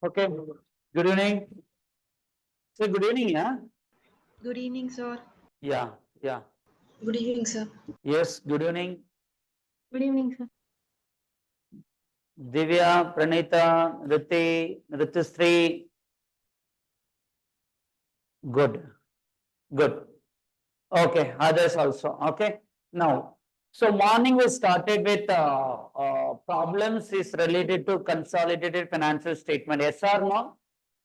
Okay. Good evening. So good evening, yeah? Good evening, sir. Yeah, yeah. Good evening, sir. Yes, good evening. Good evening, sir. Divya, Pranita, Ritusri. Good, good. Okay, others also. Okay. Now, so morning we started with problems is related to consolidated financial statement. Yes or no?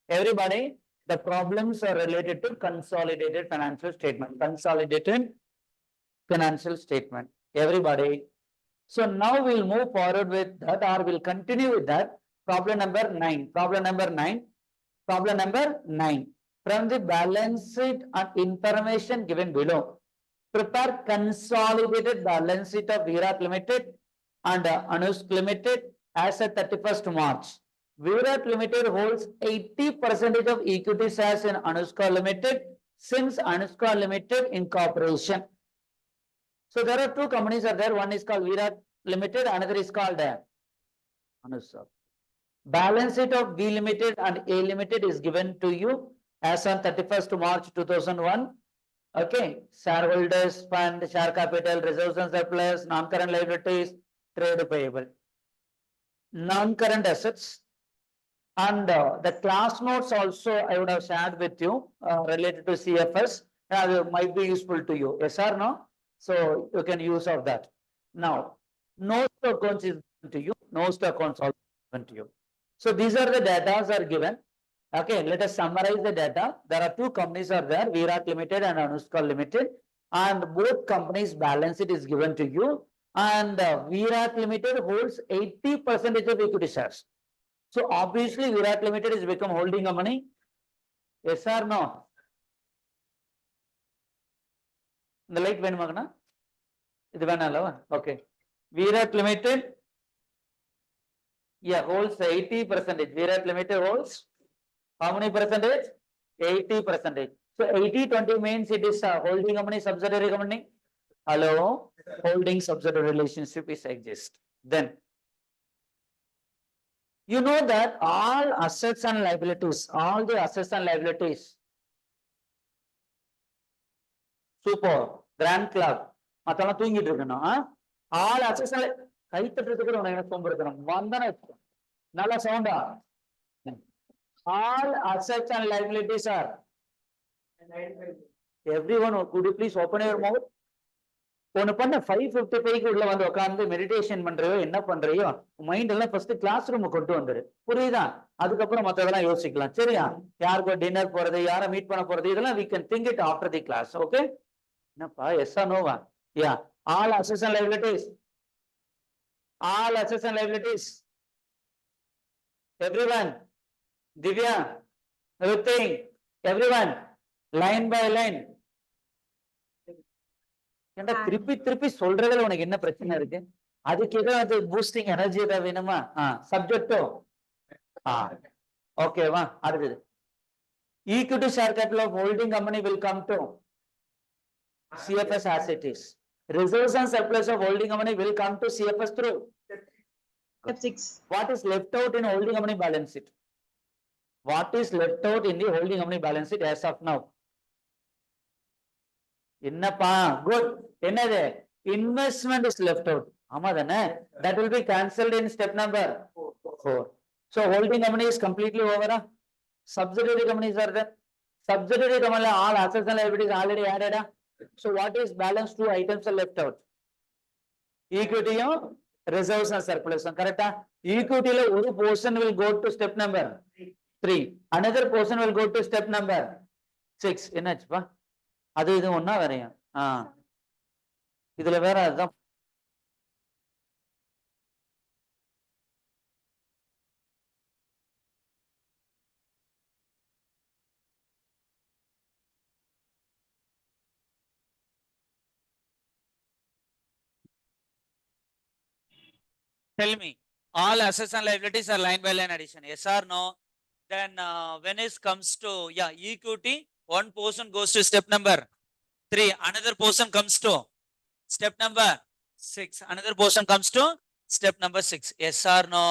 Everybody, the problems are related to consolidated financial statement. Consolidated financial statement. Everybody. So now we'll move forward with that, or we'll continue with that. Problem number 9. Problem number 9. Problem number 9. From the balance sheet and information given below, prepare consolidated balance sheet of Virat Limited and Anusk Limited as at 31st March. Virat Limited holds 80% of equity shares in Anuska Limited since Anuska Limited incorporation. So there are two companies are there. One is called Virat Limited, another is called Anuska. Balance sheet of V Limited and A Limited is given to you as on 31st March 2001. Okay, shareholders fund, share capital, reserves and surplus, non-current liabilities, trade payable, non-current assets, and the class notes also I would have shared with you related to CFS. Might be useful to you. Yes or no? So you can use of that. Now, notes to accounts is given to you. Notes to accounts also given to you. So these are the data are given. Okay, let us summarize the data. There are two companies are there, Virat Limited and Anuska Limited, and both companies' balance sheet is given to you. And Virat Limited holds 80% of equity shares. So obviously Virat Limited is become holding a money. Yes or no? The light when magna? Okay. Virat Limited, yeah, holds 80%. Virat Limited holds how many percentage? 80%. So 80-20 means it is a holding company, subsidiary company. Hello, holding subsidiary relationship is exist. Then you know that all assets and liabilities, all the assets and liabilities. Super, grand club. மத்தவங்க தூங்கிட்டு இருக்கணும். All assess கை தட்டுறதுக்கு உனக்கு எனக்கு சொம்பு இருக்கணும். வந்தன நல்ல சவுண்டா. All assets and liabilities are. Everyone, could you please open your mouth? ஒன்னு பண்ண 5:55 உள்ள வந்து உட்கார்ந்து மெடிடேஷன் பண்றையோ என்ன பண்றையோ மைண்ட் எல்லாம் ஃபர்ஸ்ட் கிளாஸ் ரூம் கொண்டு வந்துரு. புரியுதா? அதுக்கப்புறம் மத்ததெல்லாம் யோசிக்கலாம். சரியா? யாருக்கு டின்னர் போறது, யாரை மீட் பண்ண போறது, இதெல்லாம் we can think it after the class. Okay? என்னப்பா எஸ் ஆர் நோவா? Yeah. All assets and liabilities. All assets and liabilities. Everyone. Divya. Everything. Everyone. Line by line. ஏன்டா திருப்பி திருப்பி சொல்றதுல உனக்கு என்ன பிரச்சனை இருக்கு? அதுக்கு ஏதாவது பூஸ்டிங் எனர்ஜி ஏதாவது வேணுமா? சப்ஜெக்டோ ஓகேவா? அடுத்தது equity share capital of holding company will come to CFS as it is. Reserves and surplus of holding company will come to CFS through Step 6. what is left out in holding company balance sheet? What is left out in the holding company balance sheet as of now? என்னப்பா good என்னது investment is left out. ஆமா தானே? That will be cancelled in step number 4. So holding company is completely over. Subsidiary companies are there. Subsidiary company all assets and liabilities already added. So what is balance? Two items are left out. Equity, reserves and surplus. Correct? Equity one portion will go to step number 3. Another portion will go to step number 6. என்னச்சுப்பா? அது இது ஒண்ணா வரையும். இதுல வேற அதுதான். Tell me, all assets and liabilities are line by line addition. Yes or no? Then when it comes to equity, one portion goes to step number 3. Another portion comes to step number 6. Another portion comes to step number 6. Yes or no?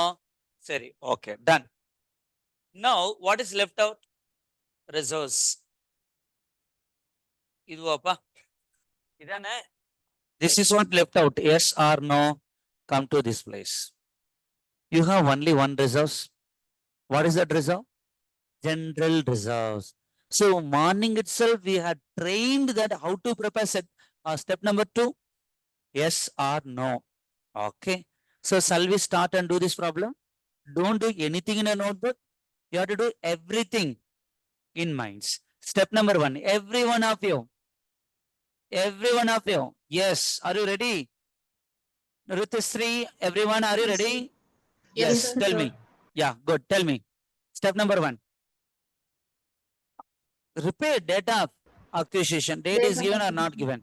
Sorry. Okay. Done. Now, what is left out? Reserves. இதுவாப்பா இதானே? This is what left out. Yes or no? Come to this place. You have only one reserves. What is that reserve? General reserves. So morning itself we had trained that how to prepare set. Step number 2. Yes or no? Okay. So shall we start and do this problem? Don't do anything in a notebook. You have to do everything in minds. Step number 1. Every one of you. Every one of you. Yes. Are you ready? Ruthasri, everyone, are you Yes, ready? sir. Yes. Yes, Tell sir. me. Yeah, good. Tell me. Step number 1. Repair data of acquisition. Date is given or not given?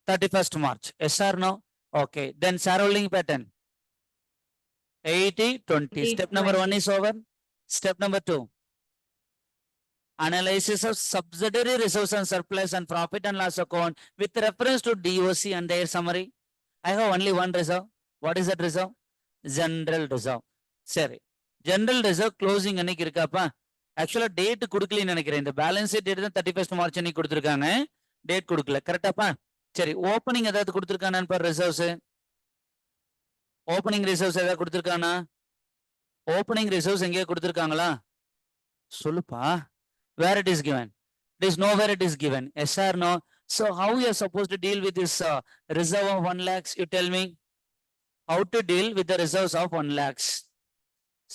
31st March. Yes or no? Okay. Then shareholding pattern. 80-20. Step number 1 is over. Step number 2. Analysis of subsidiary reserves and surplus and profit and loss account with reference to DOC and their summary. I have only one reserve. What is that reserve? General reserve. சரி. General reserve closing அன்னைக்கு இருக்காப்பா. ஆக்சுவலா date கொடுக்கலன்னு நினைக்கிறேன். இந்த balance date தான் 31st March அன்னைக்கு கொடுத்துருக்காங்க. டேட் கொடுக்கல. கரெக்டாப்பா? சரி. ஓப்பனிங் ஏதாவது கொடுத்துருக்கானான்னு பாரு ரிசர்வ்ஸ். ஓப்பனிங் ரிசர்வ்ஸ் ஏதாவது கொடுத்துருக்கானா? ஓப்பனிங் ரிசர்வ்ஸ் எங்கேயா கொடுத்துருக்காங்களா? சொல்லுப்பா. Where it is given? It is nowhere it is given. Yes or no? So how you are supposed to deal with this reserve of 1 lakhs? You tell me. How to deal with the reserves of 1 lakhs?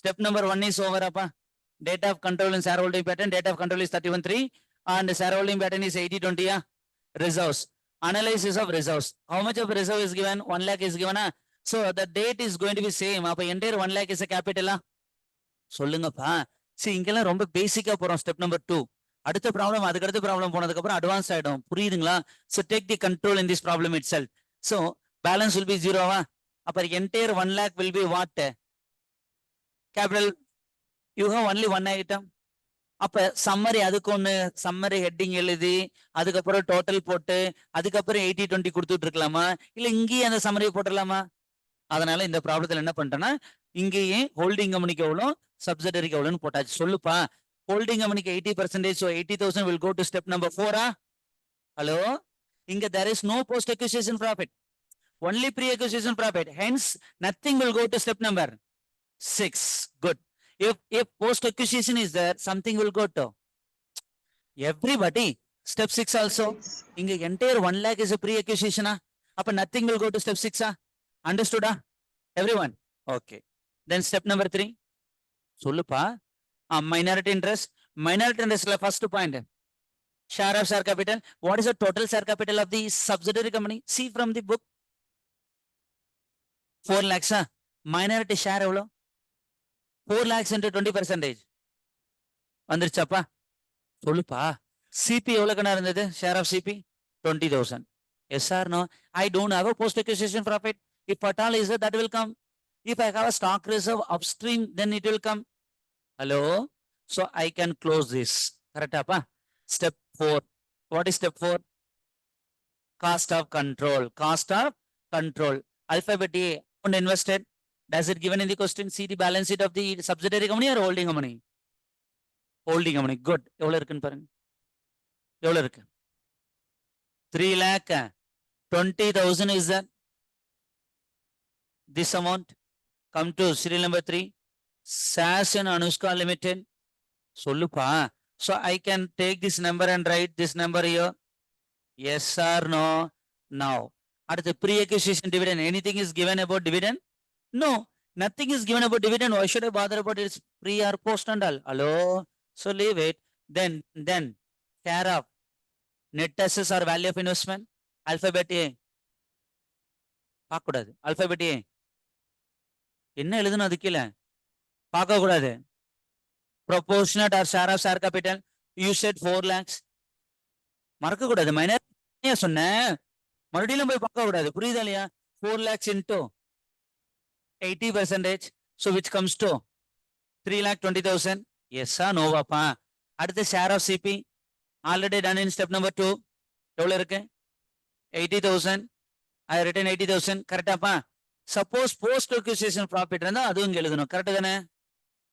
Step number 1 is over, appa. Date of control and shareholding pattern. Date of control is 31-3 and shareholding pattern is 80-20. Yeah? Reserves. Analysis of reserves. How much of reserve is given? 1 lakh is given. So the date is going to be same. Appa entire 1 lakh is a capital. சொல்லுங்கப்பா. சரி, இங்கெல்லாம் ரொம்ப பேசிக்கா போறோம். Step number 2. அடுத்த problem அதுக்கு அடுத்த problem போனதுக்கு அப்புறம் அட்வான்ஸ் ஆயிடும். புரியுதுங்களா? So take the control in this problem itself. So balance will be 0. அப்ப entire 1 lakh will be what? Capital. You have only one item. அப்ப சம்மரி அதுக்கு ஒண்ணு சம்மரி ஹெட்டிங் எழுதி அதுக்கப்புறம் டோட்டல் போட்டு அதுக்கப்புறம் 80-20 கொடுத்துட்டு இருக்கலாமா? இல்ல இங்கேயே அந்த சம்மரியை போட்டுடலாமா? அதனால இந்த ப்ராப்ளத்துல என்ன பண்ணிட்டேன்னா இங்கேயே ஹோல்டிங் கம்பெனிக்கு எவ்வளோ சப்சிடரிக்கு எவ்வளோன்னு போட்டாச்சு. சொல்லுப்பா. ஹோல்டிங் கம்பெனிக்கு 80%, so 80,000 will go to step number 4. Hello, இங்க there is no post acquisition profit, only pre acquisition profit, hence nothing will go to step number 6. Good. If post acquisition is there, something will go to everybody. Step 6 also. இங்க entire 1 lakh is a pre acquisition. அப்ப nothing will go to step 6. Understood? Everyone? Okay. Then step number 3. சொல்லுப்பா. Minority interest. Minority interest first point. Share of share capital. What is the total share capital of the subsidiary company? See from the book. 4 lakhs. Minority share எவ்வளோ? 4 lakhs into 20%. வந்துருச்சாப்பா? சொல்லுப்பா. CP எவ்வளோ கண்ணா இருந்தது? Share of CP 20,000. Yes or no? I don't have a post acquisition profit. If at all is that will come. If I have a stock reserve upstream, then it will come. Hello? So I can close this. Correct? Step 4. What is step 4? Cost of control. Cost of control. Alphabet A. Invested. Does it given in the question? See the balance sheet of the subsidiary company or holding company? Holding company. Good. எவ்வளவு இருக்குன்னு பாருங்க. எவ்வளவு இருக்கு? 3,20,000 is that? This amount. Come to serial number 3. SAS and Anushka Limited. சொல்லுப்பா. So I can take this number and write this number here. Yes or no? Now. அடுத்து pre-acquisition dividend. Anything is given about dividend? No. Nothing is given about dividend. Why should I bother about it? Pre or post and all? Hello? So leave it. Then care of net assets or value of investment. Alphabet A. பார்க்கக்கூடாது. Alphabet A. என்ன எழுதணும் அது கீழே? பார்க்க கூடாது. Proportionate or share of share capital. You said 4 lakhs. மறக்க கூடாது. Minor சொன்னேன். மறுபடியும் போய் பார்க்க கூடாது. புரியுதா இல்லையா? 4 lakhs into 80%. So which comes to 3,20,000. Yes or no? வாப்பா. அடுத்து share of CP. Already done in step number 2. எவ்வளவு இருக்கு? 80,000. I written 80,000. கரெக்டாப்பா? சப்போஸ் போஸ்ட் அக்யூசியேஷன் ப்ராஃபிட் இருந்தா அதுவும் இங்க எழுதணும். கரெக்ட் தானே?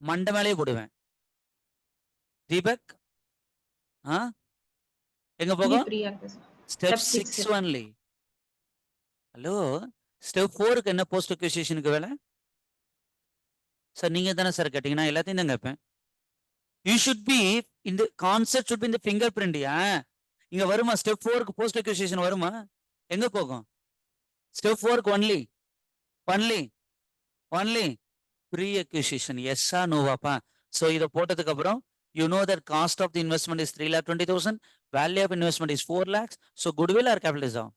மண்டை மேலேயே போடுவேன். தீபக் எங்க போகும்? Step 6 only. ஹலோ, ஸ்டெப் 4க்கு என்ன போஸ்ட் அக்யூசியேஷனுக்கு வேலை? சார் நீங்க தானே சார் கேட்டீங்க, நான் எல்லாத்தையும் தான் கேட்பேன். யூ ஷுட் பி இந்த கான்செப்ட் ஷுட் பி இந்த ஃபிங்கர் பிரிண்ட்யா. இங்க வருமா ஸ்டெப் 4க்கு போஸ்ட் அக்யூசியேஷன் வருமா? எங்க போகும்? ஸ்டெப் 4க்கு ஒன்லி ஒன்லி ப்ரீ அக்யூசியேஷன். எஸ்ஸா நோவாப்பா? ஸோ இதை போட்டதுக்கு அப்புறம் you know that cost of the investment is 3,20,000, value of investment is 4 lakhs. So goodwill or capital reserve?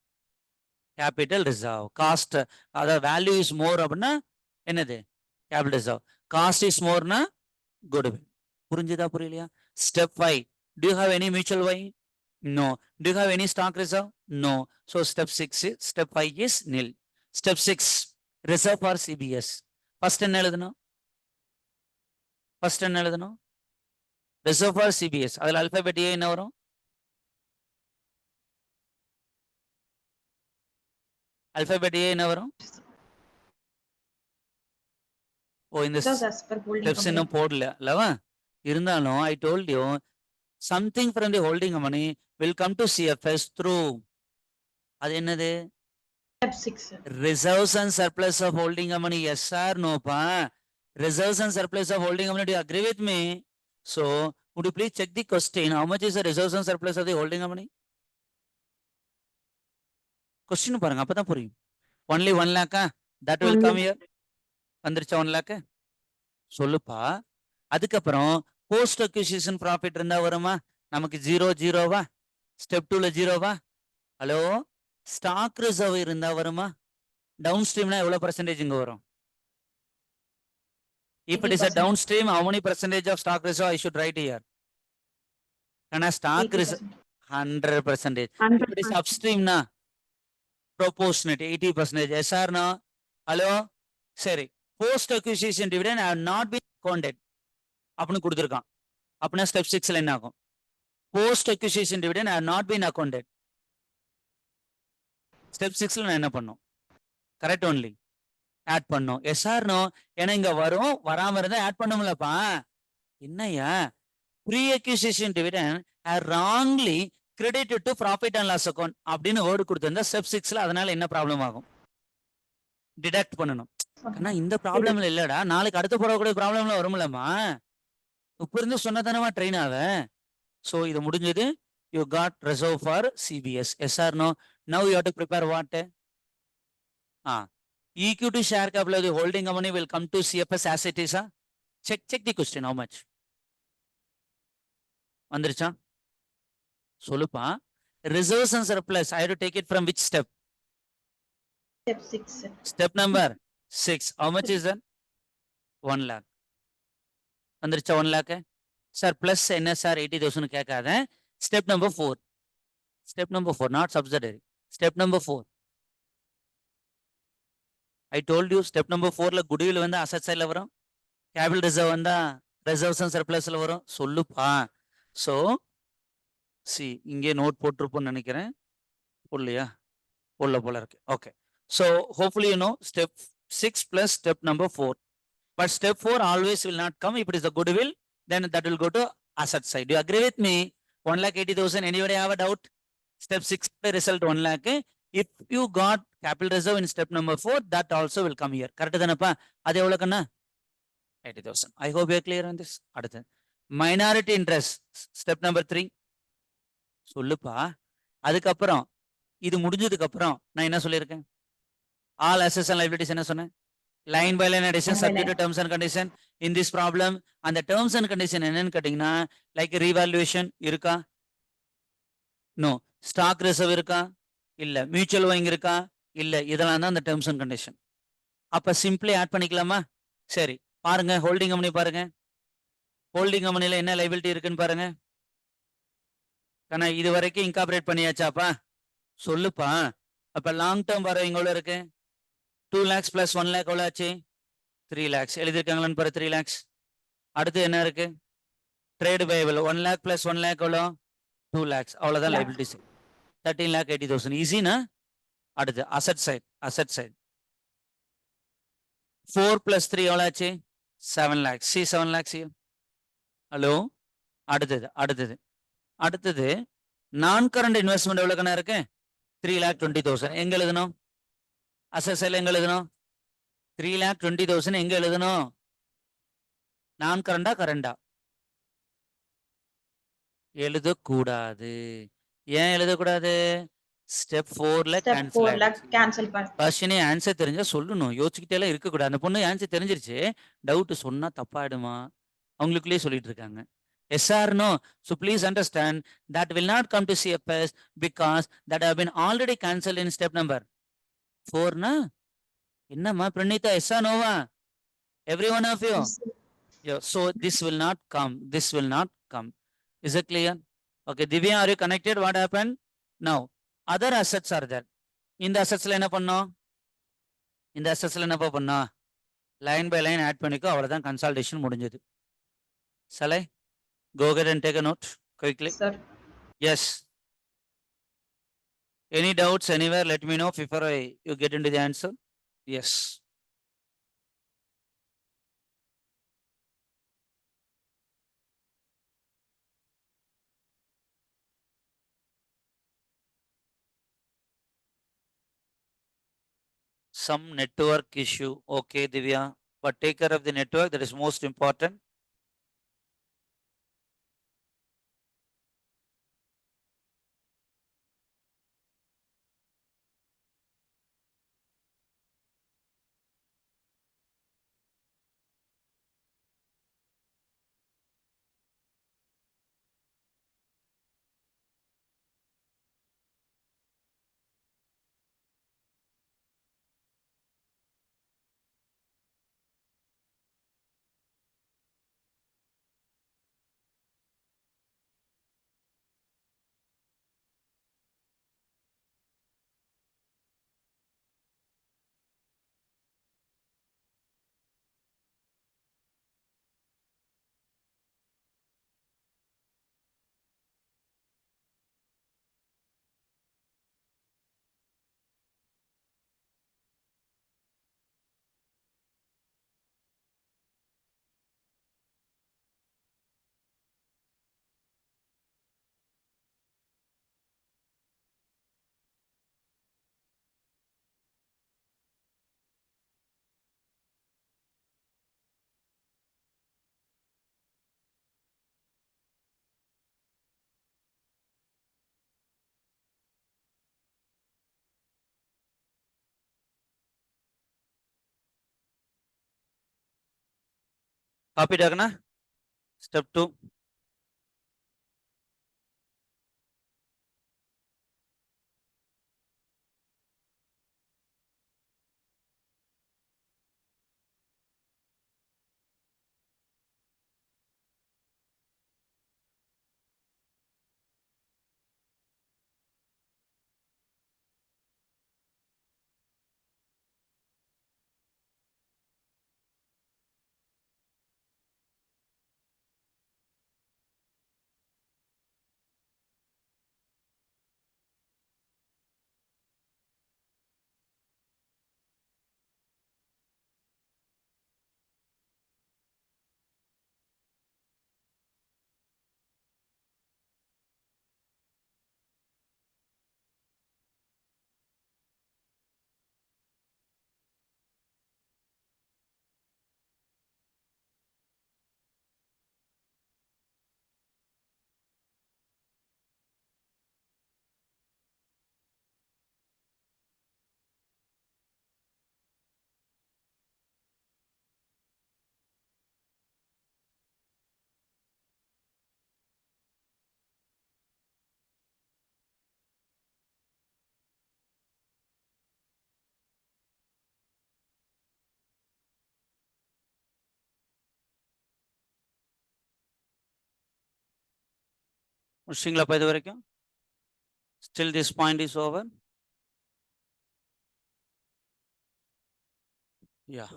Capital reserve. Cost, அதாவது value is more அப்படின்னா என்னது? Capital reserve. Cost is more னா goodwill. புரிஞ்சுதா புரியலையா? Step 5. Do you have any mutual Y? No. Do you have any stock reserve? No. So step 5 is nil. Step 6. Reserve for CBS. First என்ன எழுதணும்? Reserve for CBS. அதில் alphabet A என்ன வரும்? alphabet A என்ன வரும்? ஓ, இந்த steps இன்னும் போடல அல்லவா? இருந்தாலும் I told you something from the holding money will come to CFS through. அது என்னது? Step 6. Reserves and surplus of holding money. Yes or no pa? Reserves and surplus of holding money. Do you agree with me? So would you please check the question? How much is the reserves and surplus of the holding money? Question பாருங்க, அப்பதான் புரியும். Only 1 lakh, that will come here. வந்துருச்சா 1 lakh? சொல்லுப்பா. அதுக்கப்புறம் post acquisition profit இருந்தா வருமா? நமக்கு 0 step 2ல 0. Hello, stock reserve இருந்தா வருமா? டவுன் ஸ்ட்ரீம்னா எவ்வளவு பர்சன்டேஜ் இங்க வரும்? If it is a downstream, how many percentage of stock reserve I should write here? Kana stock reserve 100%. If it is upstream na proportionate 80%. Yes or no? Hello? சரி, post acquisition dividend have not been accounted அப்படின்னு கொடுத்துருக்கான். அப்படின்னா step 6ல என்ன ஆகும்? Post acquisition dividend have not been accounted. Step 6ல நான் என்ன பண்ணும்? கரெக்ட் ஒன்லி ஆட் பண்ணும். Yes or no? ஏன்னா இங்க வரும், வராம இருந்தா ஆட் பண்ணும்லப்பா. என்னையா pre acquisition dividend have wrongly credited to profit and loss account அப்படின்னு வேர்டு கொடுத்திருந்தா ஸ்டெப் 6ல அதனால என்ன ப்ராப்ளம் ஆகும்? டிடக்ட் பண்ணணும். ஆனா இந்த ப்ராப்ளம்ல இல்லடா, நாளைக்கு அடுத்த போறக்கூடிய ப்ராப்ளம்ல வரும்லமா. இப்ப இருந்து சொன்னதானமா ட்ரெயின் ஆக. சோ இது முடிஞ்சது. You got reserve for CBS. Yes or no? Now you have to prepare what? Equity share capital of the holding company will come to CFS as it is. Check the question. How much? வந்துருச்சா? சொல்லுப்பா. Reserves and surplus, I have to take it from which step? Step 6. Step number 6. How much is that? 1 lakh. வந்துருச்சா 1 lakh? Sir plus என்ன sir 80,000 கேட்காத. Step number 4, not subsidiary. Step number 4. I told you step number 4ல goodwill வந்து asset சைட்ல வரும், capital reserve வந்தா reserves and சர்ப்ளஸ்ல வரும். சொல்லுப்பா. ஸோ சி இங்கே நோட் போட்டிருப்போம்னு நினைக்கிறேன். போடலையா? போல இருக்கு. Okay. So hopefully you know step 6 plus step number 4. But step 4 always will not come. If it is a goodwill, then that will go to asset side. Do you agree with me? 1,80,000. Anybody have a doubt? Step 6 result 1 lakh. If you got capital reserve in step number 4, that also will come here. Correct தானப்பா? அது எவ்வளவு கண்ணா? 80,000. I hope you are clear on this. அடுத்து minority interest. Step number 3. சொல்லுப்பா. அதுக்கப்புறம் இது முடிஞ்சதுக்கு அப்புறம் நான் என்ன சொல்லியிருக்கேன்? All assets and liabilities என்ன சொன்னேன்? Line by line addition subject to terms and condition. In this problem அந்த டர்ம்ஸ் அண்ட் கண்டிஷன் என்னன்னு கேட்டீங்கன்னா, லைக் ரீவால்யூஷன் இருக்கா? நோ. ஸ்டாக் ரிசர்வ் இருக்கா? இல்ல. மியூச்சுவல் வைங் இருக்கா? இல்ல. இதெல்லாம் தான் அந்த டர்ம்ஸ் அண்ட் கண்டிஷன். அப்ப சிம்பிளி ஆட் பண்ணிக்கலாமா? சரி, பாருங்க ஹோல்டிங் கம்பெனி பாருங்க. ஹோல்டிங் கம்பெனில என்ன லைபிலிட்டி இருக்குன்னு பாருங்க. ஆனா இது வரைக்கும் இன்கார்பரேட் பண்ணியாச்சாப்பா? சொல்லுப்பா. அப்ப லாங் டேர்ம் வரவங்க எவ்வளவு இருக்கு? 2 lakhs plus 1 lakh எவ்வளவு ஆச்சு? 3 lakhs. எழுதிருக்காங்களான்னு பாரு. 3 lakhs. அடுத்து என்ன இருக்கு? Trade payable 1 lakh plus 1 lakh எவ்வளோ? 2 lakhs. அவ்வளவுதான் லைபிலிட்டிஸ். 13,80,000. ஈஸினா? அடுத்து அசட் சைட். 4 plus 3 எவ்வளோ ஆச்சு 7 lakhs. See 7 lakhs here. Hello அடுத்தது நான் கரண்ட் இன்வெஸ்ட்மெண்ட் எவ்வளோ கண்ணா இருக்கு 3,20,000 எங்க எழுதணும் அசல் எங்க எழுதணும் 3,20,000 எங்க எழுதணும் நான் கரண்டா எழுதக்கூடாது ஏன் எழுதக்கூடாது ஸ்டெப் 4ல Step கேன்சல் 4 lakh ஆயிடுச்சு cancel பண்ண. பர்ஷனே ஆன்சர் தெரிஞ்சா சொல்லணும் யோசிச்சுக்கிட்டே எல்லாம் இருக்கக்கூடாது அந்த பொண்ணு ஆன்சர் தெரிஞ்சிருச்சு டவுட் சொன்னா தப்பாயிடுமா அவங்களுக்குள்ளேயே சொல்லிட்டு இருக்காங்க yes or no so please understand that will not come to CFS because that have been already cancelled in step number 4 na என்னம்மா பிரணீதா எஸ் ஆர் நோவா every one of you Yes, sir. yeah, so this will not come is it clear okay Divya are you connected what happened now other assets are there இந்த அசெட்ஸ்ல என்ன பண்ணோம் இந்த அசெட்ஸ்ல என்னப்பா பண்ணோம் line by line add பண்ணிக்கோ அவ்வளவுதான் consolidation முடிஞ்சது சலை go ahead and take a note quickly Sir. yes any doubts anywhere let me know before you get into the answer yes some network issue okay Divya but take care of the network that is most important copy dagna step 2 முடிச்சிங்களா இது வரைக்கும் still this point is over yeah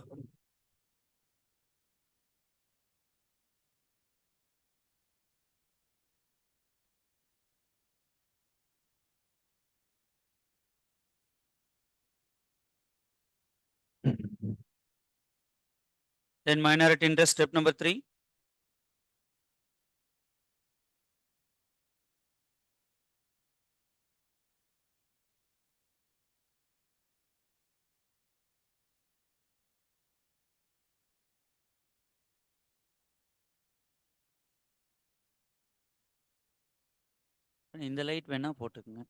Then minority interest, step number 3. இந்த light வேணா போட்டுக்குங்க.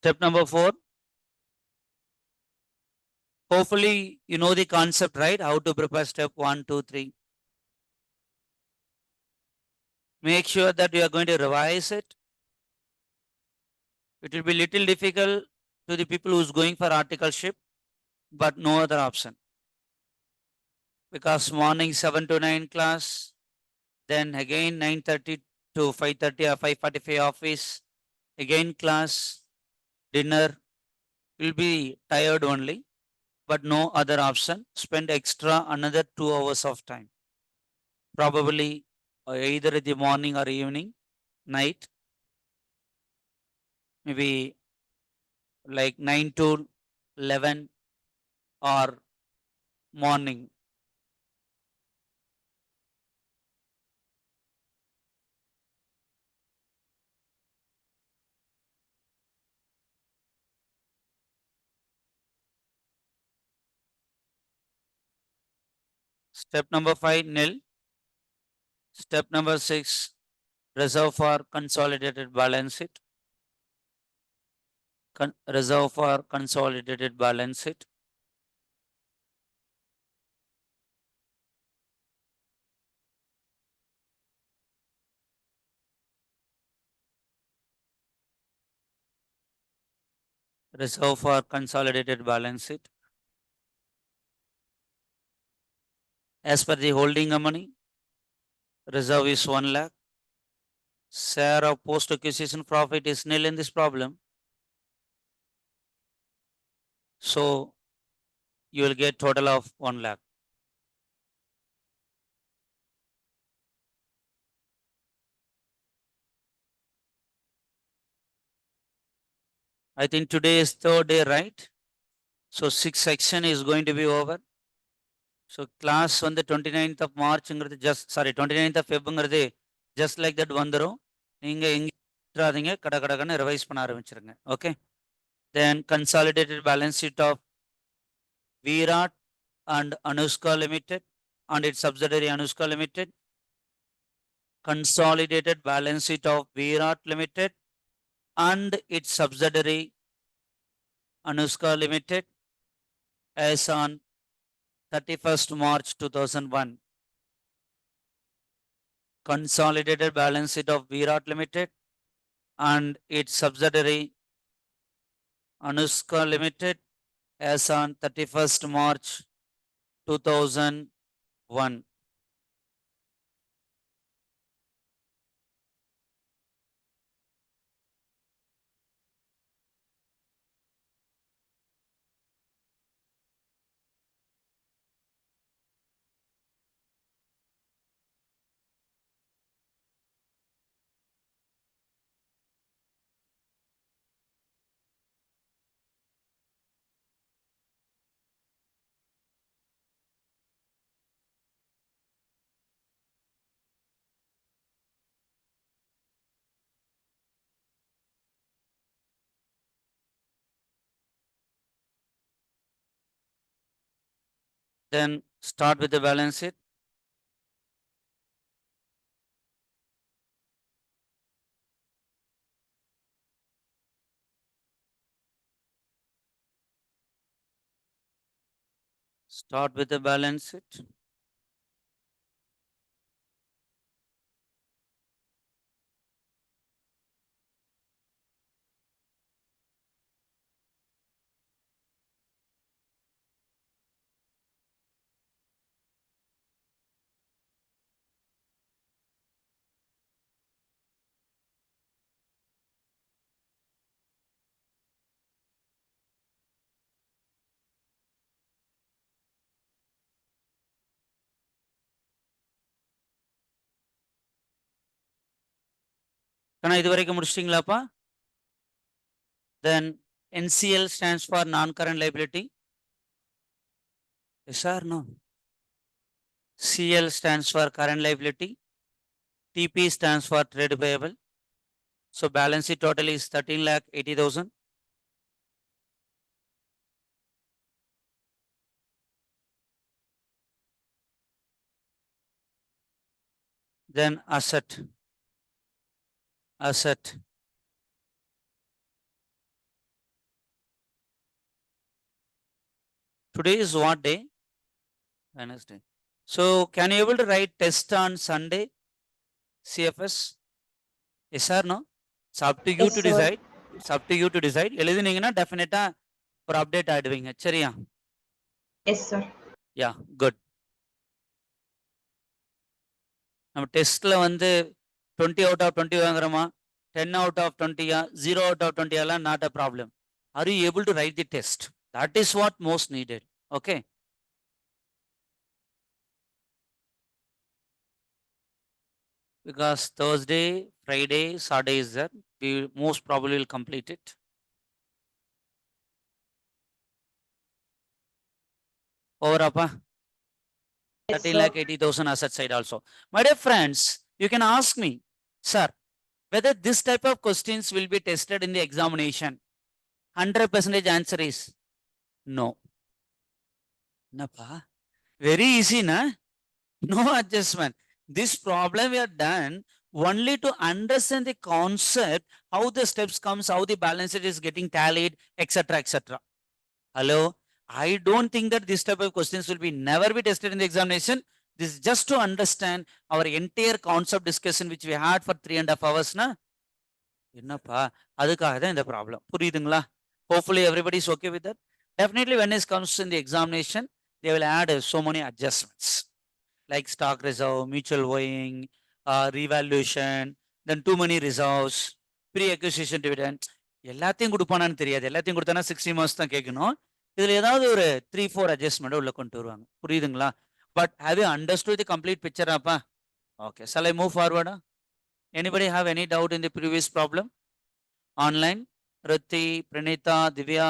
Step number 4. Hopefully, you know the concept, right? How to prepare step 1, 2, 3. Make sure that you are going to revise it. It will be little difficult to the people who's going for articleship, but no other option. Because morning 7 to 9 class, then again 9:30 to 5:30 or 5:45 office, again class, dinner. Will be tired only, but no other option. Spend extra another 2 hours of time. Probably either in the morning or evening, night, maybe like 9 to 11 or morning. Step number 5, nil. Step number 6, reserve for consolidated balance sheet. Reserve for consolidated balance sheet. Reserve for consolidated balance sheet. As per the holding money, reserve is 1 lakh. Share of post acquisition profit is nil in this problem. So you will get total of 1 lakh. I think today is third day, right? So 6th section is going to be over. So class on the 29th of March, just sorry, 29th of February, just like that வந்துரும். நீங்க எங்க கடகடகன்னு revise பண்ண ஆரம்பிச்சிருங்க. Okay. Then consolidated balance sheet of Virat and Anushka Limited and its subsidiary Anushka Limited. Consolidated balance sheet of Virat Limited and its subsidiary Anushka Limited as on 31st March 2001. Consolidated balance sheet of Virat Limited and its subsidiary Anushka Limited as on 31st March 2001. Then start with the balance sheet. Start with the balance sheet. கண்ணா இது வரைக்கும் முடிச்சிட்டீங்களாப்பா? Then NCL stands for non-current liability. Yes or no? CL stands for current liability. TP stands for trade payable. So balance sheet total is 13,80,000. Then asset. Today is what day? Wednesday. So can you able to write test on Sunday? CFS? Yes or no? It's up to you Yes, to sir. decide. It's up to you to decide. எழுதுனீங்கன்னா டெஃபினட்டா ஒரு update ஆயிடுவீங்க. சரியா? Yes, sir. Yeah, good. நம்ம டெஸ்ட்ல வந்து 20 out of 20 வாங்குறோமா, 10 out of 20யா, 0 out of 20 எல்லாம் not a problem. Are you able to write the test? That is what most needed. Okay. Because Thursday, Friday, Saturday is there. We most probably will complete it. Over appa? Yes, 13,80,000 asset side also. My dear friends, you can ask me, sir, whether this type of questions will be tested in the examination. 100% answer is no. Napa? Very easy, na? No adjustment. This problem we are done only to understand the concept, how the steps comes, how the balance sheet is getting tallied, etc., etc. Hello? I don't think that this type of questions will be never be tested in the examination. This is just to understand our entire concept discussion which we had for 3.5 hours, na? என்னப்பா அதுக்காக தான் இந்த problem புரியுதுங்களா? Hopefully everybody is okay with that. Definitely when it comes in the examination, they will add so many adjustments like stock reserve, mutual weighing, revaluation, then too many reserves, pre-acquisition dividend. எல்லாத்தையும் கொடுப்பானான்னு தெரியாது. எல்லாத்தையும் கொடுத்தானா 60 marks தான் கேட்கணும். இதுல ஏதாவது ஒரு 3-4 adjustment உள்ள கொண்டு வருவாங்க. புரியுதுங்களா? But have you understood the complete picture அப்பா? Okay, shall I move forward? Anybody have any doubt in the previous problem? Online? Ruti, Pranita, Divya,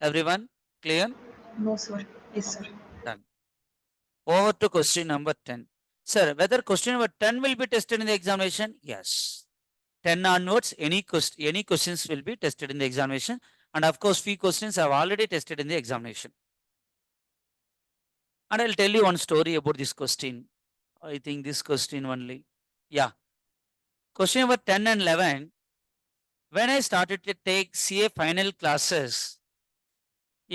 everyone? Clear? No, sir. Yes, sir. Done. Over to question number 10. Sir, whether question number 10 will be tested in the examination? Yes. 10 onwards, any questions will be tested in the examination. And of course, few questions have already tested in the examination. And I'll tell you one story about this question. I think this question only. Yeah. Question number 10 and 11. When I started to take CA final classes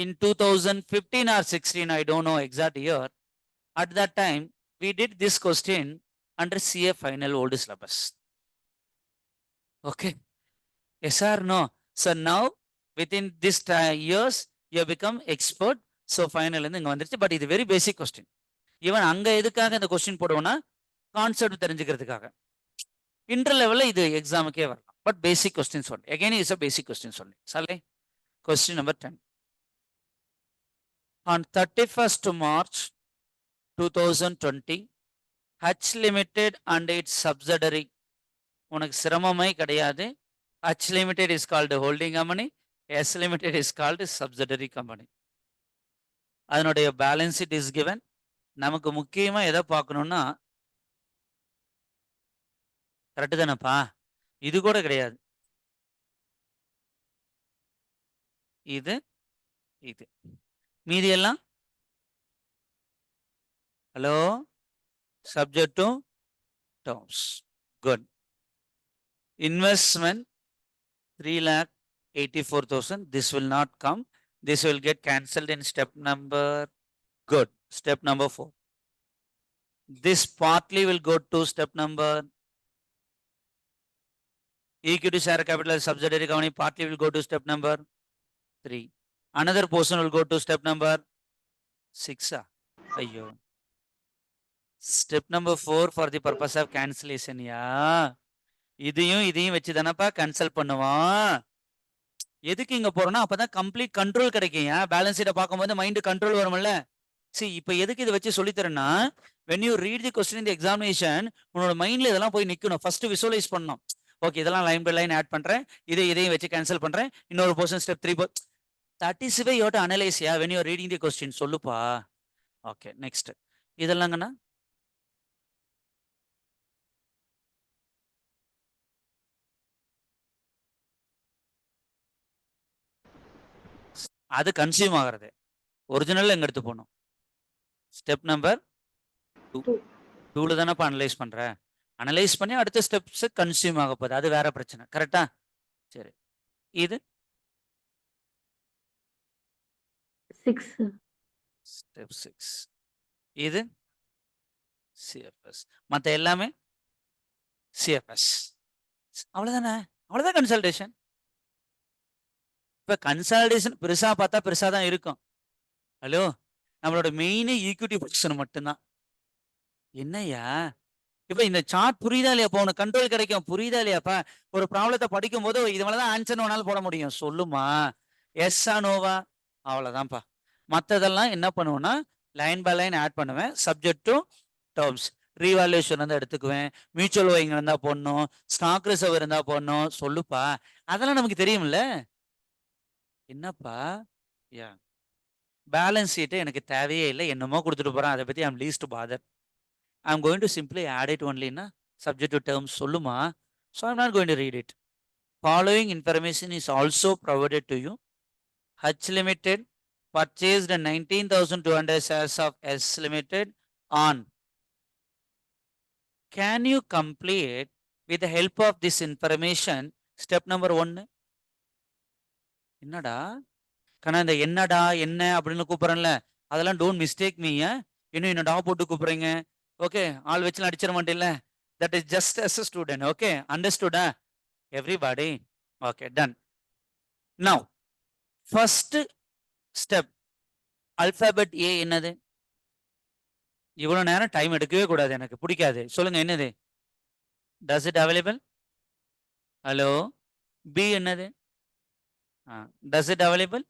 in 2015 or 16, I don't know exact year. At that time, we did this question under CA final old syllabus. Okay. Yes or no? So now, within this years, you have become expert. So final இங்க வந்துருச்சு. But இது very basic question. Even அங்க எதுக்காக இந்த question போடுவோம்னா concept தெரிஞ்சுக்கிறதுக்காக. Inter லெவல்ல இது எக்ஸாமுக்கே வரலாம். But basic questions only. Again, it's a basic questions only. Sale? Question number 10. On 31st March 2020, H Limited and its subsidiary. உனக்கு சிரமமே கிடையாது. H Limited is called a holding company. S Limited is called a subsidiary company. அதனுடைய balance sheet is given. நமக்கு முக்கியமா எதை பார்க்கணும்னா correct தானப்பா? இது கூட கிடையாது. இது இது மீதி எல்லாம் hello subject to terms. Good. Investment 3,84,000. This will not come. This will get cancelled in step number. Good. Step number 4. This partly will go to step number. Equity share capital subsidiary company partly will go to step number 3. Another portion will go to step number 6. Ayyo. Step number 4 for the purpose of cancellation. Yeah. இதையும் வச்சு தானப்பா cancel பண்ணுவான். எதுக்கு இங்க போறோம்னா அப்பதான் complete control கிடைக்கும். Balance ஷீட்டை பார்க்கும்போது மைண்ட் கண்ட்ரோல் வரும்ல. சரி, இப்ப எதுக்கு இதை வச்சு சொல்லித்தரேன்னா, when you read the question in the examination, உன்னோட மைண்ட்ல இதெல்லாம் போய் நிக்கணும். ஃபர்ஸ்ட் விசுவலைஸ் பண்ணணும். ஓகே இதெல்லாம் லைன் பை லைன் ஆட் பண்றேன், இதையும் வச்சு கேன்சல் பண்றேன், இன்னொரு portion step 3 that is way you have to analyse yeah when you are reading the question. சொல்லுப்பா. ஓகே நெக்ஸ்ட் இதெல்லாங்கண்ணா அது கன்சியூம் ஆகிறது. ஒரிஜினல் எங்க எடுத்து போகணும்? ஸ்டெப் நம்பர் 2 2ல தானப்பா அனலைஸ் பண்ற. அனலைஸ் பண்ணி அடுத்த ஸ்டெப்ஸ் கன்சியூம் ஆக போகுது, அது வேற பிரச்சனை. கரெக்டா? சரி இது 6 ஸ்டெப் 6. இது சிஎஃப்எஸ், மற்ற எல்லாமே சிஎஃப்எஸ். அவ்வளவுதானே? அவ்வளவுதான் கன்சல்டேஷன். இப்ப கன்சல்டேஷன் பெருசா பார்த்தா பெருசா தான் இருக்கும். ஹலோ, நம்மளோட மெயினே ஈக்விட்டி பொசிஷன் மட்டும்தான். என்னையா இப்ப இந்த சார்ட் புரியுதா இல்லையாப்பா? உனக்கு கண்ட்ரோல் கிடைக்கும், புரியுதா இல்லையாப்பா? ஒரு ப்ராப்ளத்தை படிக்கும் போது இது மேலதான் ஆன்சர் உன்னால போட முடியும். சொல்லுமா எஸ்ஸா நோவா? அவ்வளவுதான்ப்பா. மற்றதெல்லாம் என்ன பண்ணுவேன்னா லைன் பை லைன் ஆட் பண்ணுவேன், சப்ஜெக்ட் டு டேர்ம்ஸ். ரீவாலுவேஷன் இருந்தா எடுத்துக்குவேன், மியூச்சுவல் வைங்க இருந்தா போடணும், ஸ்டாக் ரிசர்வ் இருந்தா போடணும். சொல்லுப்பா, அதெல்லாம் நமக்கு தெரியும்ல. என்னப்பா யா பேலன்ஸ் ஷீட் எனக்கு தேவையே இல்லை, என்னமோ கொடுத்துட்டு போறேன், அதை பத்தி I'm least bother. I'm going to simply add it only in a subject to terms. சொல்லுமா. So I'm not going to read it. Following information is also provided to you. H Limited purchased 19,200 shares of S Limited on. Can you complete with the help of this information step number 1? என்னடா கண்ணா, இந்த என்னடா என்ன அப்படின்னு கூப்பிடுறேன்ல, அதெல்லாம் don't mistake me. இன்னும் என்னடா போட்டு கூப்பிடுறீங்க? ஓகே, ஆள் வச்சு அடிச்சிட மாட்டேன்ல. That is just as a student. Okay, அண்டர்ஸ்டுடா everybody? Okay, done. Now first step alphabet A என்னது? இவ்வளவு நேரம் டைம் எடுக்கவே கூடாது, எனக்கு பிடிக்காது. சொல்லுங்க என்னது? Does it available? Hello. B என்னது? Does it available?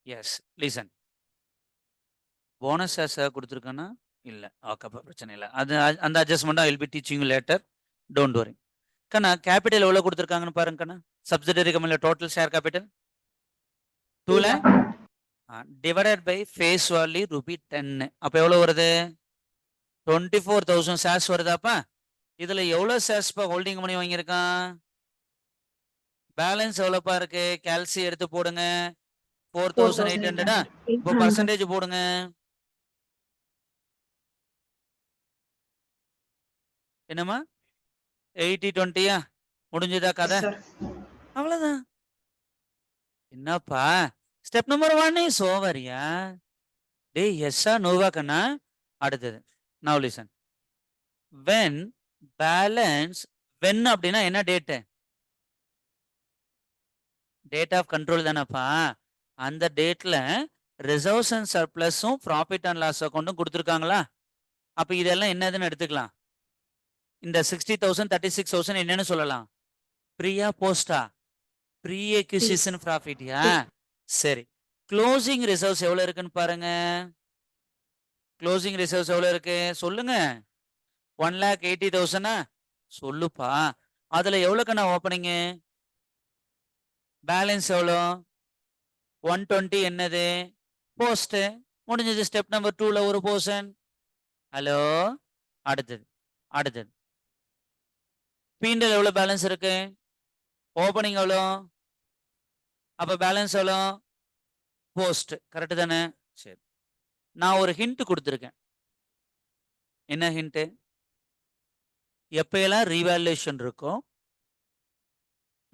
Yes. Listen, bonus கொடுத்துருக்கேன்னா இல்லை. ஓகே, பிரச்சனை இல்லை. அது அந்த adjustment I will be teaching you later, don't worry. கண்ணா கேபிட்டல் எவ்வளவு கொடுத்துருக்காங்கன்னு பாருங்க கண்ணா. சப்சிடரி கம்பெனில total share capital 2 lakh divided by face value ₹10. அப்ப எவ்வளவு வருது? 24,000 ஷேர்ஸ் வருதாப்பா? இதுல எவ்வளவு ஷேர்ஸ் ஹோல்டிங் பண்ணி வாங்கியிருக்கான்? பேலன்ஸ் எவ்வளவுப்பா இருக்கு? கால்சி எடுத்து போடுங்க. 4,800. இப்போ பர்சன்டேஜ் போடுங்க. என்னம்மா 80-20? முடிஞ்சதா கதை? அவ்வளவுதான். என்னப்பா ஸ்டெப் நம்பர் 1 இஸ் ஓவர்யா. டேய் எஸ்ஸா நோவா கண்ணா? அடுத்தது now listen. When balance, when அப்படின்னா என்ன டேட்? டேட் ஆஃப் கண்ட்ரோல் தானப்பா. அந்த டேட்ல ரிசர்வ்ஸ் அண்ட் சர்ப்ளஸும் ப்ராஃபிட் அண்ட் லாஸ் அக்கௌண்ட்டும் கொடுத்துருக்காங்களா? அப்ப இதெல்லாம் என்னதுன்னு எடுத்துக்கலாம். இந்த 60,000 36,000 என்னன்னு சொல்லலாம்? ப்ரீயா போஸ்டா? ப்ரீ எக்விசிஷன் ப்ராஃபிட்யா? சரி, க்ளோசிங் ரிசர்வ்ஸ் எவ்வளவு இருக்குன்னு பாருங்க. க்ளோசிங் ரிசர்வ்ஸ் எவ்வளவு இருக்கு சொல்லுங்க. 1,80,000. சொல்லுப்பா, அதுல எவ்வளவுக்கு நான் ஓப்பனிங் பேலன்ஸ் எவ்வளோ? 120. என்னது? போஸ்ட். முடிஞ்சது. ஸ்டெப் நம்பர் 2ல ஒரு போர்ஷன். ஹலோ. அடுத்தது அடுத்தது பீண்டல் எவ்வளவு பேலன்ஸ் இருக்கு? ஓப்பனிங் எவ்வளோ? அப்ப பேலன்ஸ் எவ்வளோ? போஸ்ட். கரெக்ட் தானே? சரி, நான் ஒரு ஹிண்ட் கொடுத்துருக்கேன். என்ன ஹிண்ட்? எப்பெல்லாம் ரீவேல்யூஷன் இருக்கும்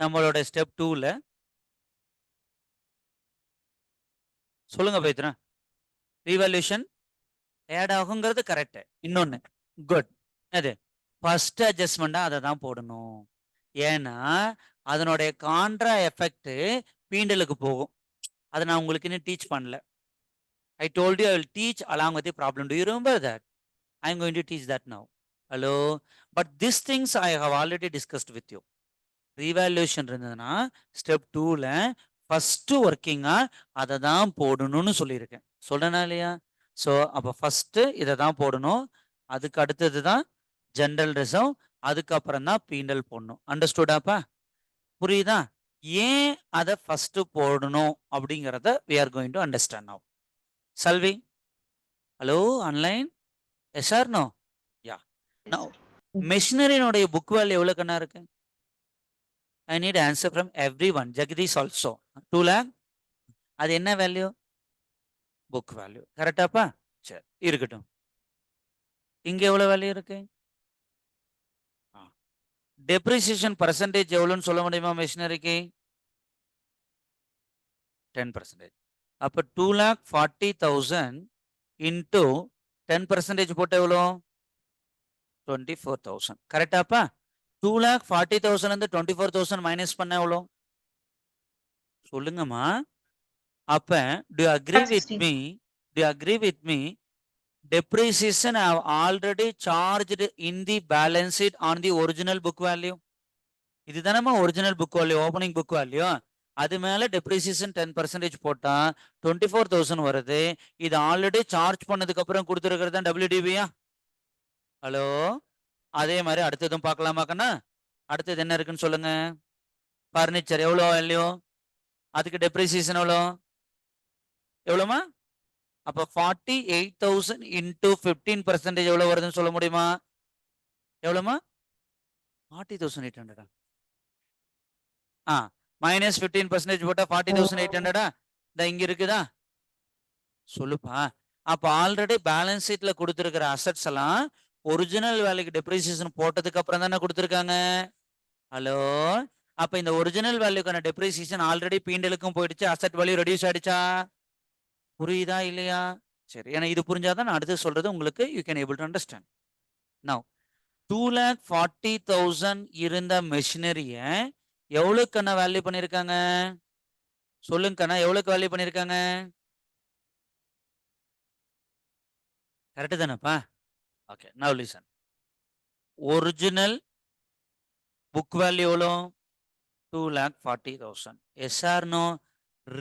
நம்மளோட ஸ்டெப் 2ல சொல்லுங்க பைத்ரா. ரீவேல்யூஷன் ஆட் ஆகுங்கிறது கரெக்ட். இன்னொன்னு குட், அது ஃபர்ஸ்ட் அட்ஜஸ்ட்மெண்டா அதை தான் போடணும். ஏன்னா அதனுடைய கான்ட்ரா எஃபெக்ட் பீண்டலுக்கு போகும். அதை நான் உங்களுக்கு இன்னும் டீச் பண்ணல. I told you I will teach along with the problem. Do you remember that? I am going to teach that now. Hello. But these things I have already discussed with you. Revaluation இருந்ததுன்னா step 2ல first ஒர்க்கிங்கா அதை தான் போடணும்னு சொல்லியிருக்கேன். சொல்றேனா இல்லையா? So அப்போ first இதை தான் போடணும். அதுக்கு அடுத்தது தான் ஜென்ரல் ரிசர்வ், அதுக்கப்புறம் தான் பீண்டல் போடணும். அண்டர்ஸ்டுடாப்பா? புரியுதா? ஏன் அதை ஃபர்ஸ்ட் போடணும் அப்படிங்கிறத we are going to understand now. Salvi? Hello, online? Yes or no? Yeah. Now, machinery book value எவ்வளவு கண்ணா இருக்கு? I need answer from everyone. Jagdish also. 2 lakh? அது என்ன வேல்யூ? Book value. கரெக்டாப்பா? சரி, இருக்கட்டும். இங்க எவ்வளவு வேல்யூ இருக்கு? டெப்ரிசியேஷன் பர்சன்டேஜ் எவ்வளோன்னு சொல்ல முடியுமா மெஷினரிக்கு? 10%. அப்போ 2,40,000 இன்டூ 10% போட்டு எவ்வளோ? 24,000. கரெக்டாப்பா? 2,40,000 இருந்து 24,000 மைனஸ் பண்ண எவ்வளோ? சொல்லுங்கம்மா. அப்ப do you agree with 16. me? Do you agree with me? Depreciation have already charged in the balance sheet on the original book value. இதுதானமா original book value, opening book value. அது மேல டெப்ரிசியேஷன் 10% போட்டா 24,000 வருது. இது ஆல்ரெடி சார்ஜ் பண்ணதுக்கு அப்புறம் கொடுத்துருக்கிறது தான் WDBயா? ஹலோ, அதே மாதிரி அடுத்ததும் பார்க்கலாமா கண்ணா? அடுத்தது என்ன இருக்குன்னு சொல்லுங்க. பர்னிச்சர் எவ்வளோ வேல்யூ? அதுக்கு டெப்ரிசியேஷன் எவ்வளோ? எவ்வளோமா? அப்ப 48,000 இன்டூ 15% எவ்வளவு வருதுன்னு சொல்ல முடியுமா? எவ்வளோமா? 40,800. மைனஸ் 15% போட்டா 40,800. இங்க இருக்குதா? சொல்லுப்பா. அப்ப ஆல்ரெடி பேலன்ஸ் ஷீட்ல கொடுத்திருக்கிற அசட்ஸ் எல்லாம் ஒரிஜினல் வேல்யூக்கு டெப்ரிசியேஷன் போட்டதுக்கு அப்புறம் தானே கொடுத்திருக்காங்க. ஹலோ, அப்ப இந்த ஒரிஜினல் வேல்யூக்கான டெப்ரிசியேஷன் ஆல்ரெடி பீண்டலுக்கும் போயிடுச்சு, அசட் வேல்யூ ரெடியூஸ் ஆயிடுச்சா? புரியுதா இல்லையா? சரி, ஏன்னா இது புரிஞ்சாதான் நான் அடுத்து சொல்றது உங்களுக்கு you can able to understand. Now 2,40,000 இருந்த மெஷினரிய எவ்வளவுக்கான வேல்யூ பண்ணிருக்காங்க? சொல்லுங்க கண்ணா, எவ்வளவுக்கு வேல்யூ பண்ணிருக்காங்க? கரெக்ட் தானப்பா? Okay, now listen. Original book value எவ்வளோ? 2,40,000. Yes or no?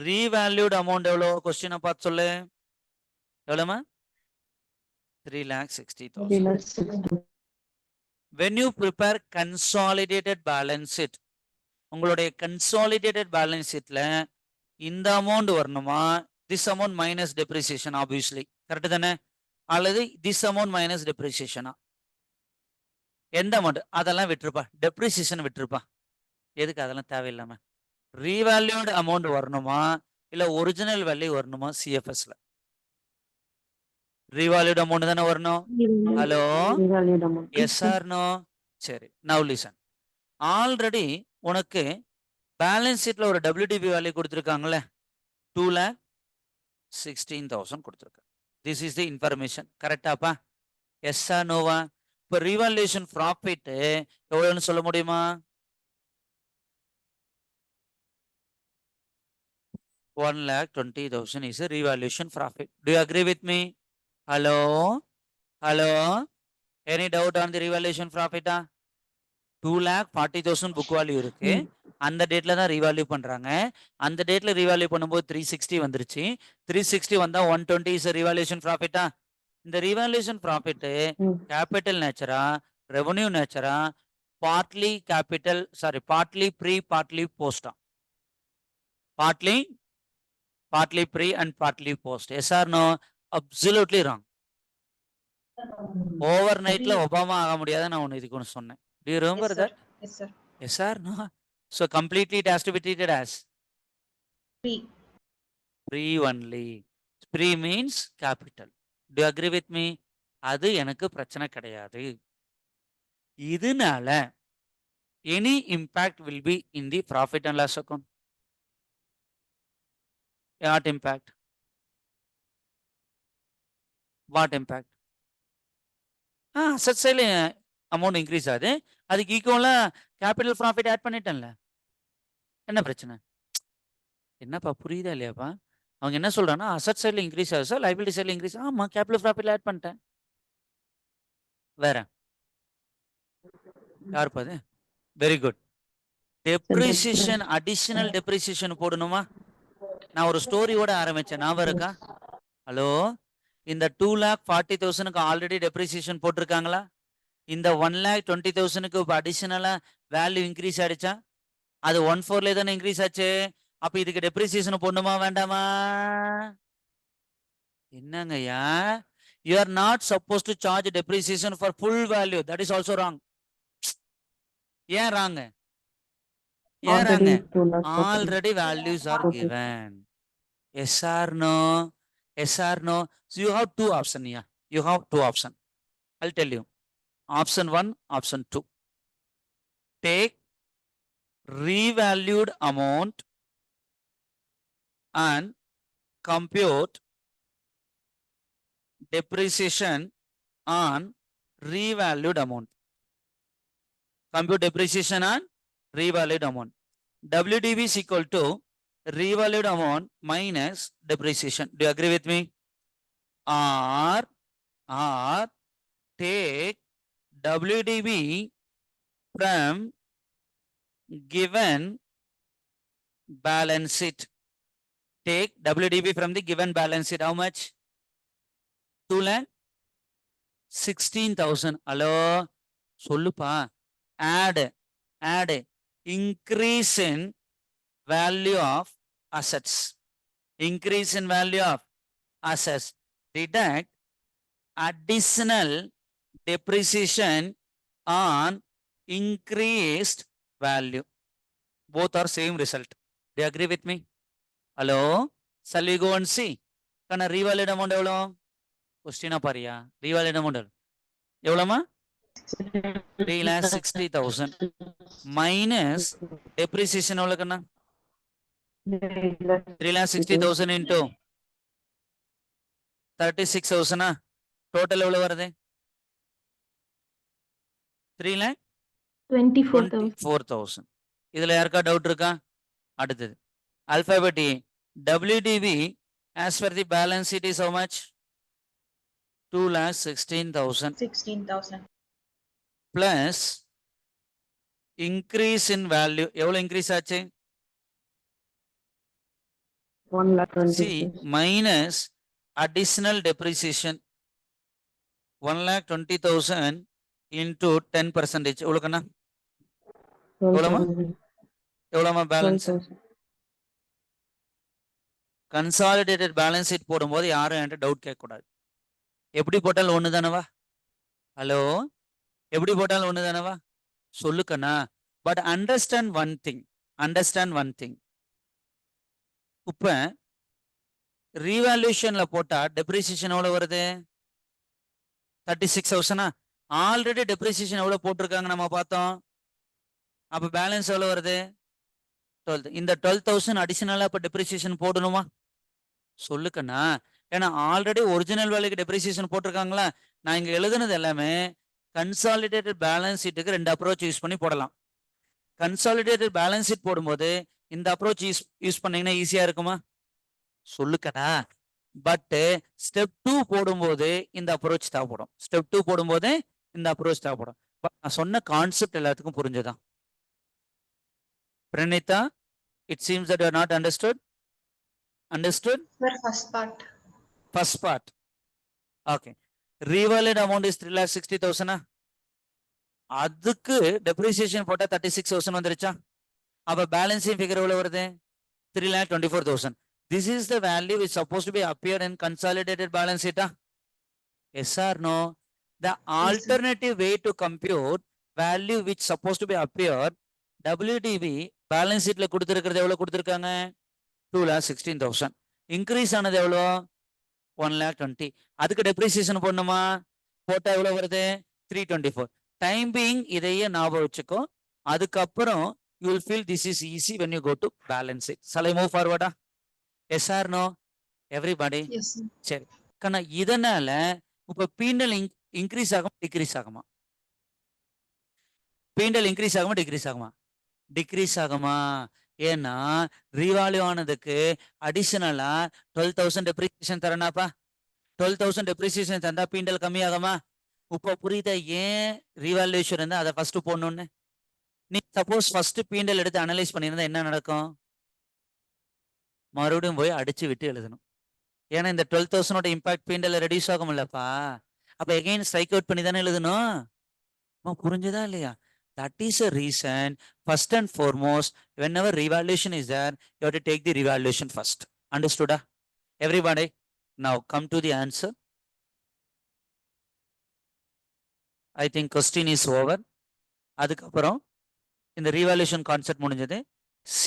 Revalued amount எவ்வளோ? கொஸ்டினை பார்த்து சொல்லு. எவ்வளோமா? 3,60,000. when you prepare consolidated balance sheet, உங்களுடைய consolidated balance sheetல இந்த அமௌண்ட் வரணுமா? this amount minus depreciation obviously. Correct தானே? அல்லது this amount minus depreciation. எந்த அமௌண்ட்? அதெல்லாம் விட்டுருப்பா, டெப்ரிசியேஷன் விட்டுருப்பா. எதுக்கு அதெல்லாம் தேவையில்லாம? ரீவேல்யூட் அமௌண்ட் வரணுமா இல்ல ஒரிஜினல் வேல்யூ வரணுமா? சிஎஃப்எஸ்ல ரீவேல்யூட் அமௌண்ட் தானே வரணும். Hello, yes or no? சரி, நவ் லிசன். ஆல்ரெடி உனக்கு பேலன்ஸ் ஷீட்ல ஒரு WDB வேல்யூ கொடுத்துருக்காங்கல்ல, 2,16,000 கொடுத்துருக்காங்க. This is the information. கரெக்டாப்பா? எஸ் ஆர் நோவா? இப்போ ரீவால்யூஷன் ப்ராஃபிட் எவ்வளோன்னு சொல்ல முடியுமா? 1,20,000 is a revaluation profit. Do you agree with me? Hello? Hello? Any doubt on the revaluation profit? 2,40,000 book value இருக்கு. அந்த டேட்ல தான் ரீவேல்யூ பண்றாங்க. அந்த டேட்ல ரீவேல்யூ பண்ணும்போது 360 வந்துருச்சு. 360 வந்தா 120 இஸ் ரீவேல்யூஷன் ப்ராஃபிட்டா? இந்த ரீவேல்யூஷன் ப்ராஃபிட் கேபிட்டல் நேச்சரா, ரெவன்யூ நேச்சரா, partly capital, sorry partly pre partly போஸ்டா? partly pre and partly post. Yes or no? Absolutely wrong. Overnightல ஒபாமா ஆக முடியாத நான் ஒன்னு இதுக்கு ஒன்னு சொன்னேன். Do you remember Yes, sir. that? Yes, sir. Yes or no? So completely it has to be treated as Pre. pre only. Pre means capital. Do you agree with me? அது எனக்கு பிரச்சனை கிடையாது. இதனால any impact will be in the profit and loss account. What impact? What impact? Asset சைட்ல amount increase ஆகுது, அதுக்கு ஈக்குவலா capital profit add பண்ணிட்டேன்ல, என்ன பிரச்சனை? என்னப்பா புரியுதா இல்லையாப்பா? அவங்க என்ன சொல்றாங்கன்னா அசட் சைட்ல இன்க்ரீஸ் ஆகுது சார், லைபிலிட்டி சைட்ல இன்க்ரீஸ். ஆமா, கேபிட்டல் ப்ராஃபிட்ல ஆட் பண்ணிட்டேன். வேற யாருப்பா அது? Very good. Depreciation, additional depreciation போடணுமா? நான் ஒரு ஸ்டோரியோட ஆரம்பிச்சேன், ஞாபகம் இருக்கா? ஹலோ, இந்த 2,40,000 ஆல்ரெடி டெப்ரிசியேஷன் போட்டிருக்காங்களா? இந்த 1,20,000க்கு இப்போ அடிஷனலா வேல்யூ இன்க்ரீஸ் ஆயிடுச்சா? அது 1/4லே தானே இன்க்ரீஸ் ஆச்சு. அப்ப இதுக்கு டெப்ரிசியேஷன் போடணுமா வேண்டாமா? என்னங்கய்யா? You are not supposed to charge depreciation for full value. That is also wrong. ஏன் wrong? ஏன் wrong? Already values are given. Yes or no? Yes or no? So you have two options here. You have two options. I'll tell you. Option 1, option 2. Take revalued amount and compute depreciation on revalued amount. Compute depreciation on revalued amount. WDV is equal to revalued amount minus depreciation. Do you agree with me? Or take WDV from given balance sheet. Take WDV from the given balance sheet. How much? 2,16,000. Hello? சொல்லுப்பா. Add increase in value of assets. Increase in value of assets. Deduct additional depreciation on increased value. Both are same result. Do you agree with me? Hello? Shall we go and see? Kana revalued amount எவ்வளோ? கொஸ்டினா பாரியா? revalued amount எவ்வளோமா? 3,60,000 minus depreciation எவ்வளோ கண்ணா? 3,60,000 into 36,000 total எவ்வளோ வருது? 3,24,000. இதுல யாருக்கா doubt இருக்கா? அடுத்தது alphabet E. WDV as per the balance sheet is how much? 2,16,000 16,000. plus increase in value. எவ்வளவு increase ஆச்சு? 1,20,000. See, minus additional depreciation 1,20,000 into 10%. எவ்வளவுக்கண்ணா? எவ்வளவுமா பேலன்ஸ்? 12,000. கன்சாலிடேட்டட் பேலன்ஸ் ஷீட் போடும்போது யாரும் என்கிட்ட டவுட் கேட்கக்கூடாது. எப்படி போட்டாலும் ஒண்ணு தானவா? ஹலோ, எப்படி போட்டாலும் ஒண்ணு தானவா? சொல்லுக்கண்ணா. But understand one thing. இப்ப ரீவால்யூஷன்ல போட்டா டெப்ரிசியேஷன் எவ்வளவு வருது? 36,000. ஆல்ரெடி டெப்ரிசியேஷன் எவ்வளவு போட்டிருக்காங்க நம்ம பார்த்தோம். அப்ப பேலன்ஸ் எவ்வளவு வருது? 12. இந்த 12,000 அடிஷனலா இப்ப டெப்ரிசியேஷன் போடணுமா? சொல்லுக்கண்ணா. ஏன்னா ஆல்ரெடி ஒரிஜினல் வேலைக்கு டெப்ரிசியேஷன் போட்டிருக்காங்களா? நான் இங்க எழுதுனது எல்லாமே கன்சாலிடேட்டட் பேலன்ஸ் ஷீட்டுக்கு 2 அப்ரோச் யூஸ் பண்ணி போடலாம். கன்சாலிடேட்டட் பேலன்ஸ் ஷீட் போடும்போது இந்த அப்ரோச் யூஸ் பண்ணீங்கன்னா ஈஸியா இருக்குமா? சொல்லுக்கண்ணா. பட் ஸ்டெப் 2 போடும்போது இந்த அப்ரோச் தேவைப்படும். ஸ்டெப் 2 போடும்போது இந்த அப்ரோச் தேவைப்படும். நான் சொன்ன கான்செப்ட் எல்லாத்துக்கும் புரிஞ்சுதான்? Pranita, it seems that you are not understood. Understood? Sir, first part. First part. Okay. Revalued amount is 3,60,000. அதுக்கு டெப்ரிசியேஷன் போட்டா 36,000 வந்துருச்சா? அப்ப பேலன்சிங் ஃபிகர் எவ்வளவு வருது? 3,24,000. This is the value which is supposed to be appeared in consolidated balance sheet. Yes or no? The alternative way to compute value which supposed to be appeared, WDV balance sheetல கொடுத்திருக்கிறது எவ்வளவு கொடுத்திருக்காங்க? 2,16,000. Increase ஆனது எவ்வளோ? 1,20,000. அதுக்கு depreciation போடணுமா? போட்டா எவ்வளவு வருது? 324. டைம் பீயிங் இதையே ஞாபகம் வச்சுக்கோ. அதுக்கப்புறம் you will feel this is easy when you go to balance it. Shall I move forward? Yes or no? Everybody? Yes, sir. சரி கண்ணா, இதனால இப்ப பீண்டல் இன்க்ரீஸ் ஆகுமா டிக்ரீஸ் ஆகுமா? பீண்டல் இன்க்ரீஸ் ஆகுமா டிக்ரீஸ் ஆகுமா? டிக்ரீஸ் ஆகுமா? ஏன்னா ரீவால்யூ ஆனதுக்கு அடிஷனலா 12,000 டெப்ரிசியேஷன் தரனாப்பா. 12,000 டெப்ரிசியேஷன் தந்தா பீண்டல் கம்மியாகுமா? இப்ப புரியுதா ஏன் ரீவால்யூஷன் இருந்தா அதை ஃபர்ஸ்ட் போடணும்னு? நீ சப்போஸ் ஃபர்ஸ்ட் பீண்டல் எடுத்து அனலைஸ் பண்ணியிருந்தா என்ன நடக்கும்? மறுபடியும் போய் அடிச்சு விட்டு எழுதணும். ஏன்னா இந்த 12,000 இம்பாக்ட் பீண்டல் ரெடியூஸ் ஆகும்லப்பா. அப்ப எகைன் ஸ்ட்ரைக் அவுட் பண்ணி தானே எழுதணும். புரிஞ்சதா இல்லையா? That is a reason, first and foremost, whenever revaluation is there, you have to take the revaluation first. Understood? Everybody? Now come to the answer. I think question is over. அதுக்கப்புறம் இந்த revaluation concept முடிஞ்சது. C,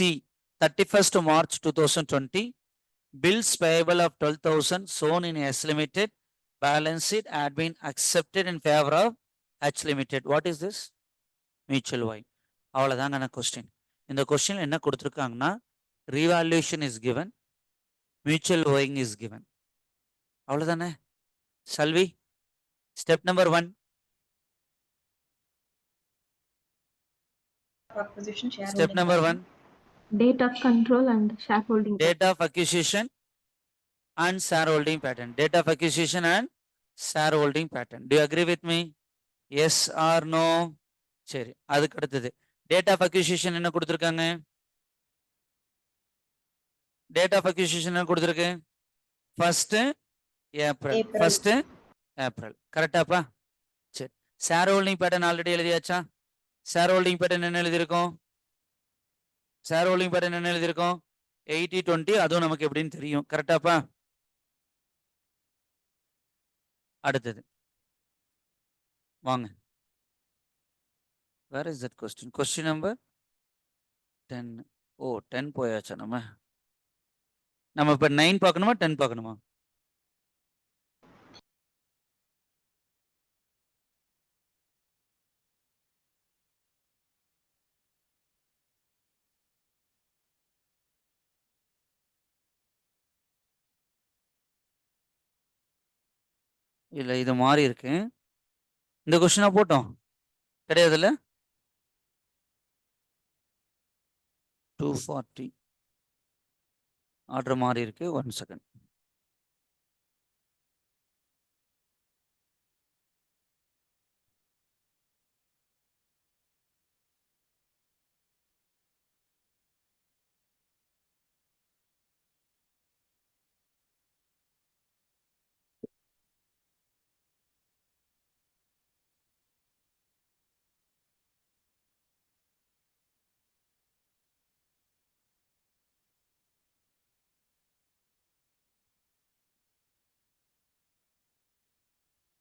31st March 2020, bills payable of 12,000 shown in S Limited balance sheet had been accepted in favor of H Limited. What is this? Mutual Y. அவ்வளவுதாங்க நான் question. இந்த question என்ன கொடுத்துருக்காங்கன்னா revaluation is given, mutual owing is given. அவ்வளவுதானே? Salvi, step number 1. Acquisition, Step shareholding number pattern. 1, Date of control and shareholding. date of acquisition and shareholding pattern. Date of acquisition and shareholding pattern. Do you agree with me? Yes or no? சரி, அதுக்கு அடுத்தது date of acquisition என்ன கொடுத்துருக்காங்க? Date of acquisition என்ன கொடுத்துருக்கு? 1st April. 1st April. கரெக்டாப்பா? சரி, shareholding pattern already எழுதியாச்சா? shareholding pattern என்ன எழுதியிருக்கோம்? shareholding pattern என்ன எழுதியிருக்கோம்? 80-20. அதுவும் நமக்கு எப்படின்னு தெரியும். கரெக்டாப்பா? அடுத்தது வாங்க. Where is that question? Question number 10. ஓ 10 போயாச்சா? நம்ம இப்ப 9 பார்க்கணுமா 10 பார்க்கணுமா? இல்ல இது மாறி இருக்கு. இந்த கொஸ்டினா போட்டோம் கிடையாதுல்ல? 240 ஆர்டர் மாறி இருக்கு. 1 செகண்ட்.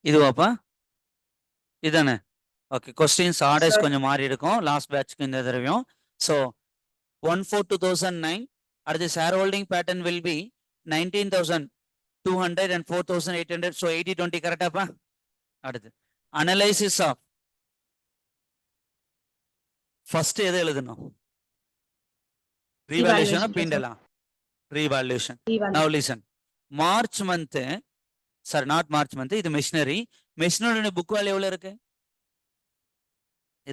இதுவாப்பா? இதானே? ஓகே, கொஸ்டின்ஸ் ஆர்டர்ஸ் கொஞ்சம் மாறி இருக்கும் லாஸ்ட் பேட்ச்க்கு இந்த தடவையும். ஸோ 1/4/2009. அடுத்து share holding pattern will be 19,200 and 4,800. So 80-20 கரெக்டாப்பா? அடுத்து அனலைசிஸ் ஆஃப் ஃபர்ஸ்ட் எது எழுதணும்? ரீவால்யூஷனா பீண்டலா? ரீவால்யூஷன். Now listen. March month, sorry not March month, இது மிஷினரி. மிஷினரி புக் வேல்யூ எவ்வளவு இருக்கு?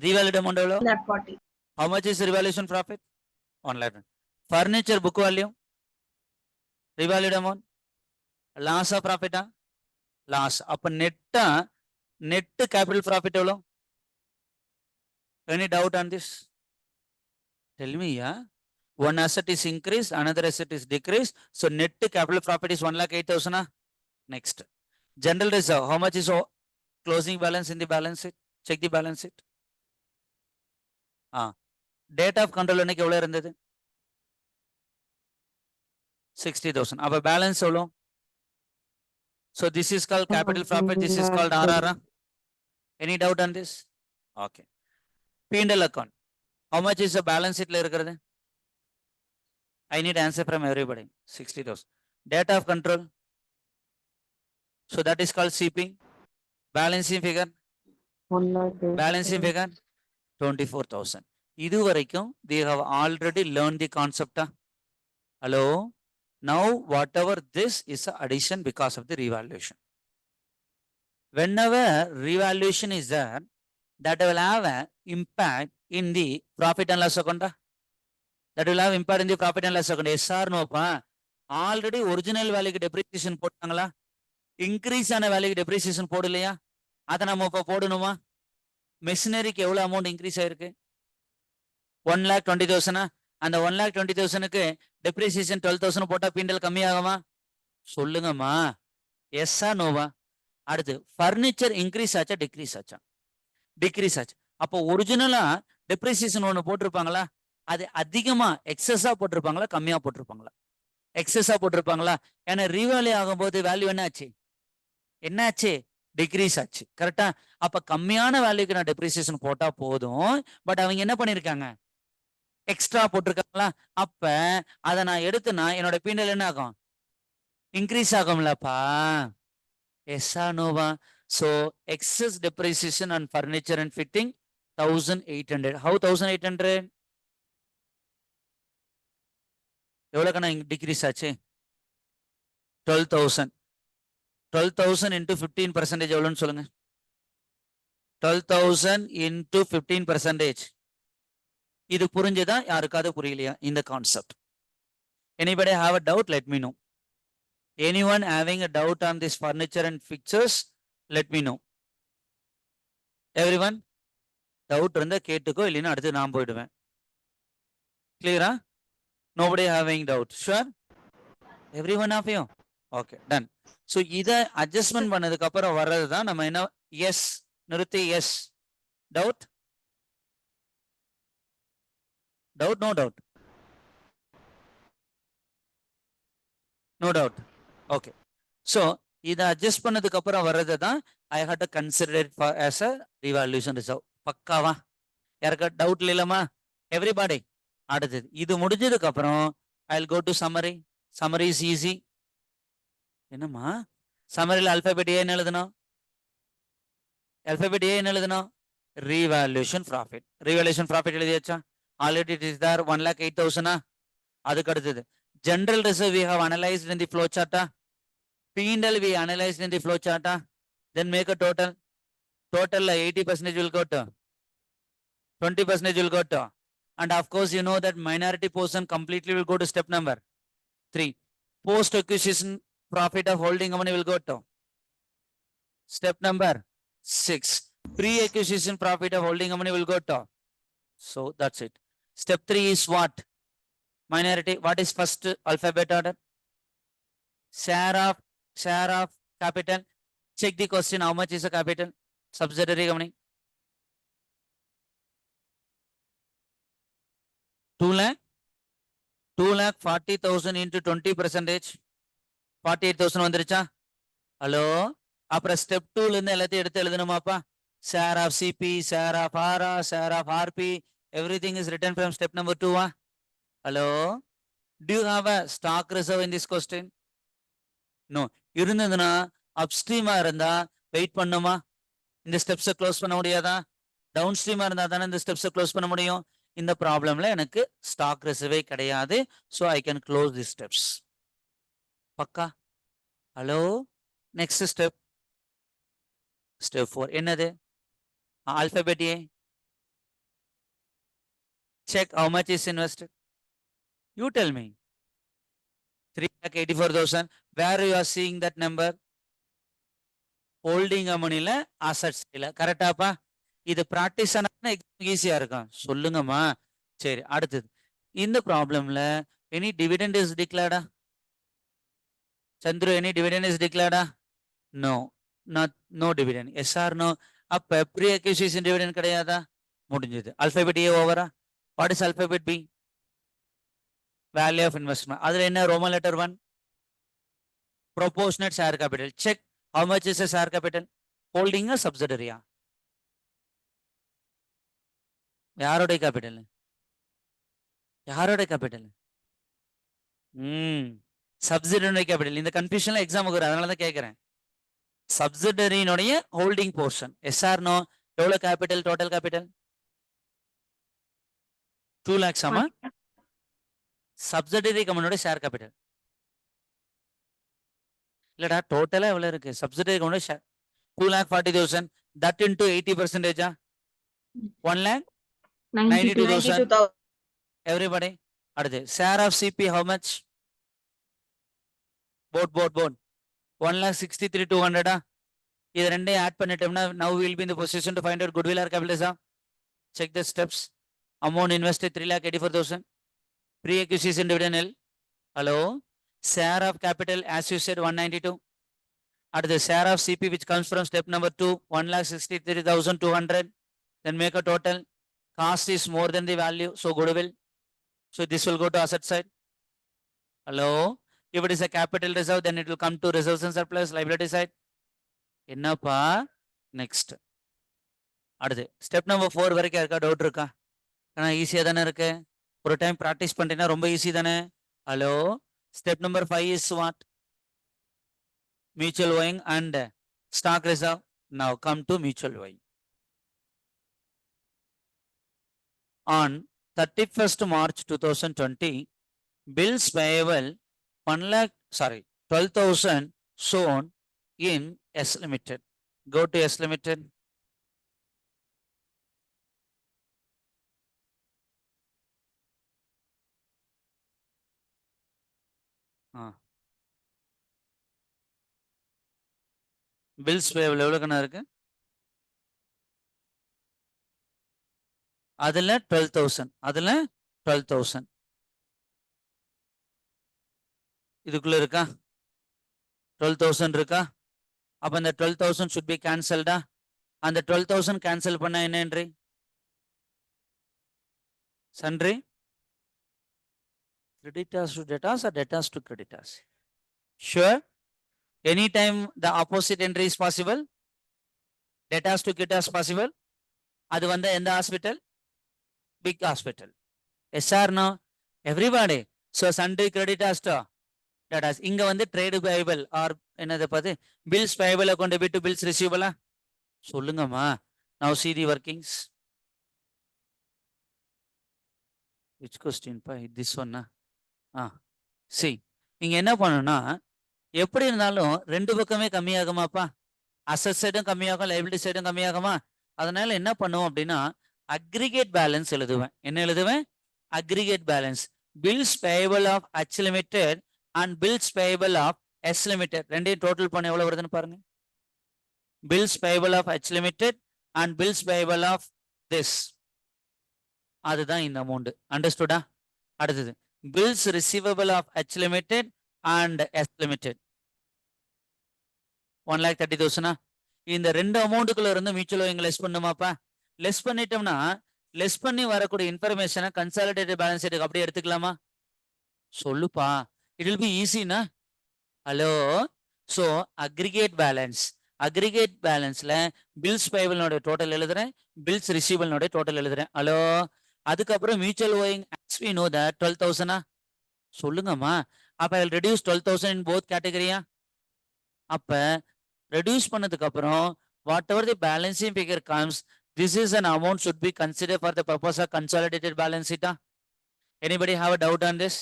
ரீவால்யூட் அமௌண்ட் எவ்வளவு? 140. How much is revaluation profit? 1 lakh. Furniture book value? Revalued amount? Loss of profit? Loss. அப்ப நெட்டா net capital profit எவ்வளவு? Any doubt on this? Tell me, yeah. One asset is increased, another asset is decreased. So net capital profit is 1,08,000. Next. General reserve. How much is closing balance in the balance sheet? Check the balance sheet. Date of control என்னைக்கு எவ்வளவு இருந்தது? 60,000. அப்ப balance எவ்வளவு? So this is called capital profit, this is called RR. Any doubt on this? Okay. P&L account. How much is the balance sheet ல இருக்கிறது? I need answer from everybody. 60,000. Date of control. So that is called CP. Balancing figure. 1 lakh. Balancing figure 24,000. இது வரைக்கும் we have already learned the concept. Hello? Now whatever this is a addition because of the revaluation. Whenever revaluation is there, that will have an impact in the profit and loss account. That will have impact in the profit and loss account. Yes or no pa? Already original value depreciation போட்டாங்களா? Increase ஆன value depreciation போடலையா? அத நம்ம இப்ப போடணுமா? மெஷினரிக்கு எவ்வளவு amount increase ஆயிருக்கு? 1,20,000. அந்த 1,20,000க்கு டெப்ரிசியேஷன் 12,000 போட்டா P&L கம்மியாகுமா? சொல்லுங்கம்மா. எஸ்ஸா நோவா? அடுத்து ஃபர்னிச்சர் இன்க்ரீஸ் ஆச்சா டிக்ரீஸ் ஆச்சா? டிக்ரீஸ் ஆச்சு. அப்போ ஒரிஜினலா டெப்ரிசியேஷன் ஒன்று போட்டிருப்பாங்களா, அது அதிகமா எக்ஸஸா போட்டிருப்பாங்களா, கம்மியா போட்டிருப்பாங்களா? எக்ஸஸா போட்டிருப்பாங்களா? ஏன்னா ரீவேல்யூ ஆகும்போது வேல்யூ என்ன ஆச்சு? என்ன ஆச்சு? டிக்ரீஸ் ஆச்சு. கரெக்டா? அப்ப கம்மியான வேல்யூக்கு நான் டெப்ரிசியேஷன் போட்டா போதும். பட் அவங்க என்ன பண்ணிருக்காங்க? எக்ஸ்ட்ரா போட்டிருக்காங்களா? அப்ப அதை நான் எடுத்துனா என்னோட பீண்டல் என்ன ஆகும்? இன்க்ரீஸ் ஆகும்லப்பா. எஸ்ஸா நோவா? So excess depreciation on furniture and fitting 1800. How 1800? எவ்வளவு கண்ணா டிக்ரீஸ் ஆச்சு? 12,000. 12,000 into 15% எவ்வளவுன்னு சொல்லுங்க. 12,000 into 15%. இது புரிஞ்சுதா? யாருக்காவது புரியலையா இந்த concept? Anybody have a doubt? Let me know. Anyone having a doubt on this furniture and fixtures? Let me know. Everyone? Doubt இருந்தா கேட்டுக்கோ, இல்லைன்னா அடுத்து நான் போயிடுவேன். கிளியரா? Nobody having doubt? Sure? Everyone of you? Okay, done. So இதை adjustment பண்ணதுக்கு அப்புறம் வர்றது தான் நம்ம என்ன? எஸ் நிறுத்தி yes. Doubt? Doubt? No doubt? No doubt. Okay. So இதை அட்ஜஸ்ட் பண்ணதுக்கு அப்புறம் வர்றது தான் I had to consider it for as a revaluation reserve. பக்காவா? யாருக்கா டவுட் இல்லைமா? எவ்ரிபாடி. அடுத்தது இது முடிஞ்சதுக்கு அப்புறம் I will go to summary. Summary is easy. என்னம்மா சம்மரியில் அல்பாபெட் ஏ என்ன எழுதணும்? அல்பாபெட் ஏ என்ன எழுதணும்? Revaluation profit. ரீவால்யூஷன் ப்ராஃபிட் எழுதியாச்சா? Already it is there 1,08,000. அதுக்கு அடுத்தது general reserve we have analyzed in the flow chart. P&L we analyzed in the flow chart. Then make a total. Total 80% will go to 20% will go to, and of course you know that minority portion completely will go to step number 3. Post acquisition profit of holding company will go to step number 6. Pre-acquisition profit of holding company will go to. So that's it. Step 3 is what? Minority. What is first alphabet order? Share of capital. Check the question. How much is the capital? Subsidiary company. 2,40,000 into 20%. 48,000 வந்துருச்சா? Hello, அப்புறம் step 2ல இருந்து எல்லாத்தையும் எடுத்து எழுதணுமாப்பா? Share of CP, share of RA, share of RP, everything is written from step number 2. Hello, do you have a stock reserve in this question? No. இருந்ததுன்னா அப்ஸ்ட்ரீமா இருந்தா wait பண்ணுமா? இந்த ஸ்டெப்ஸை close பண்ண முடியாதா? டவுன் ஸ்ட்ரீமா இருந்தா தானே இந்த ஸ்டெப்ஸை க்ளோஸ் பண்ண முடியும். இந்த ப்ராப்ளம்ல எனக்கு ஸ்டாக் ரிசர்வே கிடையாது. So I can close the steps. பக்கா? Hello, next step. ஸ்டெப் 4 என்னது? Alphabet A. Check how much is invested. You tell me. 3,84,000. Where you are seeing that number? Holding companyல assets இல்ல. கரெக்டாப்பா? இது பிராக்டிஸ் ஆனா ஈஸியா இருக்கும். சொல்லுங்கம்மா. சரி, அடுத்தது இந்த ப்ராப்ளம்ல எனி டிவிடெண்ட் இஸ் டிக்ளேர்டா? சந்துரு, எனி டிவிடெண்ட் இஸ் டிக்ளேர்டா? No. No dividend. Yes or no? அப்ப ப்ரீ அக்விசிஷன் டிவிடெண்ட் கிடையாதா? முடிஞ்சது. அல்பாபெட் ஏ ஓவரா? What is alphabet B? Value of investment. அதுல என்ன? Roman letter 1 proportionate share capital. Check how much is a share capital. Holding a subsidiary. யாரோட capital? யாரோட capital? Subsidiary capital. இந்த கன்ஃபியூஷன்ல எக்ஸாமுக்கு வரும், அதனால தான் கேட்கிறேன். சப்சிடரியினுடைய ஹோல்டிங் போர்ஷன். Yes or no? எவ்வளவு கேபிட்டல்? Total capital 2 lakhs. ஆமா. சப்சிடரி கம்பெனியோட ஷேர் கேபிட்டல் இல்லடா, டோட்டலா எவ்வளவு இருக்கு? சப்சிடரி கம்பெனியோட ஷேர் 2,40,000. That into 80%. 1,92,000. Everybody. அடுத்து share of CP how much? Board 1,63,200. இது ரெண்டையும் ஆட் பண்ணிட்டோம்னா now we will be in the position to find out goodwill or capitalism. Check the steps. Amount invested 3,84,000. Pre-acquisition dividend L. Hello. Share of capital as you said 192. At the share of CP which comes from step number 2 1,63,200. then make a total. Cost is more than the value, so goodwill. So this will go to asset side. Hello? If it is a capital reserve, then it will come to reserves and surplus, liability side. என்னப்பா next அடுத்து step number 4 வரைக்கும் இருக்கா doubt இருக்கா? ஆனா ஈஸியா தானே இருக்கு. ஒரு டைம் ப்ராக்டிஸ் பண்ணிட்டீங்கன்னா ரொம்ப ஈஸி தானே. Hello, step number 5 is what? Mutual owing and stock reserve. Now come to mutual owing. On 31st March 2020, bills payable 12,000 shown in S Limited. Go to S Limited. Bills payable எவ்வளவு கண்ணா இருக்கு? அதுல 12,000 இதுக்குள்ள இருக்கா? 12,000 இருக்கா? அப்ப இந்த 12,000 should be cancelled. அந்த 12,000 cancel பண்ணா என்ன entry? Sundry? Creditors to debtors or debtors to creditors? Sure? Anytime the opposite entry is possible? Debtors to creditors possible? அது வந்த எந்த hospital? Big hospital. Yes or no? Everybody. So sundry creditors to debtors. இங்க வந்து trade payable or என்னது பாத்து bills payable கொண்டு போய் to bills receivable. சொல்லுங்கம்மா. Now see the workings. Which question pa? This one. See. நீங்க என்ன பண்ணணும்னா எப்படி இருந்தாலும் ரெண்டு பக்கமே கம்மியாகுமாப்பா. அசட் சைடும் கம்மியாகும், லைபிலிட்டி சைடும் கம்மியாகுமா. அதனால என்ன பண்ணுவோம் அப்படின்னா அக்ரிகேட் பேலன்ஸ் எழுதுவேன். என்ன எழுதுவேன்? Aggregate balance. Bills payable of H limited and bills payable of S limited ரெண்டையும் டோட்டல் பண்ண எவ்வளவு வருதுன்னு பாருங்க. Bills payable of H limited and bills payable of this, அதுதான் இந்த அமௌண்ட். அண்டர்ஸ்டுடா? அடுத்தது bills receivable of H limited and S limited 1,30,000. இந்த ரெண்டு அமௌண்ட்டுக்குள்ள இருந்து மியூச்சுவல் ஓயிங் லெஸ் பண்ணுமாப்பா. லெஸ் பண்ணிட்டோம்னா லெஸ் பண்ணி வரக்கூடிய இன்ஃபர்மேஷனை கன்சாலிடேட்டட் பேலன்ஸ் ஷீட்டுக்கு அப்படியே எடுத்துக்கலாமா? சொல்லுப்பா. It will B ஈஸினா. Hello, so aggregate பேலன்ஸ்ல பில்ஸ் பேயபிள்னோட டோட்டல் எழுதுறேன், பில்ஸ் ரிசீவபிள்னோட டோட்டல் எழுதுறேன். ஹலோ, அதுக்கப்புறம் mutual owing we know that 12,000. சொல்லுங்கம்மா. அப்ப I will reduce 12,000 in both category. அப்ப reduce பண்ணதுக்கு அப்புறம் whatever the balancing figure comes, this is an amount should be considered for the purpose of consolidated balance sheet. Anybody have a doubt on this?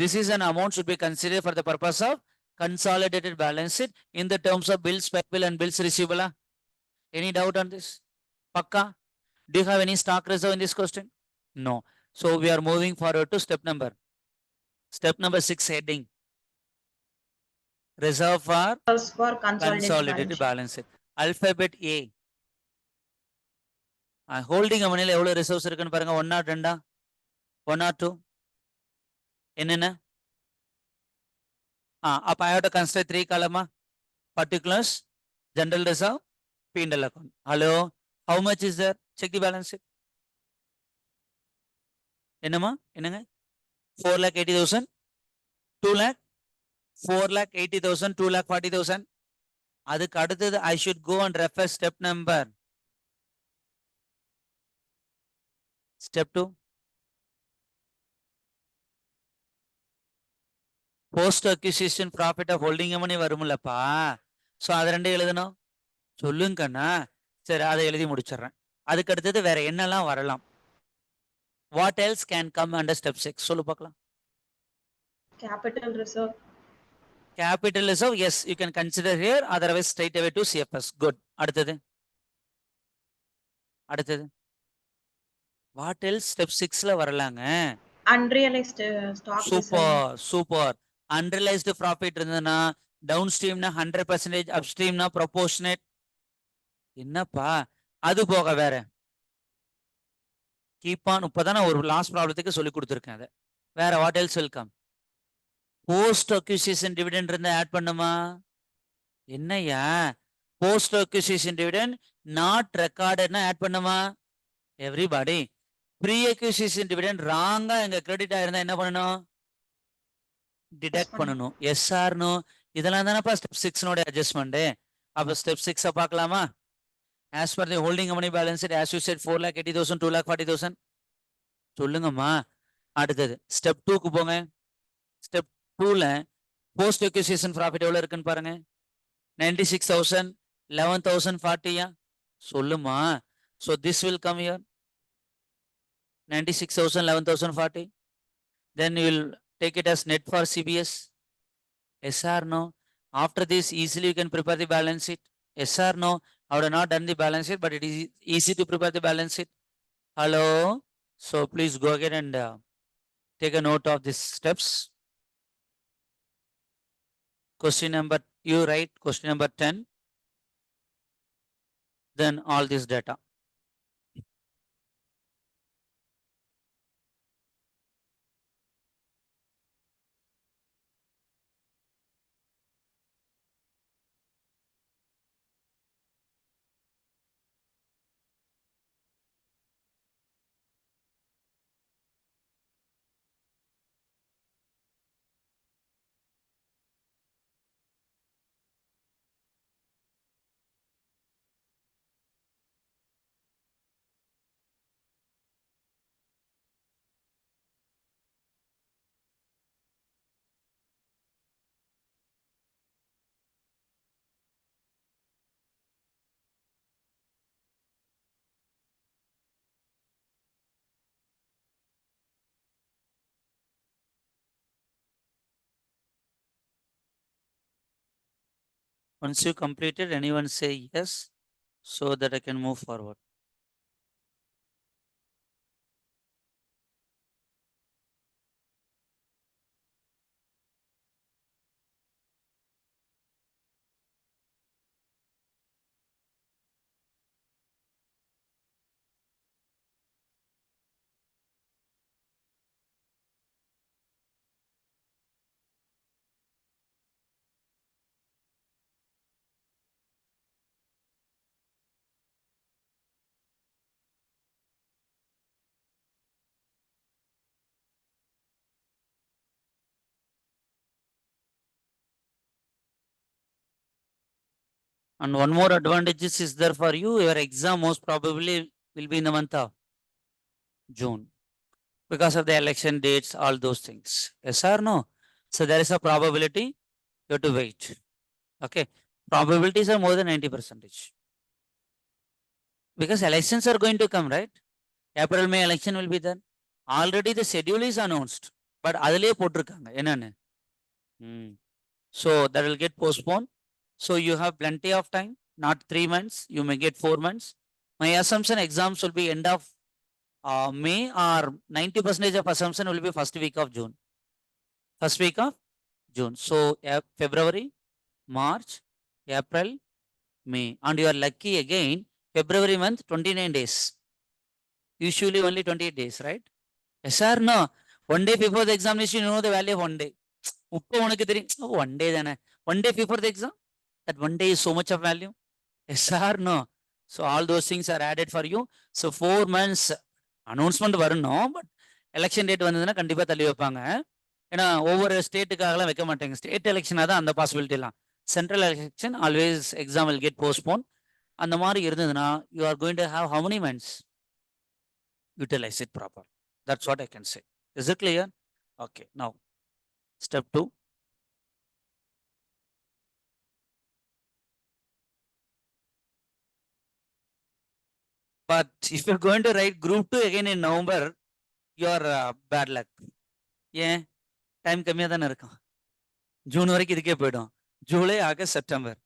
This is an amount should be considered for the purpose of consolidated balance sheet in the terms of bills payable and bills receivable. Any doubt on this? Pakka? Do you have any stock reserve in this question? No. So we are moving forward to step number 6 heading. Reserve for consolidated balance sheet. Alphabet A. Holding moneyல எவ்வளவு reserves இருக்குன்னு பாருங்க. 1 or 2? 1 or 2? என்னென்ன? அப்ப I have to consider 3 column. Particulars, general reserve, P&L account. Hello, how much is there? Check the balance sheet. என்னம்மா? என்னங்க? 4,80,000, 2 lakh, 4,80,000, 2,40,000. அதுக்கு அடுத்தது I should go and refer step number. Step 2. Post acquisition profit of holding money வரும்லப்பா. So அது ரெண்டு எழுதணும். சொல்லுங்கண்ணா. சரி, அதை எழுதி முடிச்சிடுறேன். அதுக்கு அடுத்தது வேற என்னெல்லாம் வரலாம்? What else can come under step 6? சொல்லு பார்க்கலாம். Capital reserve. Capital reserve, yes, you can consider here. Otherwise, straight away to CFS. Good. அடுத்தது. What else step 6ல வரலாங்க? Unrealized stock reserve. Super. Unrealized profit இருந்ததுன்னா downstreamனா 100%, upstreamனா proportionate. என்னப்பா அது போக வேற? Keep on. இப்பதான் ஒரு லாஸ்ட் ப்ராப்ளத்துக்கு சொல்லி கொடுத்துருக்கேன். அதை வேற what else will come? Post acquisition dividend இருந்தா ஆட் பண்ணுமா? என்னையா போஸ்ட் அக்யூசியேஷன் டிவிடெண்ட் நாட் ரெக்கார்டட்னா ஆட் பண்ணுமா? Everybody, pre-acquisition dividend wrong எங்க credit ஆயிருந்தா என்ன பண்ணணும்? Deduct பண்ணணும். Yes or no? இதெல்லாம் தானப்பா step 6 நோட adjustment. அப்ப step 6 பார்க்கலாமா? As per the holding company balance sheet, as you said, 4,80,000, 2,40,000. சொல்லுங்கம்மா. அடுத்தது step 2க்கு போங்க. step 2ல post acquisition profit எவ்வளவு இருக்குன்னு பாருங்க. 96,000, 11,040. சொல்லுமா. So this will come here. 96,000, 11,040. Then you will take it as net for CBS. Yes or no? After this, easily you can prepare the balance sheet. Yes or no? I would have not done the balance sheet, but it is easy to prepare the balance sheet. Hello? So please go ahead and take a note of these steps. Question number, you write question number 10. Then all this data. Once you completed, anyone say yes, so that I can move forward. And one more advantage is there for you. Your exam most probably will be in the month of June because of the election dates, all those things. Yes or no? So there is a probability you have to wait. Okay. Probabilities are more than 90%. Because elections are going to come, right? April, May election will be there. Already the schedule is announced. But அதிலே போட்டிருக்காங்க என்னன்னு. So that will get postponed. So you have plenty of time, not 3 months. You may get 4 months. My assumption exams will be end of May, or 90% of assumption will be first week of June. First week of June. So February, March, April, May. And you are lucky again, February month, 29 days. Usually only 28 days, right? Yes or no? One day before the examination, you know the value of one day. One day then. One day before the exam, that one day is so much of value. Yes or no? So all those things are added for you. So 4 months announcement வரணும், but election date வந்ததுன்னா கண்டிப்பா தள்ளி வைப்பாங்க. ஏன்னா ஒவ்வொரு ஸ்டேட்டுக்காகலாம் வைக்க மாட்டாங்க. State எலெக்ஷனா தான் அந்த பாசிபிலிட்டி எல்லாம். Central election always exam will get postponed. அந்த மாதிரி இருந்ததுன்னா you are going to have how many months? Utilize it proper. That's what I can say. Is it clear? Okay. Now, step 2. But if you're going to write group 2 again in November, you're bad luck. ஏன் time கம்மியாக தானே இருக்கும். June வரைக்கும் இதுக்கே போயிடும். July, August, September.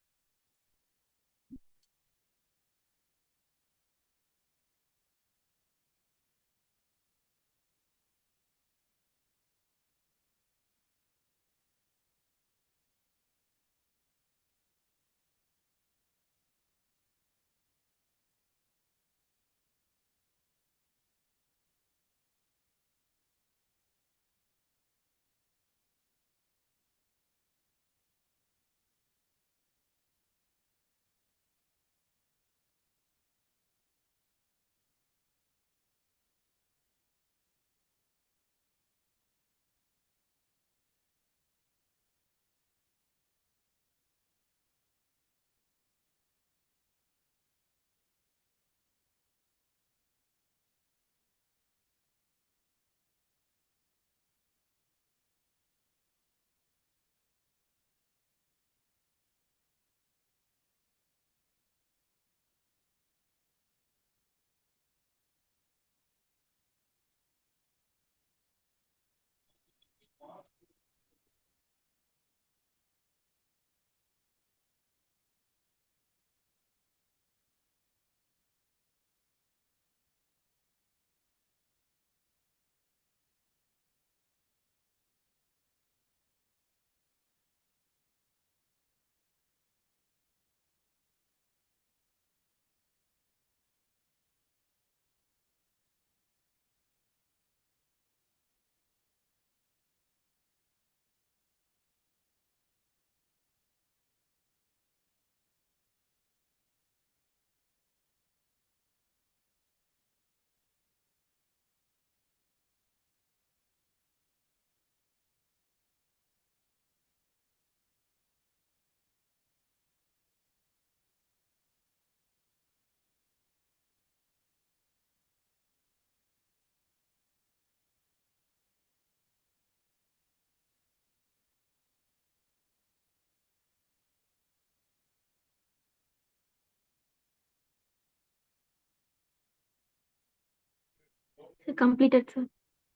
Sir, completed, sir.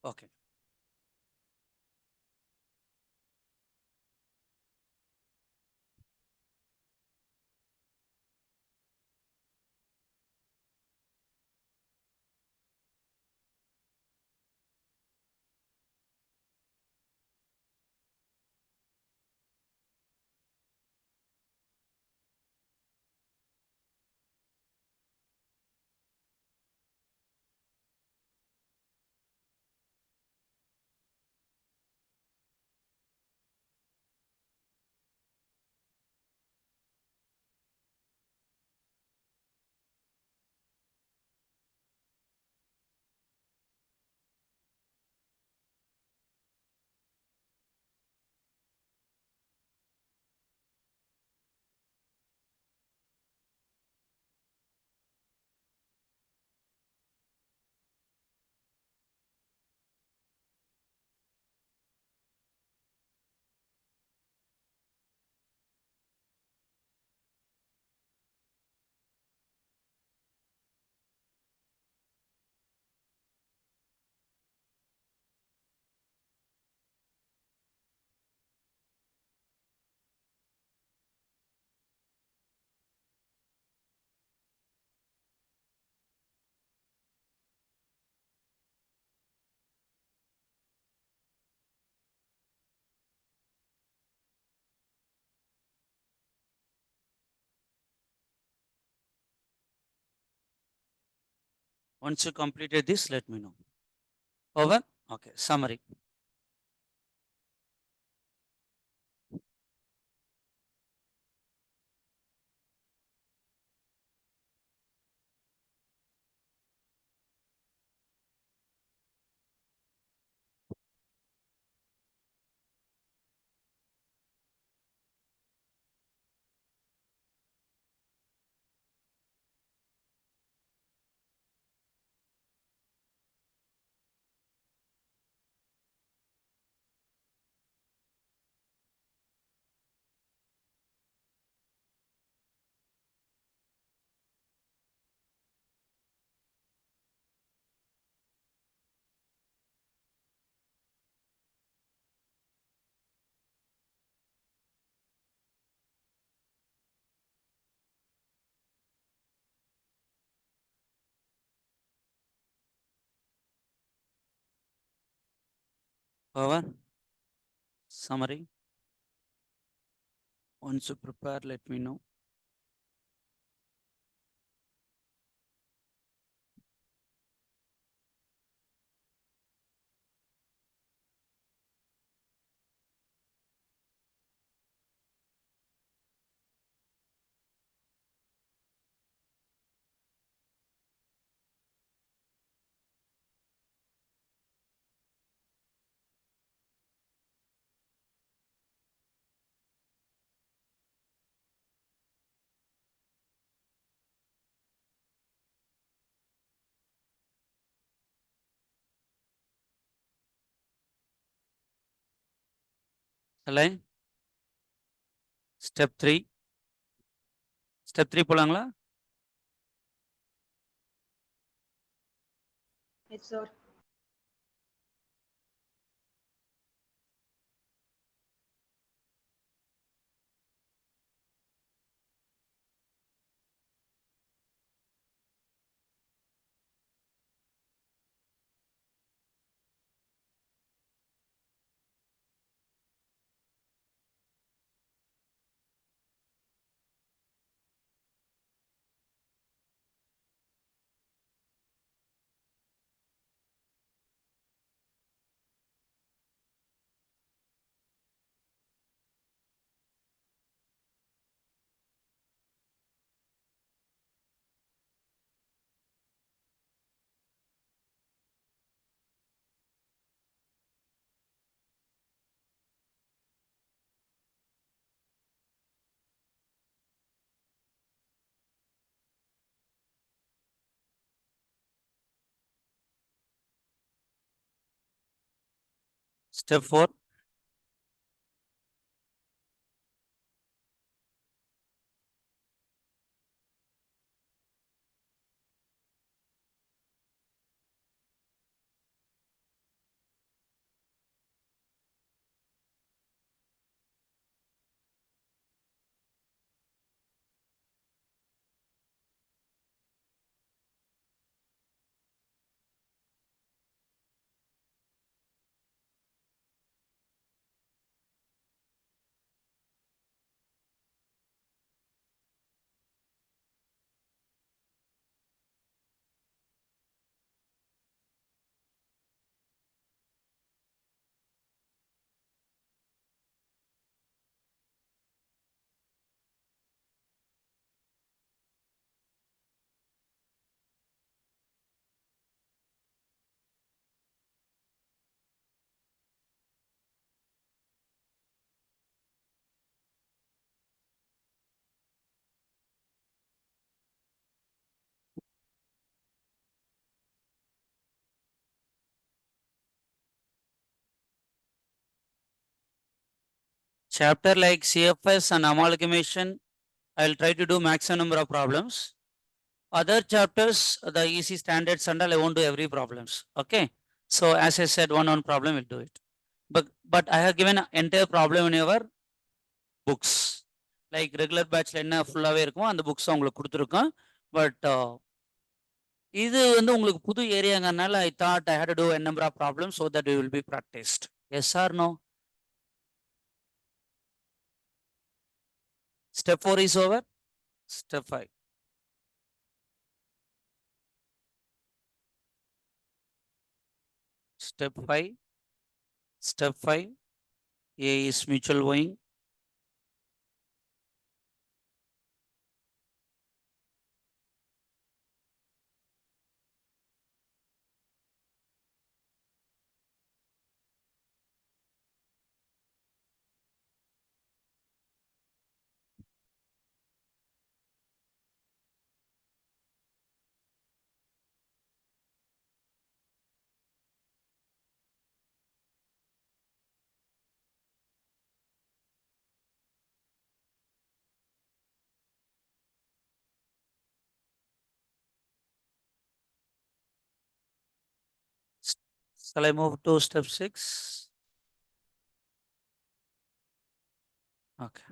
Okay. Once you completed this, let me know. Over? Okay, summary. Over? Summary. Once you prepare, let me know. Shall I? Step 3. Step 3 போலாங்களா? Yes, sir. Step 4. Chapter like CFS and amalgamation, I'll try to do maximum number of problems. Other chapters, the easy standards and all, I won't do every problems. Okay. So as I said, one problem will do it. But I have given an entire problem in your books. Like regular batchல என்ன ஃபுல்லாவே இருக்குமோ அந்த books உங்களுக்கு கொடுத்துருக்கோம். But இது வந்து உங்களுக்கு புது ஏரியாங்கனால I thought I had to do a number of problems so that you will be practiced. Yes or no? Step 4 is over. Step 5. Step 5. Step 5. A is mutual owing. Shall I move to step 6? Okay.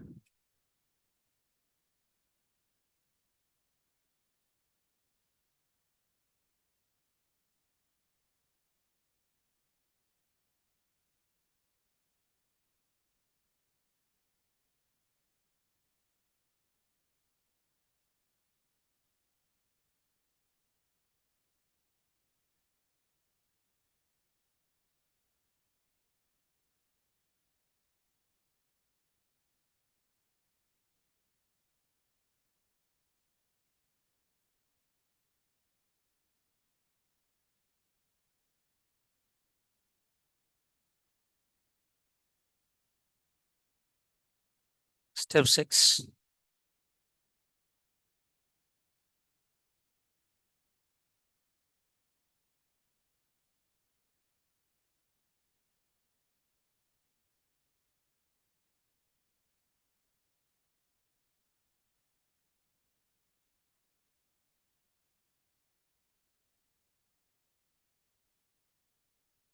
Step 6.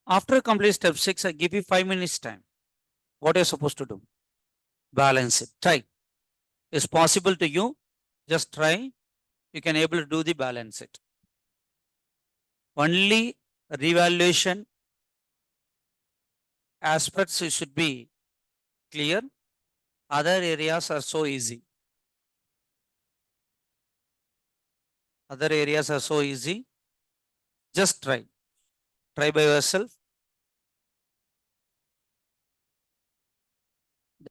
After complete step 6, I give you 5 minutes time. What are you supposed to do? Balance it. Try. It's possible to you. Just try. You can able to do the balance it. Only revaluation aspects should be clear. Other areas are so easy. Other areas are so easy. Just try. Try by yourself.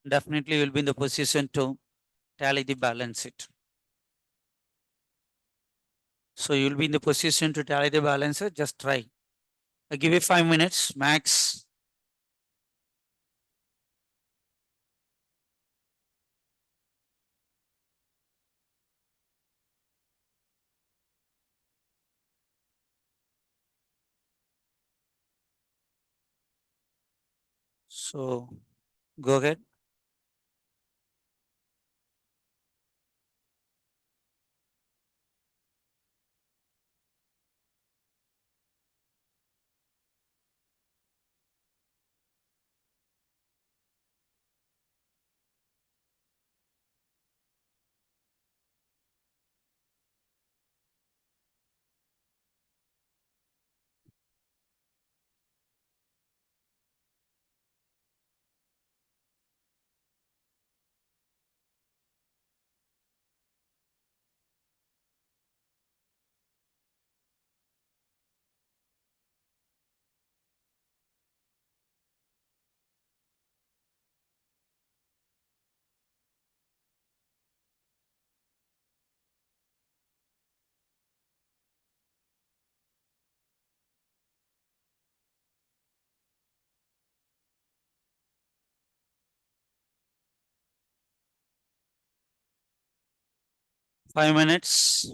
Definitely you will be in the position to tally the balance it. So you will be in the position to tally the balance it. Just try. I give you 5 minutes max. So go ahead. Five minutes.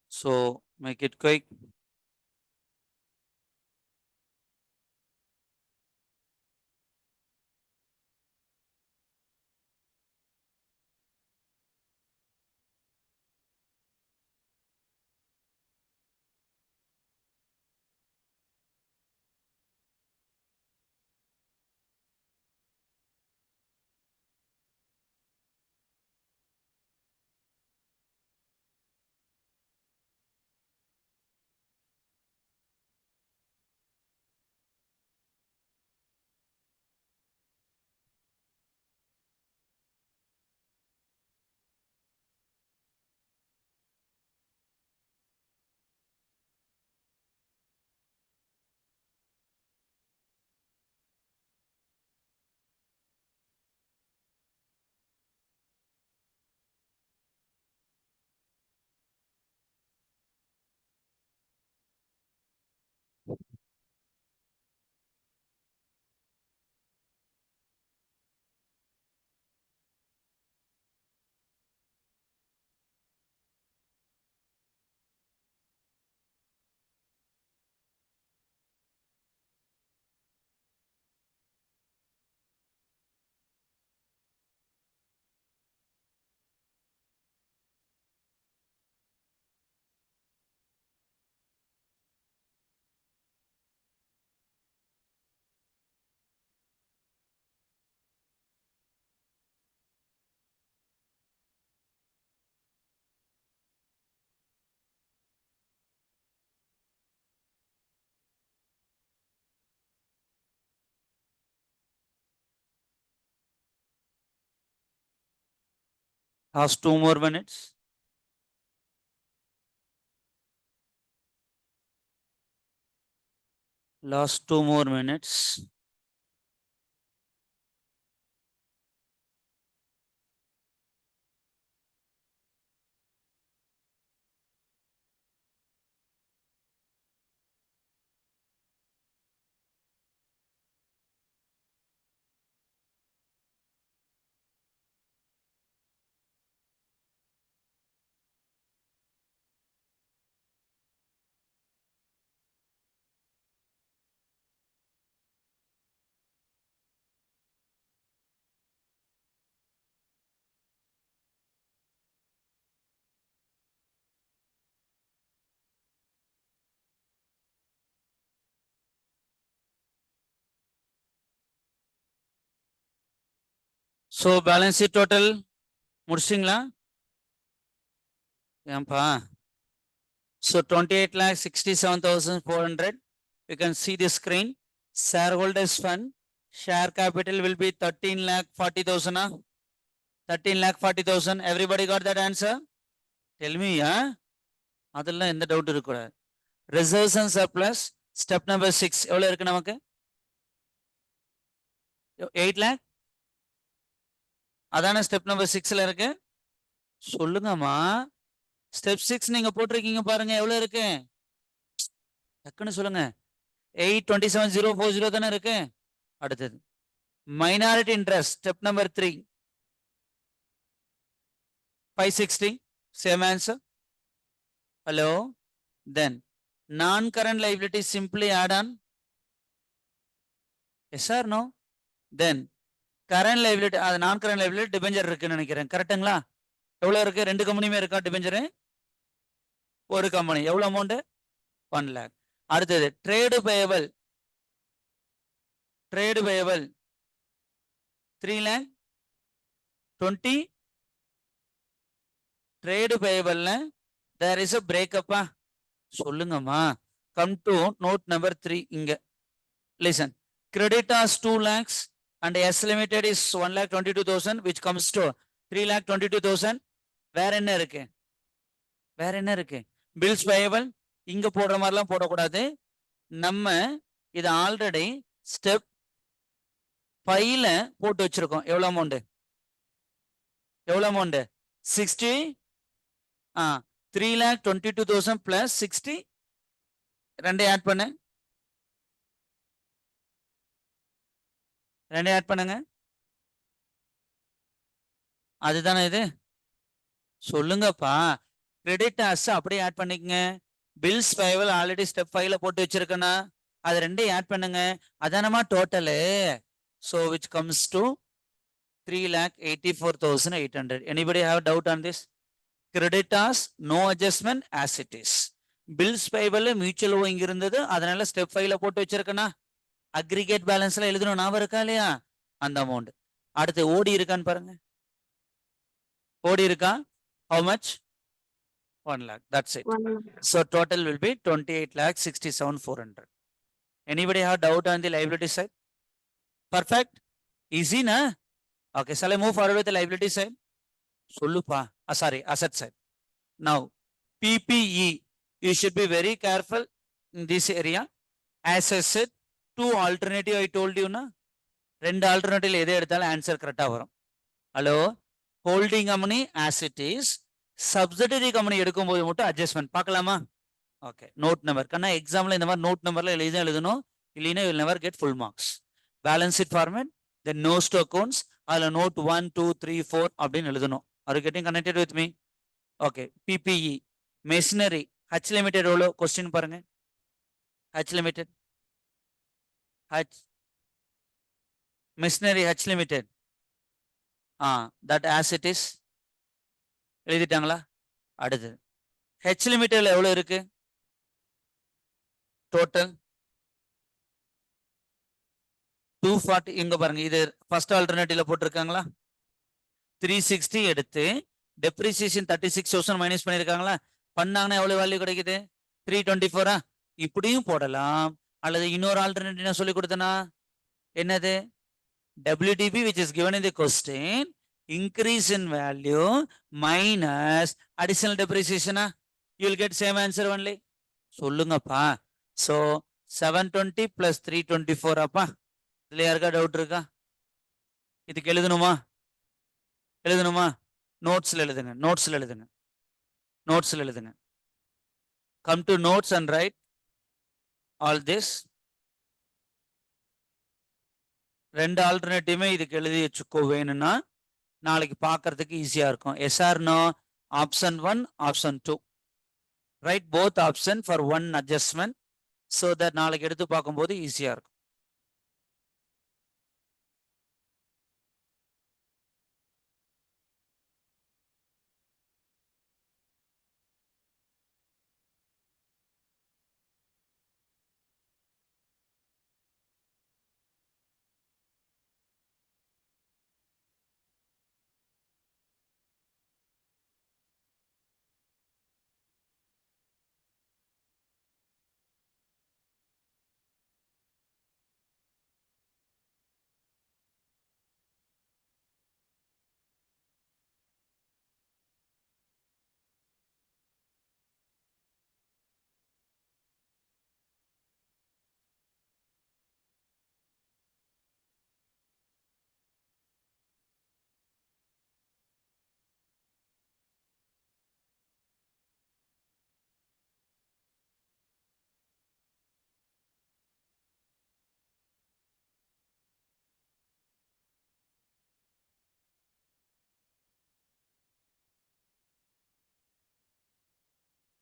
So make it quick. Last 2 more minutes. Last 2 more minutes. So balance sheet total முடிச்சிங்களா? ஏன்பா? So 28,67,400. You can see the screen. Shareholders fund. Share capital will be 13,40,000. 13,40,000. Everybody got that answer? Tell me, yeah? அதெல்லாம் எந்த doubt இருக்கக்கூடாது. Reserves and surplus. Step number 6. எவ்வளவு இருக்கு நமக்கு? 8 lakh. அதான step number 6ல இருக்கு. சொல்லுங்கம்மா. ஸ்டெப் 6 நீங்க போட்டிருக்கீங்க பாருங்க, எவ்வளவு இருக்கு? டக்குன்னு சொல்லுங்க. 827,040 தானே இருக்கு. அடுத்தது minority interest step number 3 560. Same answer. Hello. Then நான் current liability simply add on. Yes or no? Then current liability, அது நான் கரண்ட் லைபிலிட்டி டிபெஞ்சர் இருக்குன்னு நினைக்கிறேன். கரெக்டுங்களா? எவ்வளவு இருக்கு? 2 கம்பெனியுமே இருக்கா டிபெஞ்சரு? ஒரு கம்பெனி. எவ்வளவு அமௌண்ட்? 1 lakh. அடுத்தது trade payable. Trade payable 3,20,000. Trade பேயபிள்ல தேர் இஸ் a breakup. சொல்லுங்கம்மா. Come to note number 3. இங்க listen. Creditors 2 lakhs and S limited is 1,22,000 which comes to 3,22,000. வேற என்ன இருக்கு? வேற என்ன இருக்கு? பில்ஸ் பேயபிள் இங்க போடுற மாதிரிலாம் போடக்கூடாது. நம்ம இது ஆல்ரெடி ஸ்டெப் 5ல போட்டு வச்சிருக்கோம். எவ்வளவு அமௌண்ட்? எவ்வளவு அமௌண்ட்? 60. 3,22,000 பிளஸ் 60. ரெண்டே ஆட் பண்ணு. ரெண்டே ஆட் பண்ணுங்க. அதுதானே இது? சொல்லுங்கப்பா. கிரெடிட்டாஸ் அப்படியே ஆட் பண்ணிக்கங்க. பில்ஸ் பேயபிள் ஆல்ரெடி ஸ்டெப் 5ல போட்டு வச்சிருக்கேன்னா அது ரெண்டையும் ஆட் பண்ணுங்க. அதானமா total. So which comes to 3,84,800. Anybody have doubt on this? Creditors no adjustment as it is. Bills payable mutual இங்க இருந்தது, அதனால ஸ்டெப் 5ல போட்டு வச்சிருக்கேன்னா அக்ரிகேட் பேலன்ஸ்ல எழுதணும். ஞாபகம் இருக்கா இல்லையா? அந்த அமௌண்ட். அடுத்து ஓடி இருக்கான்னு பாருங்க. ஓடி இருக்கா? How much? 1 lakh. That's it. 1 lakh. So total will be 28,67,400. Anybody have doubt on the liability side? Perfect. Easy na? Okay, shall I move forward with the liability side? சொல்லுப்பா. Sorry, asset side. Now, PPE. You should be very careful in this area. As I said, 2 alternative I told you na. 2 alternative எதை எடுத்தாலும் answer correct வரும். Hello. Holding company as it is. Subsidiary company எடுக்கும்போது மட்டும் adjustment பார்க்கலாமா? Okay. Note number. கண்ணா எக்ஸாம்ல இந்த மாதிரி note நம்பர்ல எழுதணும். இல்லைன்னா you will never get full marks. Balance sheet format, then notes to accounts, அதில் நோட் 1, 2, 3, 4 அப்படின்னு எழுதணும். Are you getting connected with me? Okay. PPE machinery H limited எவ்வளோ? கொஸ்டின் பாருங்க. H limited, H machinery H limited. That as it is எழுதிட்டாங்களா? அடுத்தது H லிமிடெட்ல எவ்வளவு இருக்கு total? 240. இங்க பாருங்க, இது ஃபர்ஸ்ட் ஆல்டர்னேட்டிவ்ல போட்டிருக்காங்களா? 360 எடுத்து டெப்ரிசியேஷன் 36,000 மைனஸ் பண்ணிருக்காங்களா? பண்ணாங்கன்னா எவ்வளவு வேல்யூ கிடைக்குது? 324. இப்படியும் போடலாம். அல்லது இன்னொரு ஆல்டர்னேட்டிவ் நான் சொல்லி கொடுத்தனா என்னது? WDP which is given in the question increase in value minus additional depreciation, you will get same answer only. சொல்லுங்கப்பா. So 720 plus 324 அப்பா. இதுல யாருக்கா டவுட் இருக்கா? இதுக்கு எழுதணுமா? எழுதணுமா? நோட்ஸ்ல எழுதுங்க. நோட்ஸ்ல எழுதுங்க. நோட்ஸ்ல எழுதுங்க. Come to notes and write all this. ரெண்டு ஆல்டர்னேட்டிவ்மே இதுக்கு எழுதி வச்சுக்கோ வேணும்னா நாளைக்கு பார்க்கறதுக்கு ஈஸியா இருக்கும். Yes or no option 1 option 2 right both option for one adjustment so that நாளைக்கு எடுத்து பார்க்கும்போது ஈஸியா இருக்கும்.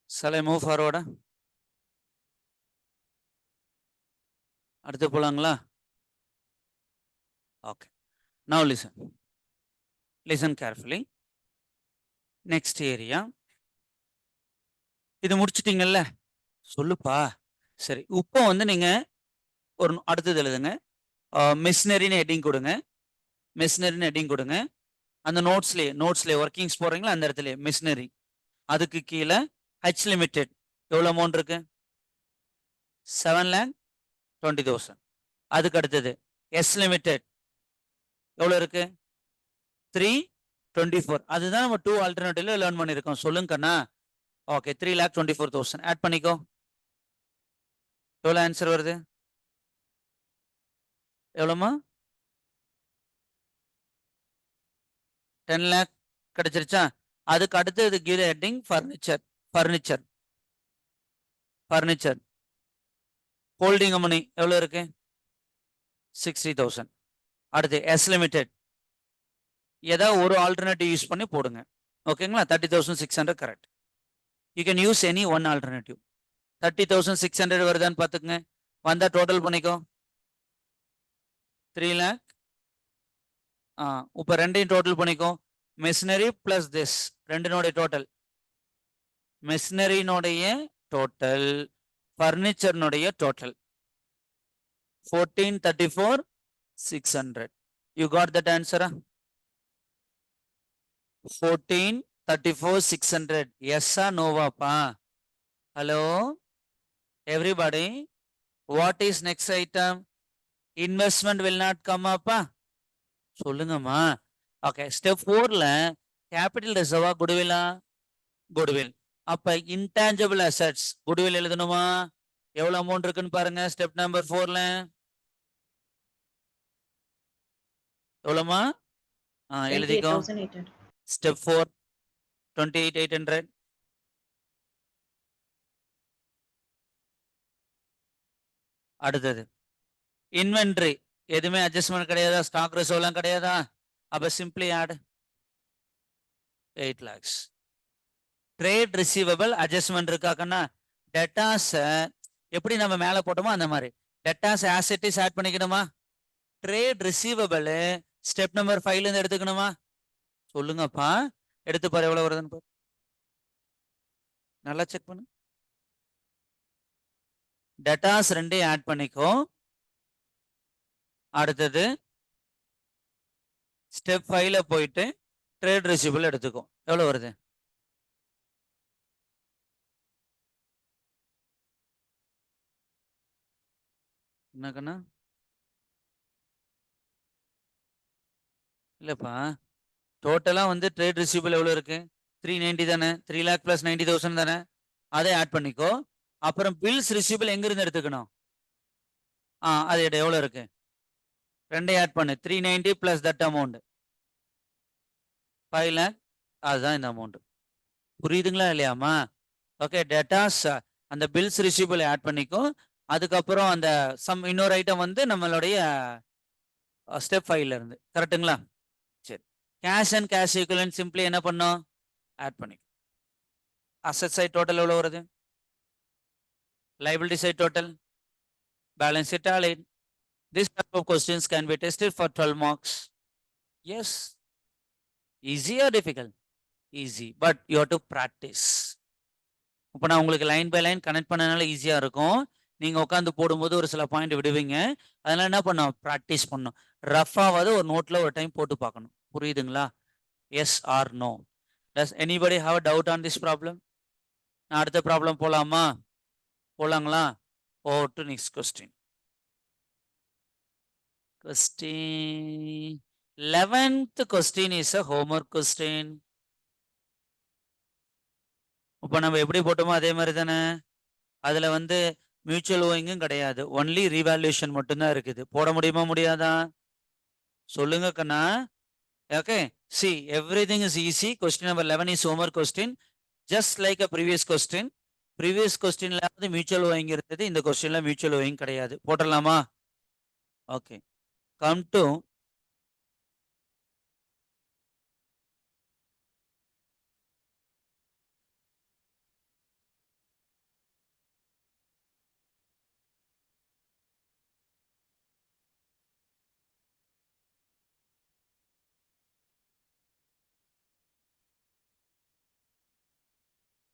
Shall I move forward? அடுத்து போலாங்களா? Okay. Now listen. Listen carefully. Next area. இது முடிச்சிட்டீங்கல்ல? சொல்லுப்பா. சரி. இப்போ வந்து நீங்க ஒரு அடுத்தது எழுதுங்க. மிஷினரின்னு ஹெட்டிங் கொடுங்க. மிஷினரின்னு ஹெட்டிங் கொடுங்க. அந்த நோட்ஸ்லேயே ஒர்க்கிங்ஸ் போடுறீங்களா அந்த இடத்துல மிஷினரி. அதுக்கு கீழே ஹச் லிமிடெட் எவ்வளோ அமௌண்ட் இருக்கு? 7,20,000. அதுக்கு அடுத்தது எஸ் லிமிடெட் எவ்வளோ இருக்கு? 324. அதுதான் நம்ம 2 ஆல்டர்னேட்டிவ்ல லேர்ன் பண்ணியிருக்கோம். சொல்லுங்க கண்ணா. ஓகே 3,24,000 ஆட் பண்ணிக்கோ. எவ்வளோ ஆன்சர் வருது? எவ்வளோமா? 10 lakh கிடைச்சிருச்சா? அதுக்கு அடுத்தது கீழே heading furniture. Furniture furniture holding மணி எவ்வளோ இருக்கு? 60,000. அடுத்து எஸ் லிமிடெட் ஏதாவது ஒரு ஆல்டர்னேட்டிவ் யூஸ் பண்ணி போடுங்க. ஓகேங்களா? 30,600 correct. You can use any one alternative. 30,600 வருதான்னு பார்த்துக்குங்க. வந்தா டோட்டல் பண்ணிக்கோ. 3 lakh. இப்போ ரெண்டையும் டோட்டல் பண்ணிக்கோ. மெஷினரி பிளஸ் திஸ் ரெண்டினுடைய டோட்டல். மெஷினரினுடைய டோட்டல் ஃபர்னிச்சர்னுடைய total 14,34,600. You got that answer? 14,34,600. Yes or no, pa? Hello? Everybody? What is next item? Investment will not come up. சொல்லுங்கம்மா. ஓகே ஸ்டெப் 4ல கேபிட்டல் ரிசர்வா குட்வில்லா? குட்வில். அப்ப இன்டான்ஜிபிள் அசெட்ஸ் குட்வில் எழுதணுமா? எவ்வளவு அமௌண்ட் இருக்குன்னு பாருங்க. ஸ்டெப் நம்பர் 4ல எவ்வளோமா? எழுதிக்கோ. 28,800. ஸ்டெப் 4 28,800. அடுத்தது இன்வென்ட்ரி எதுவுமே அட்ஜஸ்ட்மெண்ட் கிடையாதா? ஸ்டாக் ரிசர்வ்லாம் கிடையாதா? அப்ப simply add 8 lakhs. Trade receivable adjustment இருக்காக்கன்னா டெட்டாஸ் எப்படி நம்ம மேல போட்டோமோ அந்த மாதிரி டெட்டாஸ் ஆசெட்டிஸ் ஆட் பண்ணிக்கணுமா? ட்ரேட் ரிசீவபிள் ஸ்டெப் நம்பர் 5ல இருந்து எடுத்துக்கணுமா? சொல்லுங்கப்பா. எடுத்து பாரு எவ்வளவு வருதுன்னு பாரு. நல்லா செக் பண்ணு. டெட்டாஸ் ரெண்டையும் ஆட் பண்ணிக்கோ. அடுத்தது ஸ்டெப் 5ல போயிட்டு ட்ரேட் ரிசீவபிள் எடுத்துக்கோ. எவ்வளவு வருது? என்னக்கண்ணா? இல்லப்பா டோட்டலா வந்து ட்ரேட் ரிசீவபிள் எவ்வளவு இருக்கு? 390 தானே? 3 lakh plus 90,000 தானே? அதை ஆட் பண்ணிக்கோ. அப்புறம் பில்ஸ் ரிசீவபிள் எங்க இருந்து எடுத்துக்கணும்? அது எவ்வளவு இருக்கு? ரெண்டையும் ஆட் பண்ணு. 390 plus that amount 5 lakh. அதுதான் இந்த அமௌண்ட். புரியுதுங்களா இல்லையாமா? ஓகே, டேட்டாஸ் அந்த பில்ஸ் ரிசீவபிள் ஆட் பண்ணிக்கும். அதுக்கப்புறம் அந்த இன்னொரு ஐட்டம் வந்து நம்மளுடைய ஸ்டெப் 5ல இருந்து. கரெக்ட்டுங்களா? சரி. Cash and cash equivalent simply என்ன பண்ணோம்? ஆட் பண்ணி. அசெட் சைட் டோட்டல் எவ்வளவு வருது? Liability side total, balance sheet tallied. This type of questions can be tested for 12 marks. Yes. Easy or difficult? Easy, but you have to practice. இப்போ நான் உங்களுக்கு line by line connect பண்ணனால ஈஸியா இருக்கும். நீங்க உட்காந்து போடும்போது ஒரு சில பாயிண்ட் விடுவீங்க. அதனால என்ன பண்ணோம்? ப்ராக்டிஸ் பண்ணணும். ரஃபாவது ஒரு நோட்ல ஒரு டைம் போட்டு பார்க்கணும். புரியுதுங்களா? Yes or no? Does anybody have a doubt on this problem? நான் அடுத்த ப்ராப்ளம் போலாமா? போலாங்களா? Oh to next question. Question 11th question is a homework question. இப்போ நம்ம எப்படி போட்டோமோ அதே மாதிரி தானே? அதுல வந்து மியூச்சுவல் ஓயிங்கும் கிடையாது. ஒன்லி ரீவேல்யூஷன் மட்டும்தான் இருக்குது. போட முடியுமா முடியாதா? சொல்லுங்க கண்ணா. Okay, see everything is easy. Question number 11 is homework question. Just like a previous question. Previous questionல வந்து மியூச்சுவல் ஓயிங் இருந்தது. இந்த கொஸ்டின்ல மியூச்சுவல் ஓயிங் கிடையாது. போட்டுடலாமா? ஓகே, come to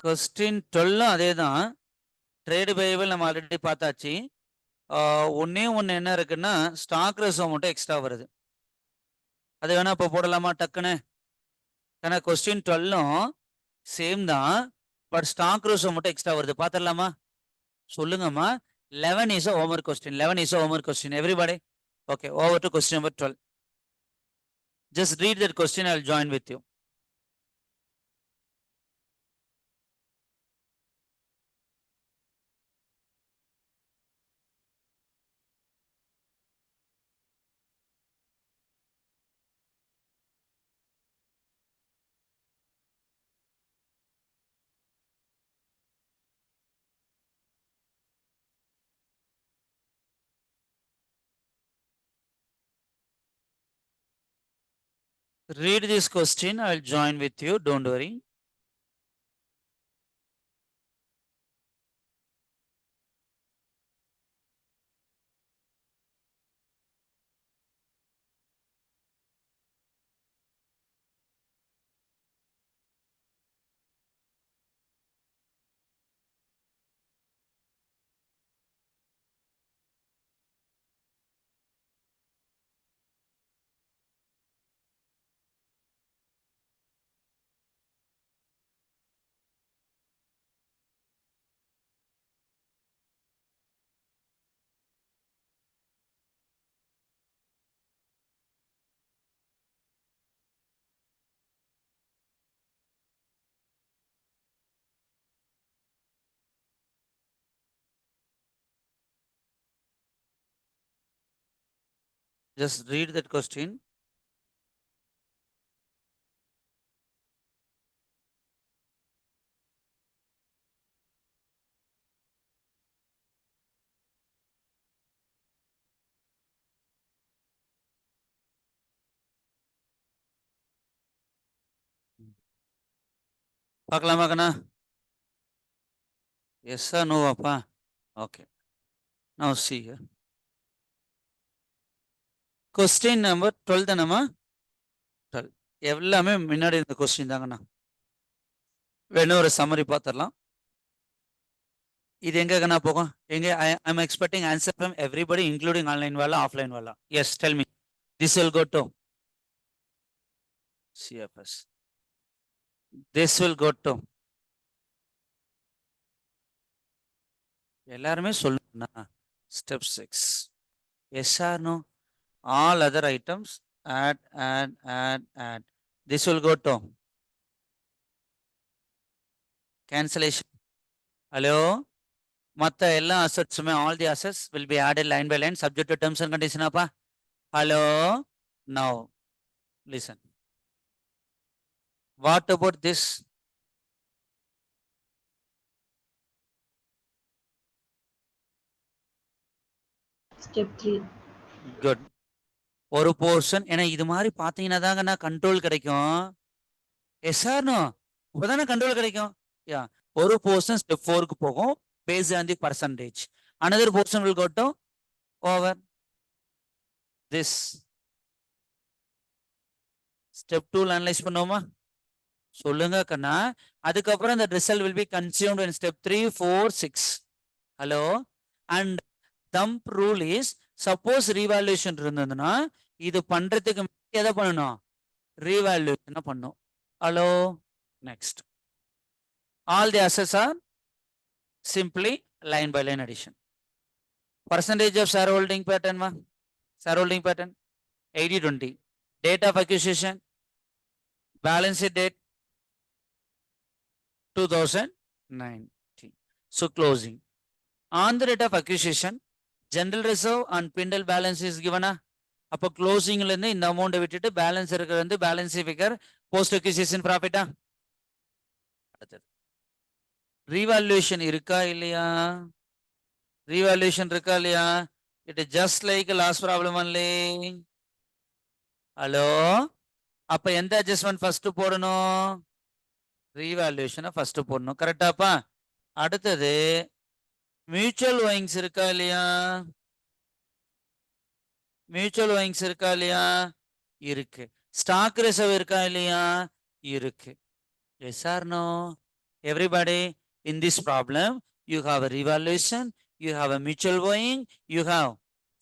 கொஸ்டின் 12 அதே தான். ட்ரேடு பேயபிள் நம்ம ஆல்ரெடி பார்த்தாச்சு. ஒன்னே ஒன்று என்ன இருக்குன்னா ஸ்டாக் ரெசோ மட்டும் எக்ஸ்ட்ரா வருது. அது வேணா இப்போ போடலாமா டக்குன்னு? ஏன்னா கொஸ்டின் 12 சேம் தான், பட் ஸ்டாக் ரெசோ மட்டும் எக்ஸ்ட்ரா வருது. பார்த்துடலாமா? சொல்லுங்கம்மா. 11 is a homework question. 11 is a homework question. Everybody? Okay, over to question number 12. Just read that question. I'll join with you. Read this question. I'll join with you. Don't worry. Just read that question. பார்க்கலாமா கண்ணா? Yes or no அப்பா? Okay. Now see here. Question number 12 தானம்மா? 12. எல்லாமே முன்னாடி இருந்த question தாங்கண்ணா. வேணும் ஒரு summary பார்த்துடலாம். இது எங்க கண்ணா போகும்? எங்க? I'm expecting answer from everybody, including online wala, offline wala. Yes, tell me. This will go to CFS. This will go to எல்லாருமே சொல்லுங்கண்ணா. Step 6. Yes or no? All other items add. This will go to cancellation. Hello? மத்த எல்லா அசட்ஸுமே all the assets will be added line by line subject to terms and condition அப்பா. Hello? Now, listen. What about this? Step 3. Good. ஒரு portion ஏன்னா இது மாதிரி பாத்தீங்கன்னா தாங்க நான் கண்ட்ரோல் கிடைக்கும். Yes or no? இப்பதானே கண்ட்ரோல் கிடைக்கும். யா, ஒரு போர்ஷன் ஸ்டெப் 4க்கு போகும் based on the percentage. Another portion will go to over this. Step 2 analyse பண்ணுவோமா? சொல்லுங்க கண்ணா. அதுக்கப்புறம் இந்த result will be consumed in step 3, 4, 6. Hello? And thumb rule is suppose revaluation இருந்ததுன்னா இது பண்றதுக்கு முன்னாடி எதை பண்ணணும்? revaluation பண்ணும். Hello? Next. All the assets are simply line by line addition. Percentage of shareholding pattern ma? Shareholding pattern 80-20. Date of acquisition, balance sheet date 2019. So closing. On the date of acquisition, general reserve and Pindle balance is given. அப்போ க்ளோசிங்ல இருந்து இந்த amount விட்டுட்டு balance இருக்கிறது வந்து balance figure post acquisition ப்ராஃபிட்டா. அடுத்தது revolution இருக்கா இல்லையா? Revolution இருக்கா இல்லையா? It is just like last problem only. Hello? அப்ப எந்த அட்ஜஸ்ட்மெண்ட் ஃபர்ஸ்ட் போடணும்? ரீவால்யூஷனை ஃபர்ஸ்ட் போடணும். கரெக்டாப்பா? அடுத்தது மியூச்சுவல் வைங்ஸ் இருக்கா இல்லையா? மியூச்சுவல் வைங்ஸ் இருக்கா இல்லையா? இருக்கு. ஸ்டாக் ரிசர்வ் இருக்கா இல்லையா? இருக்கு. Yes or no? Everybody in this problem you have a revaluation, you have a mutual buying, you have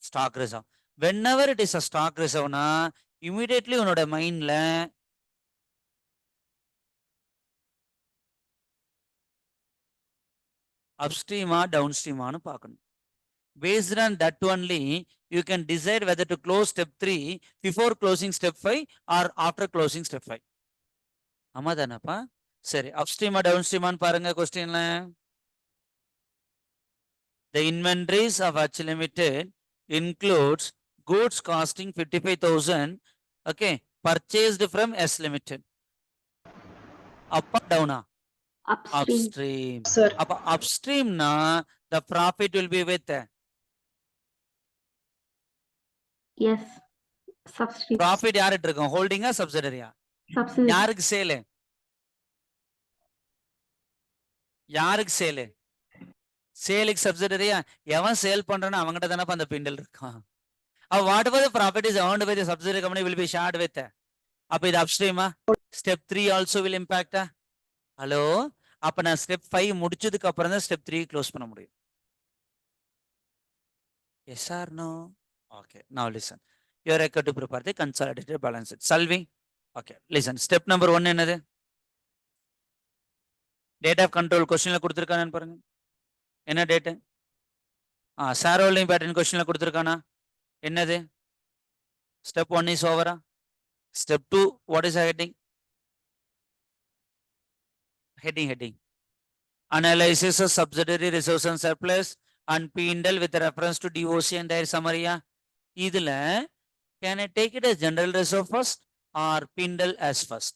stock reserve. Whenever it is a stock reserve na immediately உன்னோட மைண்ட்ல upstream ஆ downstream ஆன்னு பார்க்கணும். Based on that only you can decide whether to close step 3 before closing step 5 or after closing step 5. ஆமா தானப்பா? சரி, upstream ஆ downstream ஆன்னு பாருங்க கொஸ்டின்ல. The inventories of H Limited includes goods costing 55,000, okay, purchased from S Limited. Up or down? Upstream. Upstream. Sir. Up upstream na the profit will be with Yes. Substream. profit யார்கிட்ட இருக்கும்? holding ஆ subsidiary ஆ? Subsidiary. யாருக்கு sale? யாருக்கு sale? சேலுக்கு சப்சிடரியா? எவன் sale பண்றானோ அவங்ககிட்ட தானே அந்த பிண்டல் இருக்கும். whatever the profit is earned by the subsidiary company will be shared with. அப்ப இது அப்ஸ்ட்ரீமா? Step 3 also will impact. ஹலோ? அப்ப நான் ஸ்டெப் 5 முடிச்சதுக்கு அப்புறம் தான் ஸ்டெப் 3 க்ளோஸ் பண்ண முடியும். Yes or no? Okay, now listen. You are required to prepare the consolidated balance sheet. Solving. Okay, listen. Step number 1 என்னது? டேட் ஆஃப் கண்ட்ரோல் கொஸ்டின்ல கொடுத்துருக்கானு பாருங்க. என்ன டேட்டு? ஷேர் ஹோல்டிங் பேட்டர்ன் கொஸ்டின்ல கொடுத்துருக்கானா? என்னது? ஸ்டெப் 1 இஸ் ஓவரா? Step 2 what is heading? Heading. Analysis of subsidiary reserves and surplus and P&L with reference to DOC and their summary. இதுல can I take it as general reserve first or P&L as first?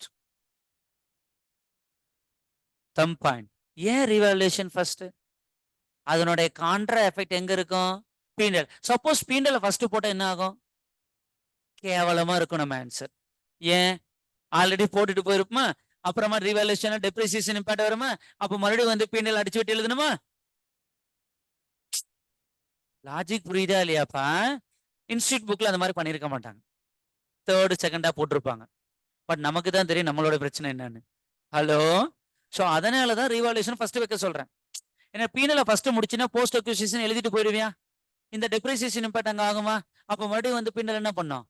Thumb point. ஏன் revaluation first? அதனுடைய contra effect எங்க இருக்கும்? P&L. Suppose P&L first போட்டா என்ன ஆகும்? கேவலமா இருக்கும் நம்ம ஆன்சர். ஏன்? ஆல்ரெடி போட்டுட்டு போயிருப்போமா? அப்புறமா ரீவாலுவேஷன் டெப்ரிசியேஷன் இம்பாக்ட் வருமா? அப்ப மறுபடியும் வந்து P&L அடிச்சு விட்டு எழுதணுமா? லாஜிக் புரியுதா இல்லையாப்பா? இன்ஸ்டியூட் புக்ல அந்த மாதிரி பண்ணிருக்க மாட்டாங்க. தேர்டு செகண்டா போட்டிருப்பாங்க. பட் நமக்கு தான் தெரியும் நம்மளோட பிரச்சனை என்னன்னு. ஹலோ? சோ அதனாலதான் ரீவாலுவேஷன் ஃபர்ஸ்ட் வைக்க சொல்றேன். ஏன்னா P&L ஃபர்ஸ்ட் முடிச்சுன்னா போஸ்ட் அக்விசிஷன் எழுதிட்டு போயிடுவியா? இந்த டெப்ரிசியேஷன் இம்பாக்ட் அங்க ஆகுமா? அப்ப மறுபடியும் வந்து P&L என்ன பண்ணும்?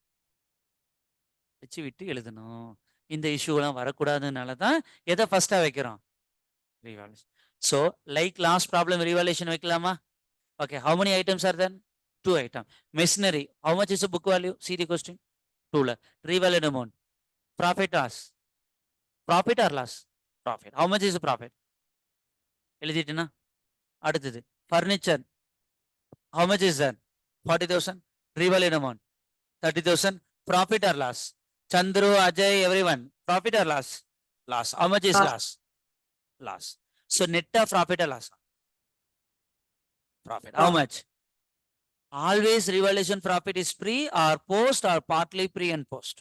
வச்சு விட்டு எழுதணும். இந்த இஷ்யூ எல்லாம் வரக்கூடாதுனால தான் எதை ஃபர்ஸ்டா வைக்கிறோம்? Revaluation. So like last problem revaluation வைக்கலாமா? Okay, how many items are there? 2 items. Machinery, how much is the book value? See the question. 2 lakh. Revalued amount Profit loss. Profit or loss? Profit. How much is the profit? எழுதிட்டுனா அடுத்தது furniture. How much is that? 40,000. Revalued amount 30,000. Profit or loss? Chandru, Ajay, everyone. Profit or loss? Loss. How much is Loss. loss? Loss. So net of profit or loss? Profit. How Profit. much? Always revaluation profit is pre or post or partly pre and post?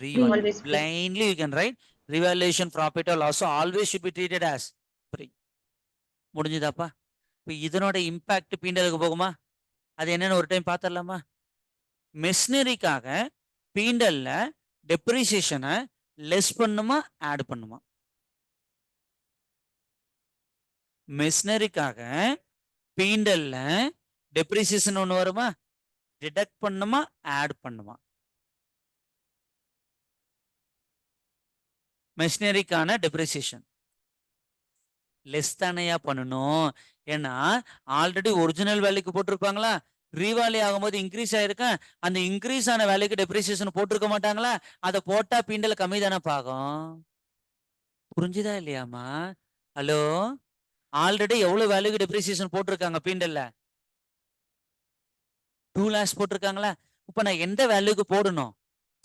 Pre only. Always pre. Blindly you can write revaluation profit or loss. So always should be treated as pre. முடிஞ்சுதாப்பா? இப்போ இதனோட impact பீண்டலுக்கு போகுமா? அது என்னன்னு ஒரு time பார்த்துடலாமா? மெஷினரிக்காக பீண்டல்ல டெப்ரிசியேஷனை less பண்ணுமா add பண்ணுமா? மெஷினரிக்காக பீண்டல்ல depreciation ஒன்று வருமா? டிடக்ட் பண்ணுமா ஆட் பண்ணுமா? மெஷினரிக்கான டெப்ரிசியேஷன் லெஸ் தானையா பண்ணணும். ஏன்னா ஆல்ரெடி ஒரிஜினல் வேல்யூக்கு போட்டிருப்பாங்களா? ரீவாலி ஆகும்போது இன்க்ரீஸ் ஆயிருக்கேன். அந்த இன்க்ரீஸ் ஆன வேல்யூக்கு டெப்ரிசியேஷன் போட்டிருக்க மாட்டாங்களா? அதை போட்டா பீண்டல் கம்மி தானே பாகும். புரிஞ்சுதா இல்லையாமா? ஹலோ, ஆல்ரெடி எவ்வளவு வேல்யூக்கு டெப்ரிசியேஷன் போட்டிருக்காங்க பீண்டல்ல? 2 lakhs போட்டிருக்காங்களா? இப்ப நான் எந்த வேல்யூக்கு போடணும்?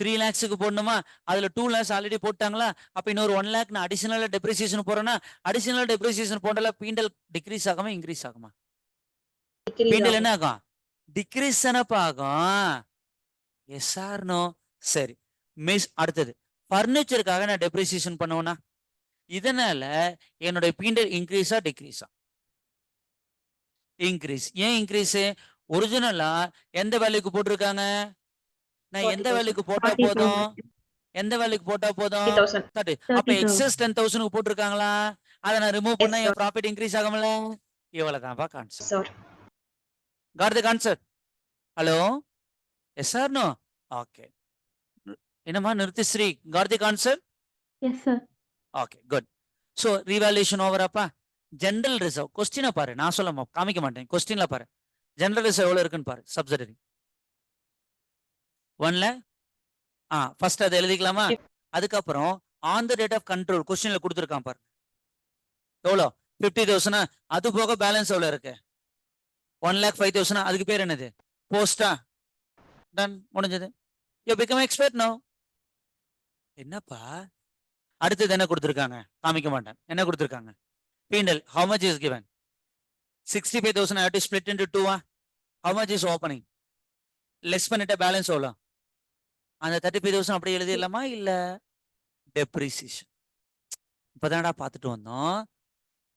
3 lakhsக்கு போடணுமா? அதுல 2 lakhs ஆல்ரெடி போட்டாங்களா? அப்ப இன்னொரு 1 lakh நான் அடிஷனல் டெப்ரிசியேஷன் போறேன்னா அடிஷனல் டெப்ரிசியேஷன் போட்டால பீண்டல் டிக்ரீஸ் ஆகுமா இன்க்ரீஸ் ஆகுமா? பீண்டல் என்ன ஆகும்? டிக்ரீஸ் தானப்பா ஆகும். Yes or no? சரி, மிஸ். அடுத்தது பர்னிச்சருக்காக நான் டெப்ரிசியேஷன் பண்ணுவேன்னா இதனால என்னுடைய பீண்டல் இன்க்ரீஸா டிக்ரீஸா? இன்க்ரீஸ். ஏன் இன்க்ரீஸ்? ஒரிஜினலா எந்த வேல்யூக்கு போட்டிருக்காங்க? நான் எந்த வேல்யூக்கு போட்டா போதும்? எந்த வேல்யூக்கு போட்டா போதும்? 30. அப்ப எக்ஸஸ் 10,000 போட்டிருக்காங்களா? அதை நான் ரிமூவ் பண்ணா என் ப்ராஃபிட் இன்க்ரீஸ் ஆகும்ல? இவ்வளவுதான்ப்பா concept. Got the concept? Hello, yes or no? Okay. என்னமா நிறுத்திஸ்ரீ, got the concept? Yes sir. Okay, good. So revaluation over அப்பா. ஜெனரல் ரிசர்வ் கொஸ்டினை பாரு, நான் சொல்ல காமிக்க மாட்டேன். கொஸ்டின்ல பாரு ஜெனரல் ரிசர்வ் எவ்வளவு இருக்குன்னு பாரு. Subsidiary 1 lakh. ஃபர்ஸ்ட் அதை எழுதிக்கலாமா? அதுக்கப்புறம் on the date of control கொஸ்டின்ல கொடுத்துருக்கான் பாரு. எவ்வளோ? 50,000. அது போக பேலன்ஸ் எவ்வளவு இருக்கு? 1,05,000. அதுக்கு பேர் என்னது? போஸ்டா? டன், முடிஞ்சது. யூ பிகம் எக்ஸ்பர்ட் நவ. என்னப்பா அடுத்தது என்ன கொடுத்துருக்காங்க? காமிக்க மாட்டேன். என்ன கொடுத்துருக்காங்க? பீண்டல் how much is given? 65,000. I have to split into 2. How much is opening? Less பண்ணிட்ட பேலன்ஸ் எவ்வளோ? அந்த 35,000 அப்படியே எழுதிடலாமா இல்ல டெப்ரிசியேஷன்? இப்பதான்டா பார்த்துட்டு வந்தோம்.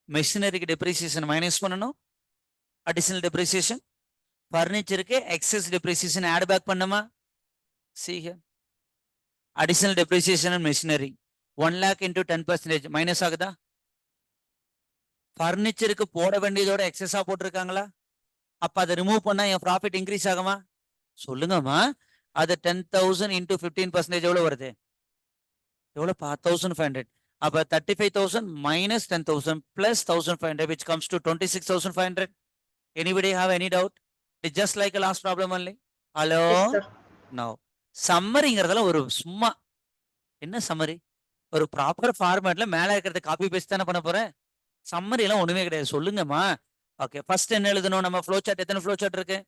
மெஷினரிக்கு டெப்ரிசியேஷன் மைனஸ் பண்ணணும், அடிஷனல் டெப்ரிசியேஷன். ஃபர்னிச்சருக்கு எக்ஸஸ் டெப்ரிசியேஷன் ஆட் பேக் பண்ணுமா? see here additional depreciation and machinery 1 lakh into 10% minus ஆகுதா? ஃபர்னிச்சருக்கு போட வேண்டியதோட எக்ஸஸா போட்டிருக்காங்களா? அப்ப அதை ரிமூவ் பண்ணா என் ப்ராஃபிட் இன்க்ரீஸ் ஆகுமா? சொல்லுங்கம்மா. அது 10,000 into 15% எவ்வளவு வருது? எவ்வளவு? 1,500. அப்ப 35,000 minus 10,000 plus 1,500 which comes to 26,500. Anybody have any doubt? It's just like a last problem only. Hello? Yes, sir. No. சம்மரிங்கிறதுல ஒரு சும்மா என்ன சம்மரி? ஒரு ப்ராப்பர் ஃபார்மேட்ல மேல இருக்கிறத காப்பி பேஸ்ட் தானே பண்ண போறேன். சம்மரி எல்லாம் ஒண்ணுமே கிடையாது. சொல்லுங்கம்மா. ஓகே, ஃபர்ஸ்ட் என்ன எழுதணும்? நம்ம ஃப்ளோ சார்ட் எத்தனை ஃப்ளோ சார்ட் இருக்கு?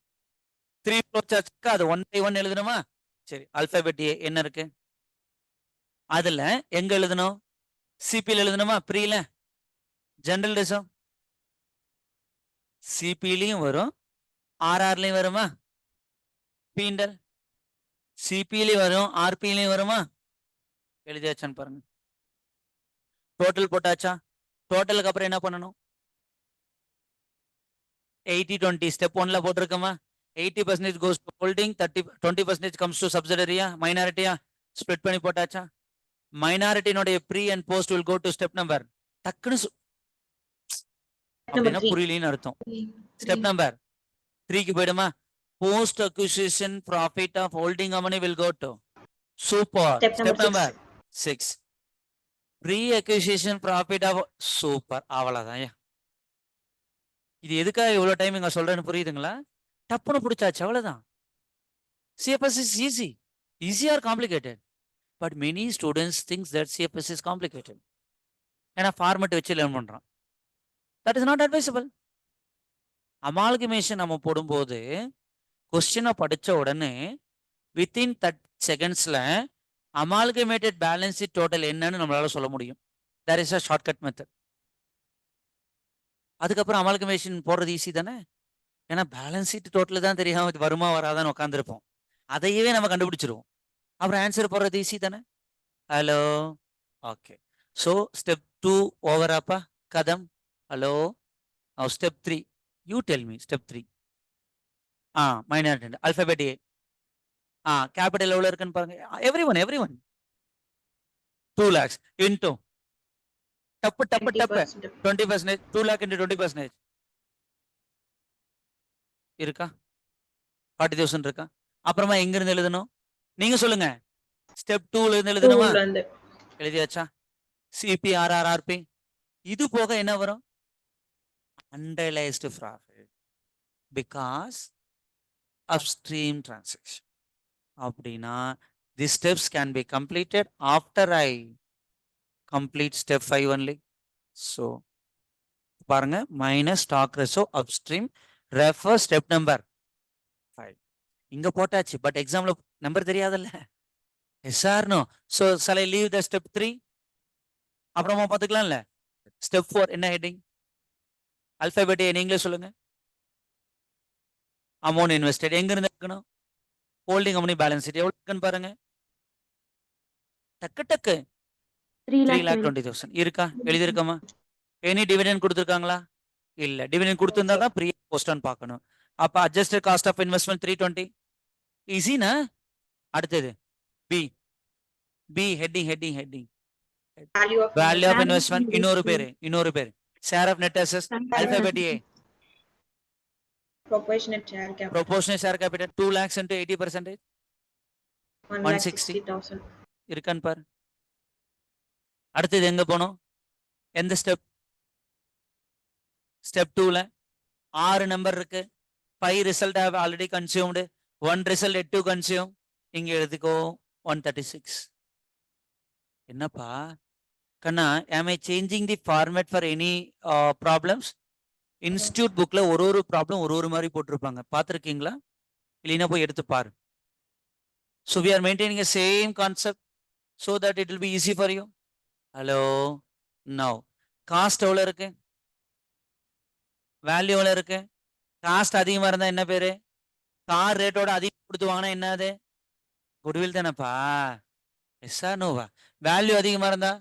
3 ஃப்ளோ சார்ட்ஸ்க்கு அது 1 by 1 எழுதணுமா? சரி, ஆல்பபெட் ஏ என்ன இருக்கு? அதுல எங்க எழுதணும்? சிபில எழுதணுமா? ப்ரீல ஜெனரல் ரிசர்வ் சிபிலையும் வரும், ஆர்ஆர்லயும் வருமா? பீண்டல் சிபிலையும் வரும், ஆர்பிலையும் வருமா? எழுதியாச்சான்னு பாருங்க. டோட்டல் போட்டாச்சா? டோட்டலுக்கு அப்புறம் என்ன பண்ணணும்? 80-20 ஸ்டெப் 1ல போட்டிருக்கோமா? 80% goes to holding, 20% comes to subsidiary, minority. Split பண்ணி போட்டாச்சா? மைனாரிட்டினுடைய pre and post will go to step number. டக்குன்னு அப்படின்னா புரியலன்னு அர்த்தம். ஸ்டெப் நம்பர் 3க்கு போயிடுமா? Post acquisition profit of holding company will go to super. Step number 6 pre acquisition profit of super. அவ்வளவுதான். இது எதுக்காக இவ்வளவு டைம் இங்க சொல்றேன்னு புரியுதுங்களா? டப்புன்னு பிடிச்சாச்சு, அவ்வளவுதான். CFS is easy. Easy or complicated? But many students think that CFS is complicated. ஏன்னா ஃபார்மெட் வச்சு லேர்ன் பண்றான். That is not advisable. Amalgamation நம்ம போடும்போது கொஸ்டினை படிச்ச உடனே வித்தின் 30 செகண்ட்ஸ்ல அமால்கமேட்டட் பேலன்ஸ் ஷீட் டோட்டல் என்னன்னு நம்மளால சொல்ல முடியும். There is a shortcut method. அதுக்கப்புறம் அமால்கமேஷன் போடுறது ஈஸி தானே. ஏன்னா பேலன்ஸ் ஷீட் டோட்டல் தான் தெரியாம இது வருமா வராதான்னு உட்காந்துருப்போம். அதையவே நம்ம கண்டுபிடிச்சிருவோம். அப்புறம் ஆன்சர் போடுறது ஈஸி தானே. Hello, okay. So step 2 over அப்பா கதம். Hello, step 3 you tell me. Step 3 minor alphabet A. Capital எவ்வளவு இருக்குன்னு பாருங்க. எவ்ரி ஒன் 2 lakhs இன்டூ டப்பு 20%. 2 lakh into 20% இருக்கா? 40,000 இருக்கா? அப்புறமா எங்க இருந்து எழுதணும்? நீங்க சொல்லுங்க. ஸ்டெப் 2ல இருந்து எழுதணுமா? எழுதியாச்சா? சிபிஆர்ஆர்ஆர்பி. இது போக என்ன வரும்? Unrealised profit because upstream transaction. அப்படின்னா the steps can be completed after I complete step 5 only. So பாருங்க, minus stock reserve upstream refer step number 5. இங்க போட்டாச்சு, பட் எக்ஸாம்ல நம்பர் தெரியாதுல்ல. Yes or no? So shall I leave the step 3? அப்புறமா பார்த்துக்கலாம்ல. Step 4 என்ன heading? Alphabet ஏ நீங்களே சொல்லுங்க. Amount invested எங்க இருந்து இருக்கணும்? ஹோல்டிங் கம்பெனி பேலன்ஸ் ஷீட் எவ்வளவு இருக்குன்னு பாருங்க. டக்கு 3,20,000 இருக்கா? எழுதிருக்கமா? எனி டிவிடெண்ட் கொடுத்துருக்காங்களா? இல்ல. டிவிடெண்ட் கொடுத்திருந்தா தான் ப்ரீ போஸ்ட் பார்க்கணும். அப்ப அட்ஜஸ்டட் காஸ்ட் ஆஃப் இன்வெஸ்ட்மெண்ட் 320 ஈஸினா. அடுத்தது B heading value of investment. இன்னொரு பேர் share of net assets. Alphabet A proportionate share capital 2 lakhs into 80%. 160,000 இருக்கான்னு பாரு. அடுத்தது எங்க போனோம்? எந்த ஸ்டெப்? ஸ்டெப் 2ல 6 நம்பர் இருக்கு. 5 result have already consumed. 1 result yet to consume. இங்க எழுதிக்கோ 136. என்னப்பா கண்ணா, am I changing the format for any problems? Institute புக்ல ஒரு ப்ராப்ளம் ஒரு மாதிரி போட்டிருப்பாங்க, பார்த்துருக்கீங்களா? இல்லைன்னா போய் எடுத்து பாரு. So we are maintaining a same concept so that it will be easy for you. Hello, now cost எவ்வளவு இருக்கு? வேல்யூ எவ்வளவு இருக்கு? காஸ்ட் அதிகமா இருந்தா என்ன பேரு? கார் ரேட்டோட அதிகம் கொடுத்து வாங்கினா என்னது? குட்வில் தானப்பா. எஸ்ஸா நோவா? வேல்யூ அதிகமா இருந்தா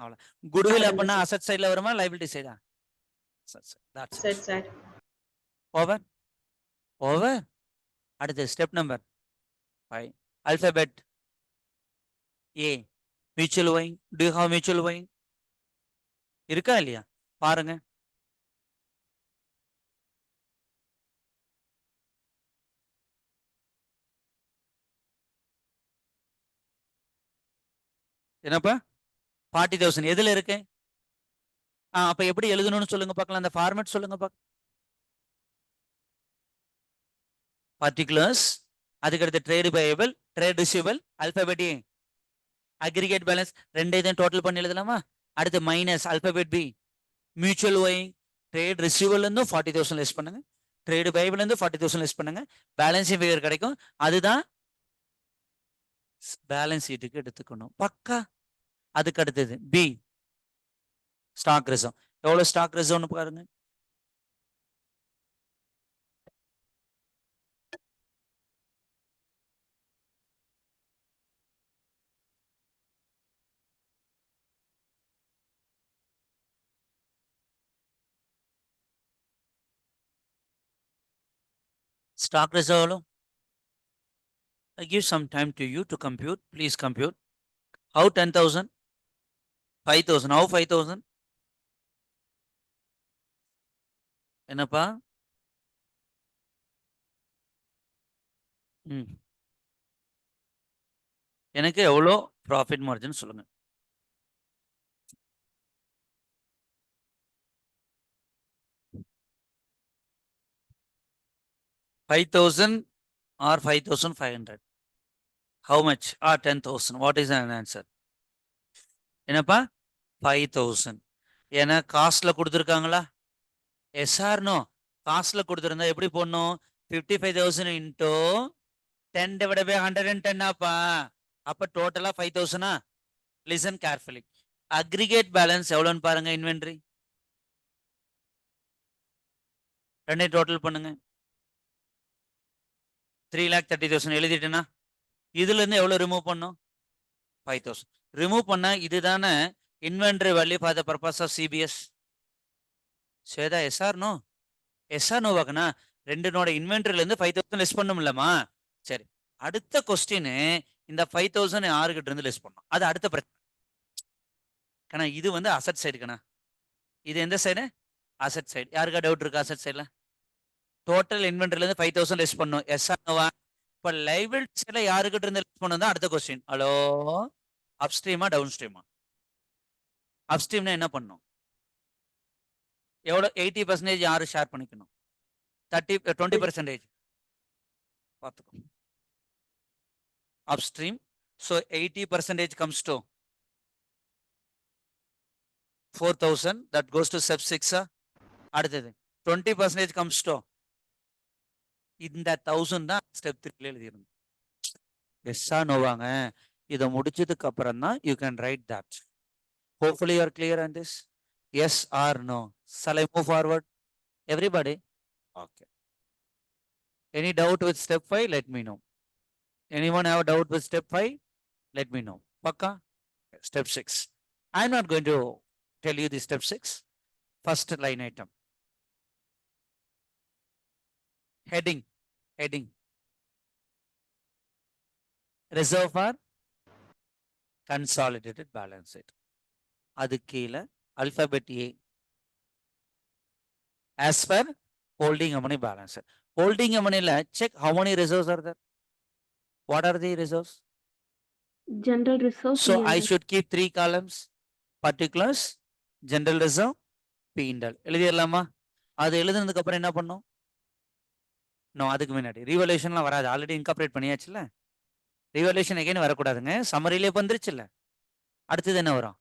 அவ்வளவு. குட்வில் அப்படின்னா அசட் சைட்ல வருமா லைபிலிட்டி சைடா? ஓவர். அடுத்து step number 5 alphabet A mutual owing. To you have mutual owing? இருக்கா இல்லையா பாருங்க. என்னப்பா 40,000 எதுல இருக்கு? அப்ப எப்படி எழுதணும்னு சொல்லுங்க பார்க்கலாம். அந்த ஃபார்மேட் சொல்லுங்க பார்க்கலாம். பர்டிகுலர்ஸ், அதுக்கடுத்து trade payable, trade receivable, alphabet A aggregate balance ரெண்டையும் டோட்டல் பண்ணி எழுதலாமா? அடுத்து minus alphabet B mutual owing. Trade receivable இருந்து 40,000 லெஸ் பண்ணுங்க, ட்ரேட் பேயபிள் இருந்து 40,000 லெஸ் பண்ணுங்க, பேலன்ஸ் ஃபிகர் கிடைக்கும். அதுதான் பேலன்ஸ் ஷீட்டுக்கு எடுத்துக்கணும் பக்கா. அதுக்கு அடுத்தது பி ஸ்டாக் ரிசர்வ். எவ்வளவு ஸ்டாக் ரிசர்வ்னு பாருங்க. Stock reserve. I give some time to you to compute. Please compute. How 10,000? 5,000. How 5,000? என்னப்பா? எனக்கு எவ்வளோ ப்ராஃபிட் மார்ஜின் சொல்லுங்க. $5,000 or 5,500? How much? 10,000. What is an answer? என்னப்பா 5,000. ஏன்னா காஸ்ட்ல கொடுத்துருக்காங்களா? S or no? காஸ்ட்ல கொடுத்துருந்தா எப்படி போடணும்? 55,000 இன்டூ 10 divided by 110 ஆப்பா. அப்ப டோட்டலா 5,000. Listen carefully. அக்ரிகேட் பேலன்ஸ் எவ்வளோன்னு பாருங்க. இன்வென்ட்ரி ரெண்டே டோட்டல் பண்ணுங்க. 3,30,000 எழுதிட்டேன்னா இதுல இருந்து எவ்வளவு ரிமூவ் பண்ணும்? 5,000 ரிமூவ் பண்ணா இதுதானே inventory value for the purpose of CBS. சேதா yes or no? Yes or no வாக்கனா ரெண்டுனோட இன்வென்ட்ரில இருந்து 5,000 லெஸ் பண்ணும்லமா. சரி, அடுத்த கொஸ்டின் இந்த 5,000 யாருக்கிட்ட இருந்து லெஸ் பண்ணும்? அது அடுத்த பிரச்சனை. கண்ணா இது வந்து அசட் சைடு கண்ணா. இது எந்த சைடு? Asset side. யாருக்கா டவுட் இருக்கா? அசட் சைடுல டோட்டல் இன்வென்ட்ரில இருந்து 5,000 லெஸ் பண்ணும். எஸ் ஆர் நோவா? இப்ப லைபிலிட்டிஸ்ல யாருக்கிட்ட இருந்து லெஸ் பண்ணும் தான் அடுத்த கொஸ்டின். ஹலோ, அப்ஸ்ட்ரீமா டவுன் ஸ்ட்ரீமா? அப்ஸ்ட்ரீம்னா என்ன பண்ணும்? எவ்வளோ 80% யாரு ஷேர் பண்ணிக்கணும்? 20% பார்த்துக்கோ. upstream. So 80% comes to 4,000. That goes to step 6. அடுத்தது 20% comes to இந்த 1,000 தான் ஸ்டெப் 3 எழுதிருங்க. எஸ்ஸா நோவாங்க. இதை முடிச்சதுக்கு அப்புறம் தான் you can write that. Hopefully you are clear on this. Yes or no? Shall I move forward? Everybody? Okay. Any doubt with step 5? Let me know. Anyone have a doubt with step 5? Let me know. Pakka? Step 6. I'm not going to tell you the step 6. First line item. Heading. Reserve for consolidated balance sheet. அது கீழே alphabet A. As per holding money balance sheet. Holding money la check how many reserves are there. What are the reserves? General reserve. So I P&L. should keep 3 columns. Particulars, general reserve, P&L. எழுதிடலாமா? அது எழுதுனதுக்கு அப்புறம் என்ன பண்ணும்? No, அதுக்கு முன்னாடி ரீவல்யூஷன்லாம் வராது. Already incorporate பண்ணியாச்சுல்ல. Revaluation again வரக்கூடாதுங்க. சம்மரியிலே வந்துருச்சுல்ல. அடுத்தது என்ன வரும்?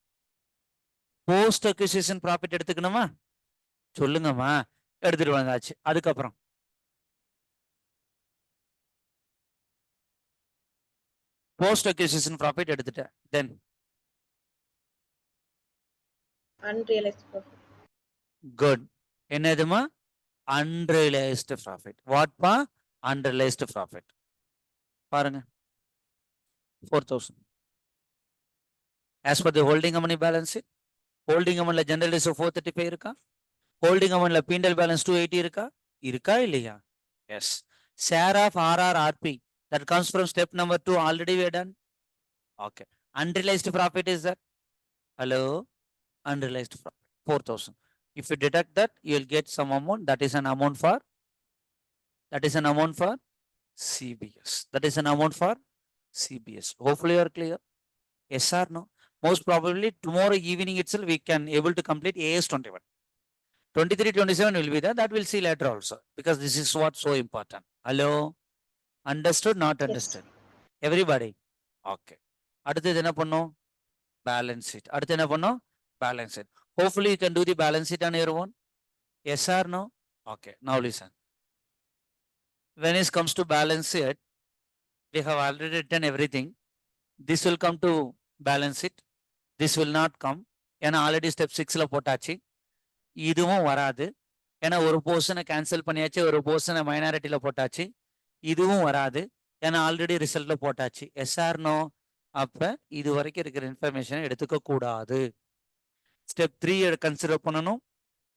போஸ்ட் அக்விசிஷன் ப்ராஃபிட் எடுத்துக்கணுமா? சொல்லுங்கம்மா. எடுத்துட்டு வந்தாச்சு. அதுக்கப்புறம் போஸ்ட் அக்விசிஷன் ப்ராஃபிட் எடுத்துட்டேன். Then unrealized profit. குட். என்னதுமா? Unrealised profit. வாட்பா? Unrealised profit. பாருங்க 4,000. As per the holding money balance sheet, holding money general reserve 435 இருக்கா? holding money P&L balance 280 இருக்கா? இருக்கா இல்லையா? Yes. Share of RRRP that comes from step number 2 already we are done. Okay. Unrealized profit is that? Hello? Unrealized profit 4,000. If you deduct that, you will get some amount. That is an amount for CBS. That is an amount for CBS. Hopefully you are clear. Yes or no? Most probably tomorrow evening itself we can able to complete AS 21. 23, 27 will be there. That we'll see later also. Because this is what so important. Hello? Understood? Not understood? Yes. Everybody? Okay. அடுத்தது என்ன பண்ணும்? Balance sheet. அடுத்து என்ன பண்ணும்? Balance sheet. Hopefully you can do the balance sheet on your own. Yes or no? Okay. Now listen. When it comes to balance sheet, we have already written everything. This will come to balance sheet. This will not come. ஏன்னா already step 6ல போட்டாச்சு. இதுவும் வராது. ஏன்னா ஒரு போர்ஷனை cancel பண்ணியாச்சு, ஒரு போர்ஷனை மைனாரிட்டியில போட்டாச்சு. இதுவும் வராது. ஏன்னா ஆல்ரெடி ரிசல்ட்ல போட்டாச்சு. Yes or no? அப்ப இது வரைக்கும் இருக்கிற இன்ஃபர்மேஷனை எடுத்துக்க கூடாது. ஸ்டெப் 3 கன்சிடர் பண்ணணும்,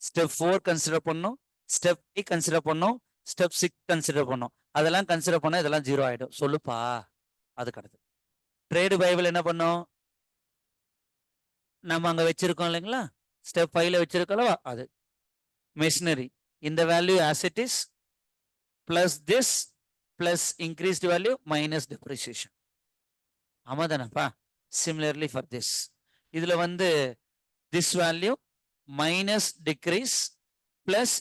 ஸ்டெப் 4 கன்சிடர் பண்ணணும், ஸ்டெப் 8 கன்சிடர் பண்ணணும், ஸ்டெப் 6 கன்சிடர் பண்ணணும். அதெல்லாம் கன்சிடர் பண்ணா இதெல்லாம் 0 ஆயிடும். சொல்லுப்பா. அதுக்கு அடுத்து ட்ரேடு பைபிள் என்ன பண்ணும்? நம்ம அங்க வச்சிருக்கோம் இல்லைங்களா? ஸ்டெப் 5ல வச்சிருக்கோம் அது. மெஷினரி இந்த value as it is plus this plus increased value minus depreciation. ஆமாதானப்பா? Similarly for this. இதுல வந்து this value minus decrease plus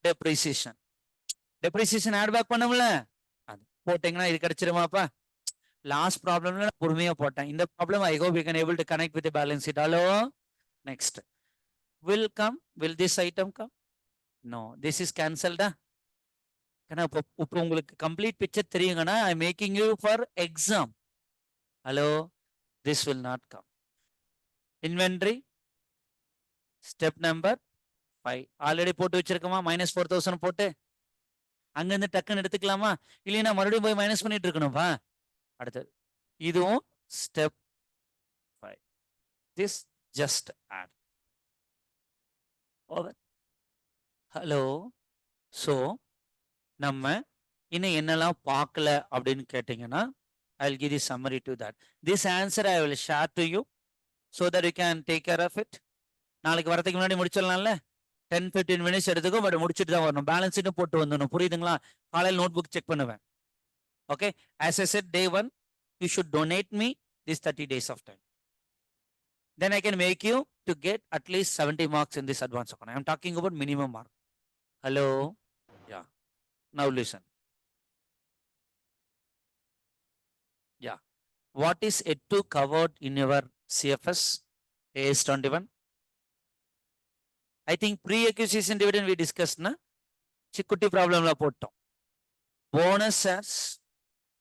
depreciation. Depreciation add back பண்ணோம்ல, அது போட்டீங்கன்னா இது கிடைச்சிருமாப்பா? லாஸ்ட் ப்ராப்ளம்ல நான் பொறுமையா போட்டேன். இந்த problem I hope you can able to connect with balance sheet. Hello, next will come, will this item come? No, this is cancelled. ஏன்னா இப்போ உங்களுக்கு கம்ப்ளீட் பிக்சர் தெரியுங்கன்னா I making you for exam. Hello, this will not come. Inventory step number 5 already போட்டு வச்சிருக்கோமா, -4000 போட்டு அங்கிருந்து டக்குன்னு எடுத்துக்கலாமா, இல்லைன்னா மறுபடியும் போய் மைனஸ் பண்ணிட்டு இருக்கணும்பா. அடுத்தது இதுவும் step 5. this just add. over. Hello, so நம்ம இன்னும் என்னெல்லாம் பார்க்கல அப்படின்னு கேட்டிங்கன்னா I will give the summary to that. This answer I will share to you so that you can take care of it. நாளைக்கு வரதுக்கு முன்னாடி முடிச்சிடலாம்ல, 10-15 மினிட்ஸ் எடுத்துக்கும், பட் முடிச்சுட்டு தான் வரணும். பேலன்ஸ் ஷீட்டும் போட்டு வந்துடணும், புரியுதுங்களா? காலையில் நோட் புக் செக் பண்ணுவேன். Okay, as I set, day 1 you should donate me this 30 days of time. Then I can make you to get at least 70 marks in this advanced account. I am talking about minimum mark. Hello? Yeah. Now listen. Yeah. What is yet to covered in your CFS AS 21? I think pre-acquisition dividend we discussed, na? Chikkutti problem la pottom. Bonus shares,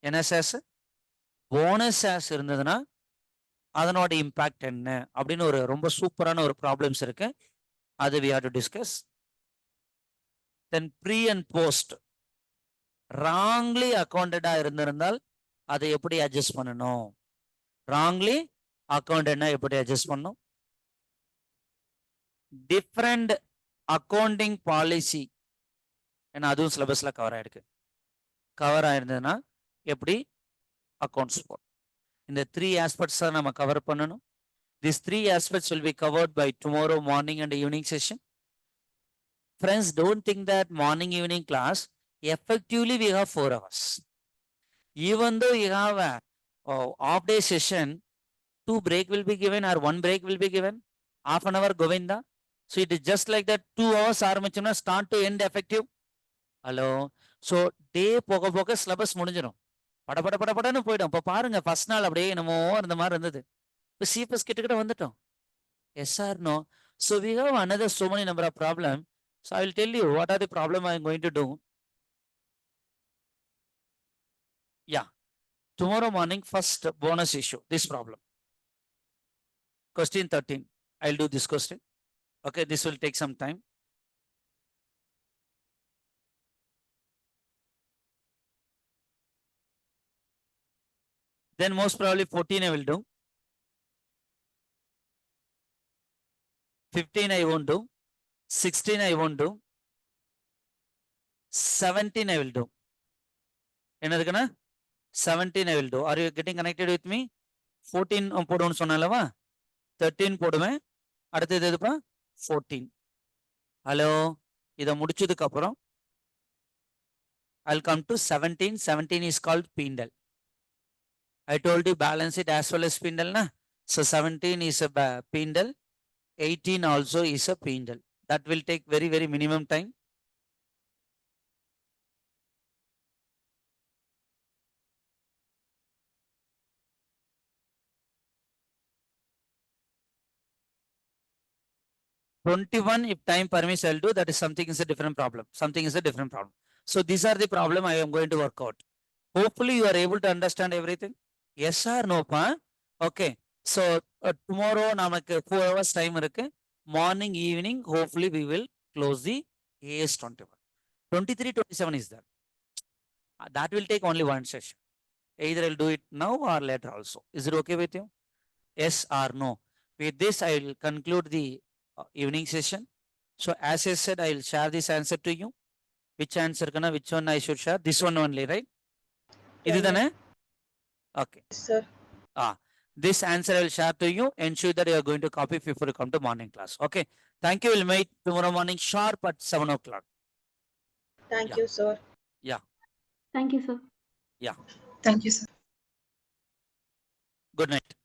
என்ன shares? Bonus shares இருந்ததுன்னா அதனோட impact என்ன அப்படின்னு ஒரு ரொம்ப சூப்பரான ஒரு problems இருக்கு, அது we have to discuss. Then pre and post wrongly accounted இருந்திருந்தால் அதை எப்படி அட்ஜஸ்ட் பண்ணணும், wrongly accounted எப்படி அட்ஜஸ்ட் பண்ணணும், டிஃப்ரெண்ட் அக்கௌண்டிங் பாலிசி ஏன்னா அதுவும் சிலபஸ்ல கவர் ஆயிருக்கு, கவர் ஆயிருந்ததுன்னா எப்படி அக்கௌண்ட்ஸ் போடும். இந்த 3 aspects தான் நம்ம கவர் பண்ணணும். These 3 aspects will be covered by tomorrow morning and evening session. Friends, don't think that morning evening class, effectively we have 4 hours. Even though you have a half day session, 2 break will be given or 1 break will be given, half an hour Govinda. So it is just like that 2 hours ஆரம்பிச்சோம்னா start to end effective. Hello, so day போக போக syllabus முடிஞ்சிடும், படன்னு போயிடும். இப்போ பாருங்க, first நாள் அப்படியே என்னமோ அந்த மாதிரி இருந்தது, இப்போ சிஎஃப்எஸ் கிட்ட வந்துட்டோம். Yes or no? So we have another so many number of problem. So I will tell you what are the problem I am going to do. Yeah, tomorrow morning first bonus issue, this problem. Question 13, I will do this question. Okay, this will take some time. Then most probably 14 I will do. 15 I won't do. 16 I won't do. 17 I will do. என்னதுக்குன்னா 17 I will do. Are you getting connected with me? 14 போடுவோம்னு சொன்னாலவா, 13 போடுவேன், அடுத்தது எதுப்பா 14. Hello, இதை முடிச்சதுக்கு அப்புறம் I'll come to 17. 17 is called P&L. I told you balance it as well as P&L, na? So 17 is a P&L, 18 also is a P&L. That will take very, very minimum time. (21) if time permits, I'll do. That is something is a different problem. Something is a different problem. So these are the problem I am going to work out. Hopefully you are able to understand everything. Yes or no, pa? Okay. So tomorrow namakku 4 hours time irukku. Morning, evening, hopefully we will close the AS 21. 23, 27 is there. That will take only one session. Either I'll do it now or later also. Is it okay with you? Yes or no? With this, I will conclude the evening session. So as I said, I will share this answer to you. Which answer kana, which one I should share? This one only, right? Is it done? Okay. Yes, sir. This answer I will share to you. Ensure that you are going to copy before you come to morning class. Okay. Thank you. We'll meet tomorrow morning sharp at 7 o'clock. Thank Yeah. you, sir. Yeah. Thank you, sir. Yeah. Thank you, sir. Good night.